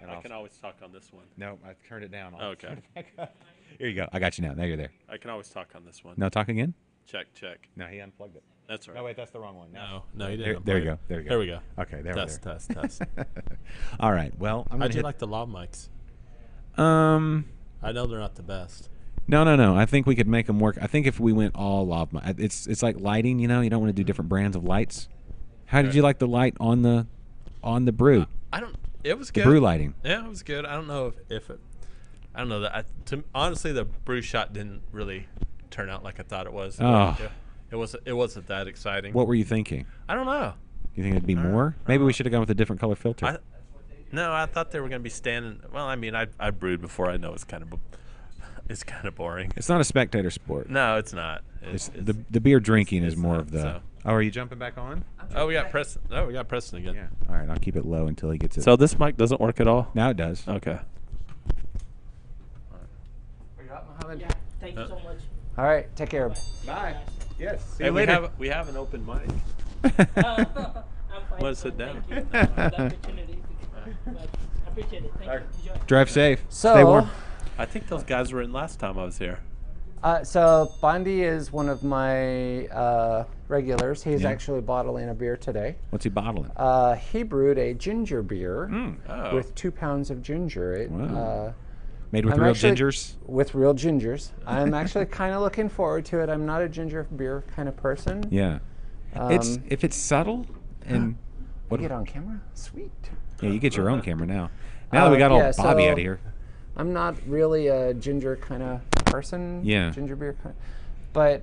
And I can always talk on this one. No, I turned it down. I'll Okay. turn it back up. Here you go. I got you now. Now you're there. I can always talk on this one. No, talk again. Check. No, he unplugged it. That's right. Oh wait, that's the wrong one. No, you There, didn't. there you unplug go. it. There you go. There we go. Okay, there Test. we All right. Well, I'm I gonna do hit, like the lav mics. I know they're not the best. No. I think we could make them work. I think if we went all lav mic, it's like lighting. You know, you don't want to do different brands of lights. How did you like the light on the brew? I don't. It was The good. brew lighting. Yeah, it was good. I don't know if it. I don't know that. Honestly, the brew shot didn't really turn out like I thought it was. Oh. It wasn't that exciting. What were you thinking? I don't know. You think it'd be more? Maybe we should have gone with a different color filter. I thought they were going to be standing. Well, I mean, I brewed before. I know it's kind of boring. It's not a spectator sport. No, it's not. It's the beer drinking is it's more not, of the. so. Oh, are you jumping back on? Oh, we got Preston. Oh, we got Preston again. Yeah. All right, I'll keep it low until he gets it. So this mic doesn't work at all. Now it does. Okay. Yeah, thank you so much. All right, take care. Bye. Yes. See Hey, you later. we have an open mic. I'm fine. Wanna sit down? Thank you for the opportunity. But I appreciate it. Thank you. Enjoy. Drive safe. So, Stay warm. I think those guys were in last time I was here. So Bondi is one of my regulars. He's Yeah. actually bottling a beer today. What's he bottling? He brewed a ginger beer Oh. with 2 pounds of ginger. Wow. Made with I'm real actually- gingers. With real gingers. I'm actually kind of looking forward to it. I'm not a ginger beer kind of person. Yeah. It's if it's subtle and What get on camera? Sweet. yeah, you get your own camera now. Now that we got yeah, old Bobby so- out of here. I'm not really a ginger kind of person. Yeah. Ginger beer kind. But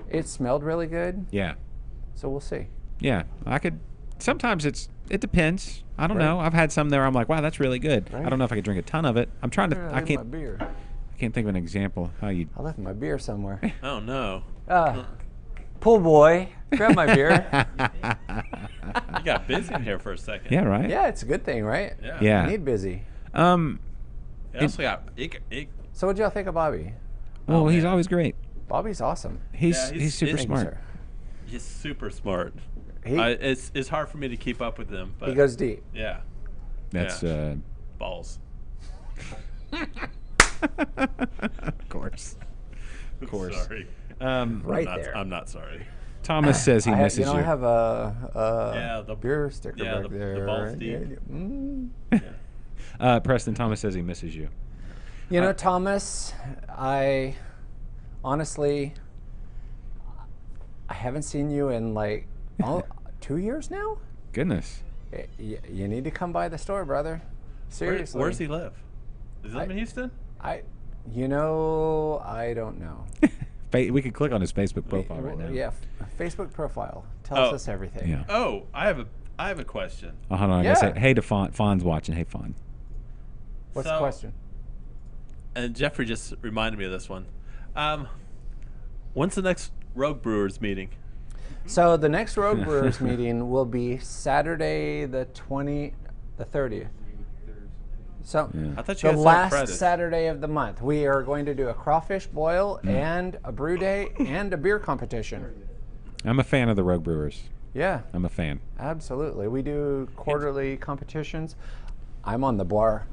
it smelled really good. Yeah. So we'll see. Yeah. I could. Sometimes it depends. I don't Right. know. I've had some there. I'm like, wow, that's really good. I Right. don't know if I could drink a ton of it. I'm trying to. Where did I leave my can't. beer. I can't think of an example how you. I left my beer somewhere. Oh no. Pool boy, grab my beer. You got busy in here for a second. Yeah. Right. Yeah, it's a good thing, right? Yeah. Yeah. I need busy. It also got So what'd y'all think of Bobby? Well, he's man. always great. Bobby's awesome. He's Yeah, he's super Thank you, smart. Sir. he's super smart. He, It's hard for me to keep up with him, but he goes deep. yeah, That's Yeah. balls. of course. Of course. Sorry. Right I'm not, there. I'm not sorry. Thomas says he I have, misses you. I have a Yeah, the- beer sticker yeah, back the there. balls right? deep. Preston Thomas says he misses you. You know, Thomas, I honestly, I haven't seen you in like 2 years now. Goodness. You need to come by the store, brother. Seriously. Where's he live? Does he live in Houston? You know, I don't know. We could click on his Facebook profile right now. Yeah, Facebook profile tells Oh. us everything. Yeah. Oh, I have a question. Oh, hold on. I gotta Yeah. say, hey to Fawn. Fawn's watching. Hey, Fawn. What's So- the question? And Jeffrey just reminded me of this one. When's the next Rogue Brewers meeting? So the next Rogue Brewers meeting will be Saturday the 30th. So I thought you the guys said last Friday. Saturday of the month, we are going to do a crawfish boil and a brew day and a beer competition. I'm a fan of the Rogue Brewers. Yeah, I'm a fan. absolutely. We do quarterly competitions. I'm on the bar.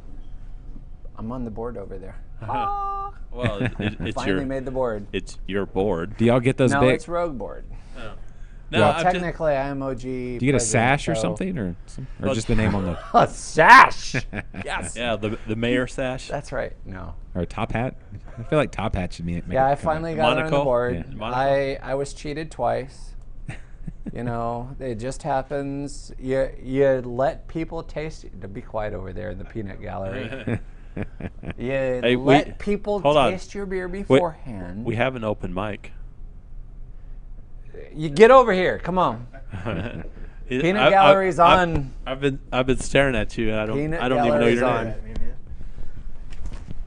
I'm on the board over there. Ah, Well, it's finally made the board. it's your board. Do y'all get those No, big? it's Rogue board. No, Well, I'm just- technically, I am OG. Do you get a sash or something, or just the name on the, A sash. Yes. yeah, the mayor sash. That's right. No. or a top hat? I feel like top hat should make Yeah, I it come finally out. got it on the Monocle? board. Yeah. Monocle? I was cheated twice. You know, it just happens. You let people taste. To be quiet over there in the peanut gallery. You Hey, let people hold on. taste your beer beforehand. We have an open mic. You get over here. Come on. Peanut gallery's on. I've been staring at you. And Peanut I don't even know gallery's your on. name.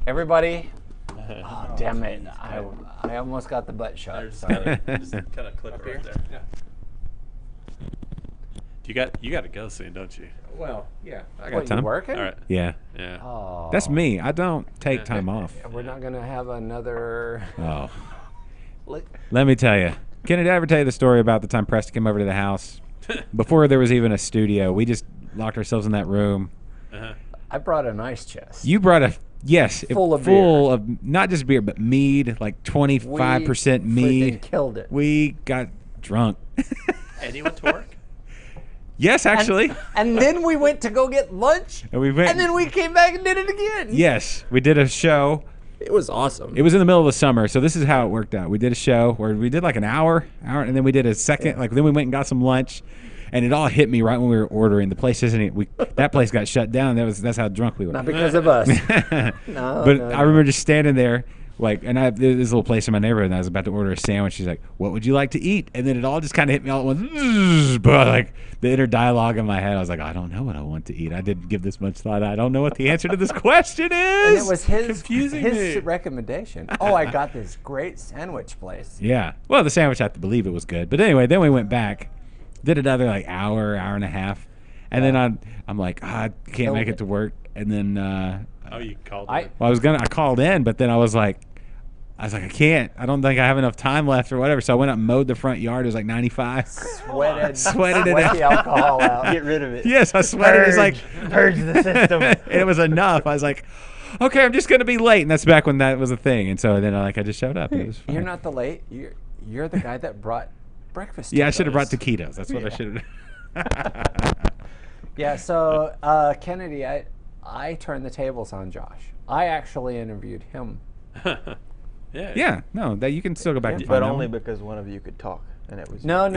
Everybody. Oh, damn it! I almost got the butt shot. Sorry. Just kind of clip right there. Yeah. You got to go soon, don't you? Well, yeah, I got What, you time. working? All right. Yeah, Yeah. Oh. that's me. I don't take time off. We're not gonna have another. Oh, let me tell you. Kennedy, did I ever tell you the story about the time Preston came over to the house? Before there was even a studio, we just locked ourselves in that room. Uh-huh. I brought an ice chest. You brought a Full of full of not just beer but mead, like 25% We mead. freaking killed it. We got drunk. And you went to work? Yes, actually. And then we went to go get lunch. And we went. And then we came back and did it again. Yes, we did a show. It was awesome. It was in the middle of the summer, so this is how it worked out. We did a show where we did like an hour, and then we did a second. Like then we went and got some lunch, and it all hit me right when we were ordering. The place that place got shut down. That's how drunk we were. Not because of us. But no, I remember just standing there, like, and there's this little place in my neighborhood, and I was about to order a sandwich. She's like, "What would you like to eat?" And then it all just kind of hit me all at once. But like the inner dialogue in my head, I was like, "I don't know what I want to eat. I didn't give this much thought. I don't know what the answer to this question is." And it was his confusing me. recommendation. Oh, I got this great sandwich place. Yeah. Well, the sandwich, I have to believe it was good. But anyway, then we went back, did another like hour and a half, and then I'm like, I can't make it to work. And then Oh, you called I- me. well, I called in, but then I was like, I can't. I don't think I have enough time left or whatever. So I went up and mowed the front yard. It was like 95. Sweated it Sweat the alcohol out. Get rid of it. Yes, I sweated. It was like purge the system. it was enough. I was like, okay, I'm just gonna be late, and that's back when that was a thing. And so then I just showed up. It was fine. You're not the late. You're the guy that brought breakfast. Yeah, I should have brought tacos. taquitos. That's what I should have. Yeah. So Kennedy, I turned the tables on Josh. I actually interviewed him. Yeah. Yeah, no, that you can still go back and But find only out. because one of you could talk, and it was No.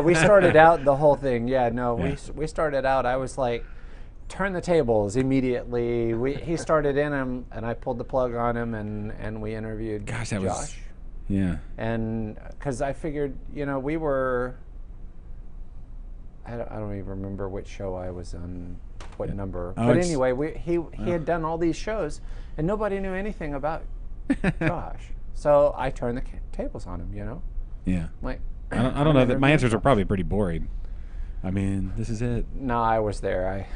We started out the whole thing. Yeah. No. We started out. I was like, turn the tables immediately. He started in him, and I pulled the plug on him, and we interviewed Gosh, that Josh. was yeah. And because I figured, we were. I don't even remember which show I was on, what number. Oh, But it's- anyway, he had done all these shows, and nobody knew anything about Josh. So I turned the tables on him. Yeah. Like, I don't know that my answers are probably pretty boring. I mean, this is it. No, I was there.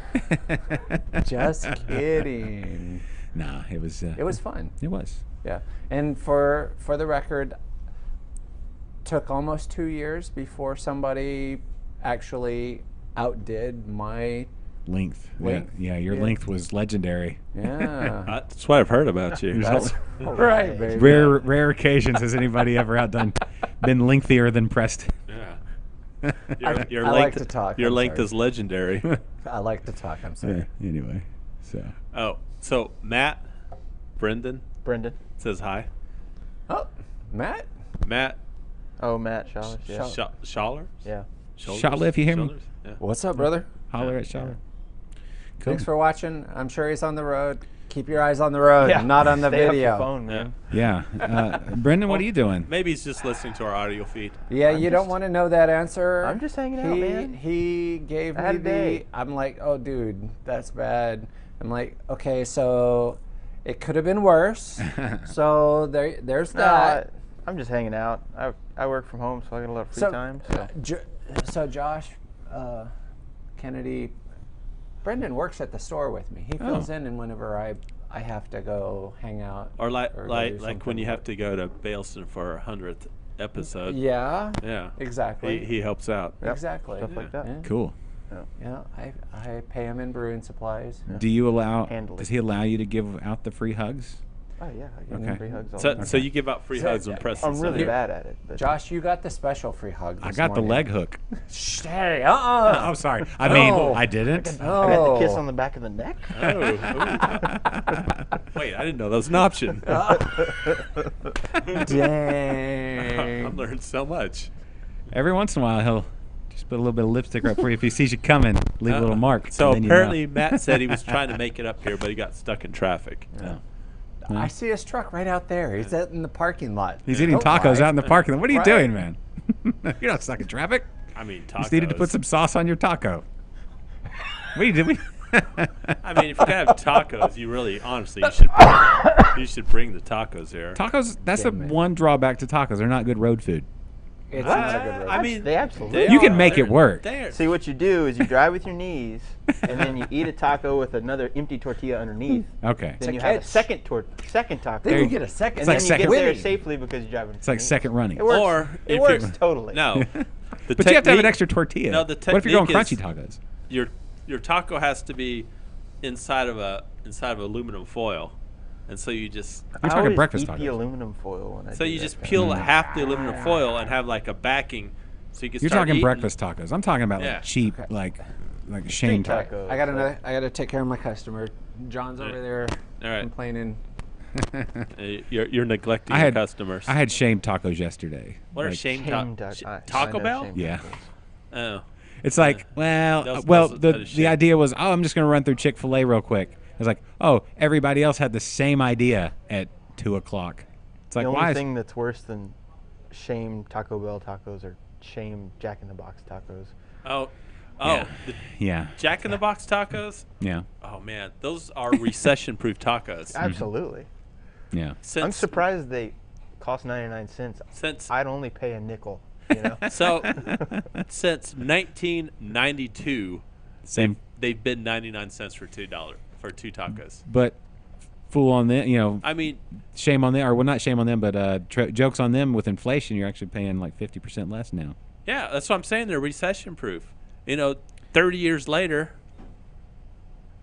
Just kidding. Nah, it was. It was fun. It was. Yeah. And for the record, took almost 2 years before somebody actually outdid my. Length. Length? Yeah, your Yeah. length was legendary. Yeah. That's what I've heard about you. That's right, baby. Rare occasions has anybody ever been lengthier than Preston. Yeah. Your I length, like to talk, Your I'm length sorry. is legendary. I like to talk. I'm sorry. Yeah, anyway, so Oh, so Matt, Brendan Brendan. says hi. Oh, Matt. Matt Oh, Matt Shawless. Yeah. Schaller? Yeah. Schaller, if you hear me. Yeah. What's up, brother? holler at Charlotte. Thanks for watching. I'm sure he's on the road. Keep your eyes on the road, not on the Stay off video. your phone, man. Yeah. Brendan, what are you doing? Maybe he's just listening to our audio feed. Yeah, you don't want to know that answer. I'm just hanging out, man. He gave I had me a day. I'm like, oh, dude, that's bad. I'm like, okay, so it could have been worse. So there's that. I'm just hanging out. I work from home, so I got a lot of free time. So. So Josh, Kennedy, Brendan works at the store with me. He fills in, and whenever I have to go hang out. Or like go do when something. you have to go to Bailson for our 100th episode. Yeah. Yeah. Exactly. He helps out. Exactly. Stuff like that. Yeah. Cool. Yeah, I pay him in brewing supplies. Do you allow? Handle it. Does he allow you to give out the free hugs? Oh yeah, I get Okay. free hugs all So, the time. so you give out free hugs when Preston's I'm really here. bad at it. But Josh, you got the special free hug. I this got the morning. leg hook. Hey, Oh, sorry. I mean, I didn't. I got the kiss Oh. on the back of the neck. Oh, ooh. Wait, I didn't know that was an option. Dang. I've learned so much. Every once in a while, he'll just put a little bit of lipstick right for you. If he sees you coming, leave a little mark. So and then you know. apparently Matt said he was trying to make it up here, but he got stuck in traffic. I see his truck right out there. He's out in the parking lot. He's eating Don't tacos lie. out in the parking lot. What are you Right. doing, man? You're not stuck in traffic. I mean, You tacos. just needed to put some sauce on your taco. What are you doing? I mean, if you're gonna have tacos, you really, honestly, you should bring the tacos here. Tacos, that's the Damn it. one drawback to tacos. They're not good road food. It's not a good road. I mean, They absolutely. You can are. make it work. They're- See, what you do is you drive with your knees, and then you eat a taco with another empty tortilla underneath. Okay. Then a you have a catch. second taco. Then you get a second. and like then you second get there winning. safely because you're driving. It's like second running. It works. Or it if works you're- totally. No. The But you have to have an technique- extra tortilla. No, the what if you're going technique crunchy is- tacos? Your taco has to be inside of aluminum foil, and so you just You're I talking always breakfast eat the tacos. aluminum foil when I so do you that just kind of peel thing. half the aluminum foil and have like a backing, so you can You're start talking eating. breakfast tacos. I'm talking about Yeah. like cheap, like Shane Street taco. tacos. I gotta take care of my customer. John's over there All right. complaining. You're neglecting I your had customers. I had shame tacos yesterday. What are Like, shame Shame tacos? taco- I Taco know Bell? shame Yeah. tacos. Oh, It's like, well, Those- well, that the is shame. idea was, oh, I'm just going to run through Chick-fil-A real quick. It's like, oh, everybody else had the same idea at 2 o'clock. It's like, The why only is thing that's worse than shame Taco Bell tacos are shame Jack in the Box tacos. oh, Yeah. the yeah, Jack in the Box tacos. yeah, Oh man, those are recession-proof tacos. Absolutely. yeah. Since, I'm surprised they cost 99 cents. Since I'd only pay a nickel. You know. so since 1992, Same, they've been 99 cents for two tacos. but fool on them, I mean, shame on them, or well, not shame on them, but jokes on them with inflation. You're actually paying like 50% less now. yeah, that's what I'm saying. They're recession-proof. 30 years later,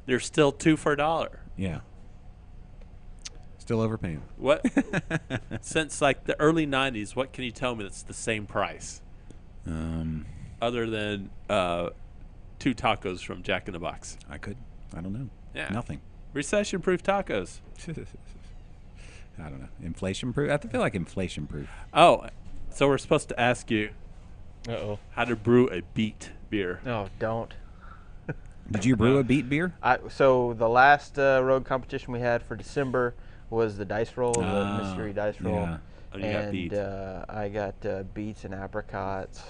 they're still 2 for $1. Yeah. Still overpaying. What? Since like the early 90s, what can you tell me that's the same price other than 2 tacos from Jack in the Box? I don't know. Yeah. Nothing. Recession-proof tacos. I don't know. Inflation proof? I feel like inflation proof. Oh, so we're supposed to ask you Uh-oh. how to brew a beet beer. No, don't. Did you brew a beet beer? So the last road competition we had for December was the dice roll, the Ah, mystery dice roll. yeah. Oh, you got beets. I got beets and apricots.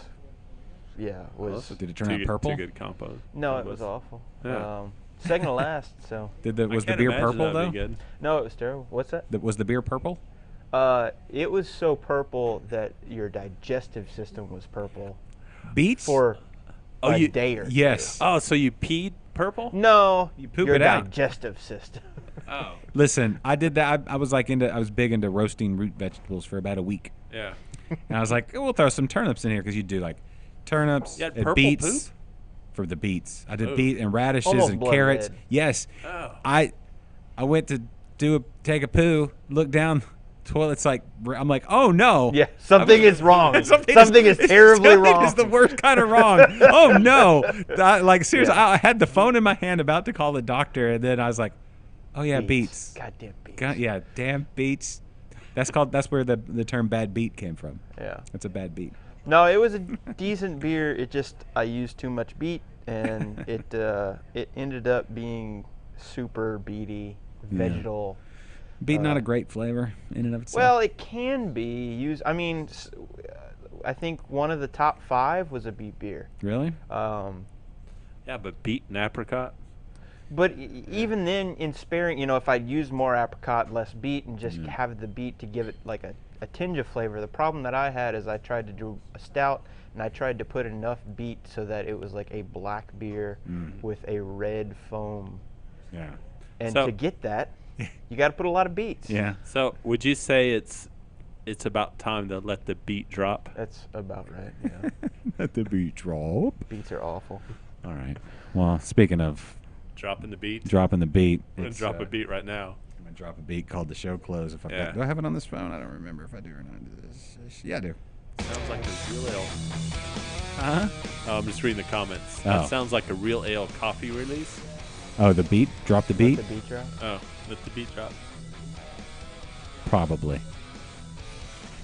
Yeah, was Did it turn out purple? Two good compost. no, it was awful. Yeah. Second to last. So Was the I can't beer imagine purple that'd though? be good. no, it was terrible. What's that? Was the beer purple? It was so purple that your digestive system was purple Beets? for Oh, a you- day or two. Yes. Oh, so you peed purple? No, You poop your it out. digestive system. Oh, Listen, I did that. I was big into roasting root vegetables for about a week, yeah. and I was like, oh, we'll throw some turnips in here because you do like turnips You had and purple beets poop? for the beets. I did Ooh. beet and radishes Almost and blood carrots. red. Yes, Oh. I went to take a poo, look down, toilet's like I'm like, oh no. Yeah, something is wrong. Something is terribly something wrong. is the worst kind of wrong. Oh no! Like seriously, I had the phone in my hand about to call the doctor, and then I was like, "Oh yeah, beets. Goddamn beets. Yeah, damn beets." That's where the term bad beat came from. Yeah. That's a bad beat. No, it was a decent beer. It just I used too much beet and it ended up being super beety, vegetal. Beet not a great flavor in and of itself. Well, it can be used. I mean, I think one of the top 5 was a beet beer. Really? Yeah, but beet and apricot. But even then, in sparing, if I'd use more apricot, less beet, and just have the beet to give it like a tinge of flavor, the problem that I had is I tried to do a stout, and I tried to put enough beet so that it was like a black beer with a red foam. Yeah. And So- to get that, you got to put a lot of beets. Yeah. So would you say it's about time to let the beet drop? That's about right. Yeah. Let the beet drop. Beets are awful. All right. Well, speaking of Dropping the beet. dropping the beat, I'm gonna it's, drop a beet right now. I'm gonna drop a beat called the show close. If I Yeah. do I have it on this phone? I don't remember if I do or not. Yeah, I do. Sounds like a real ale. Uh-huh. Oh, I'm just reading the comments. Oh. That sounds like a real ale coffee release. Oh, the beat? Drop the beat? The beet drop. Oh, let the beet drop. Probably.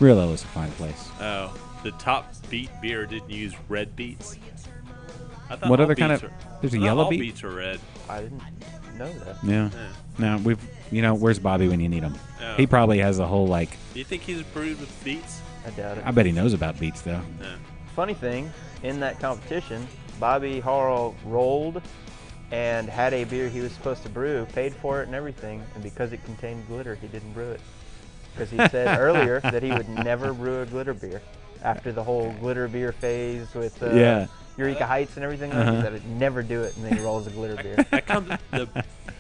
Real Ale is a fine place. Oh, the top beet beer didn't use red beets. I thought What all other kind beets of- are- there's a I thought yellow all beet? beets are red. I didn't know that. Yeah. Yeah. No, where's Bobby when you need him? Oh. He probably has a whole, like, Do you think he's brewed with beets? I doubt it. I bet he knows about beats, though. Yeah. Funny thing, in that competition, Bobby Harrell rolled and had a beer he was supposed to brew, paid for it and everything, and because it contained glitter, he didn't brew it. Because he said earlier that he would never brew a glitter beer. After the whole glitter beer phase with Yeah. Eureka Heights and everything, he said he'd never do it, and then he rolls a glitter beer. That comes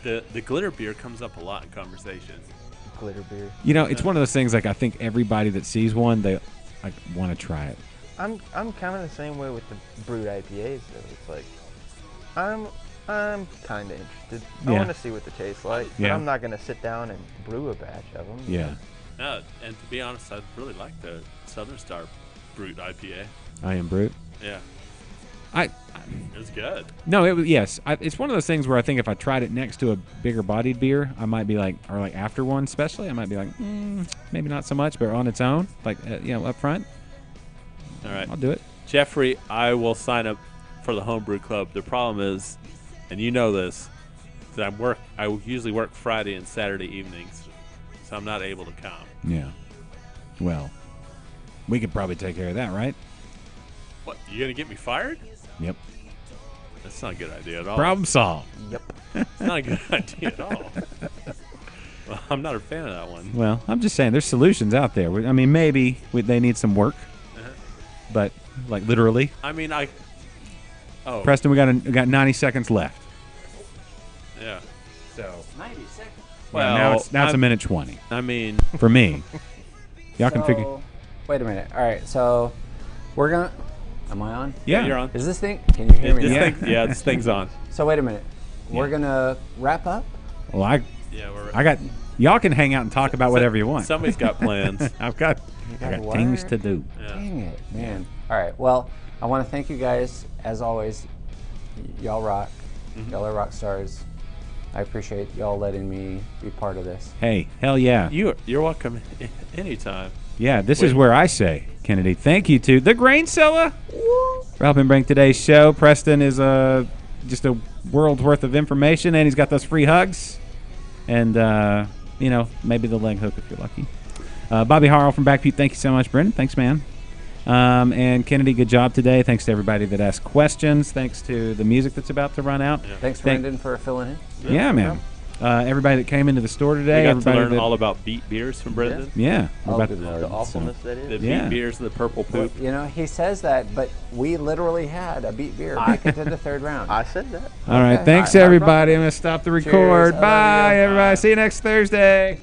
the glitter beer comes up a lot in conversation. Glitter beer. You know, it's one of those things, like, I think everybody that sees one, they, like, want to try it. I'm kind of the same way with the brewed IPAs though. It's like I'm kind of interested. I Yeah. want to see what they taste like, but Yeah. I'm not gonna sit down and brew a batch of them. Yeah. No, and to be honest, I really like the Southern Star Brute IPA. I am brute. Yeah, I it was good. No, it was, yes. It's one of those things where I think if I tried it next to a bigger bodied beer, I might be like, or like after one especially, I might be like, maybe not so much, but on its own, like, up front, All right, I'll do it. Jeffrey, I will sign up for the homebrew club. The problem is, and you know this, that I usually work Friday and Saturday evenings, so I'm not able to come. Yeah. Well, we could probably take care of that, right? What? You gonna get me fired? Yep. That's not a good idea at all. Problem solved. Yep. It's not a good idea at all. Well, I'm not a fan of that one. Well, I'm just saying there's solutions out there. I mean, maybe they need some work, but like literally. I mean, Oh. Preston, we got 90 seconds left. Yeah. So 90 seconds. well, now it's a minute 20 I mean, for me. Y'all can figure. Wait a minute. All right, so we're gonna. Am I on? Yeah, you're on. Is this thing? Can you hear me? This now? thing, this thing's on. So wait a minute. We're gonna wrap up. Well, Yeah, I got. Y'all can hang out and talk about whatever you want. Somebody's got plans. I've got gotta things work. to do. Yeah. Dang it, man. All right. Well, I want to thank you guys as always. Y'all rock. Y'all are rock stars. I appreciate y'all letting me be part of this. Hey, hell yeah. You're welcome anytime. Yeah, this is where I say, Kennedy, thank you to the Grain Cellar for helping bring today's show. Preston is just a world's worth of information, and he's got those free hugs. And, maybe the leg hook if you're lucky. Bobby Harrell from Backpew, thank you so much. Brendan, thanks, man. And Kennedy, good job today. Thanks to everybody that asked questions. Thanks to the music that's about to run out. Thanks, Brendan, for filling in. Yeah, man. Everybody that came into the store today. We got to everybody learn that, all about beet beers from Brendan. Yeah. we're Oh, about good to- Lord. The awfulness that The is. Yeah. beet beers and the purple poop. You know, he says that, but we literally had a beat beer make it to the third round. I said that. All right. Okay. Thanks, All right, everybody. I'm going to stop the record. I love Bye, you. everybody. See you next Thursday.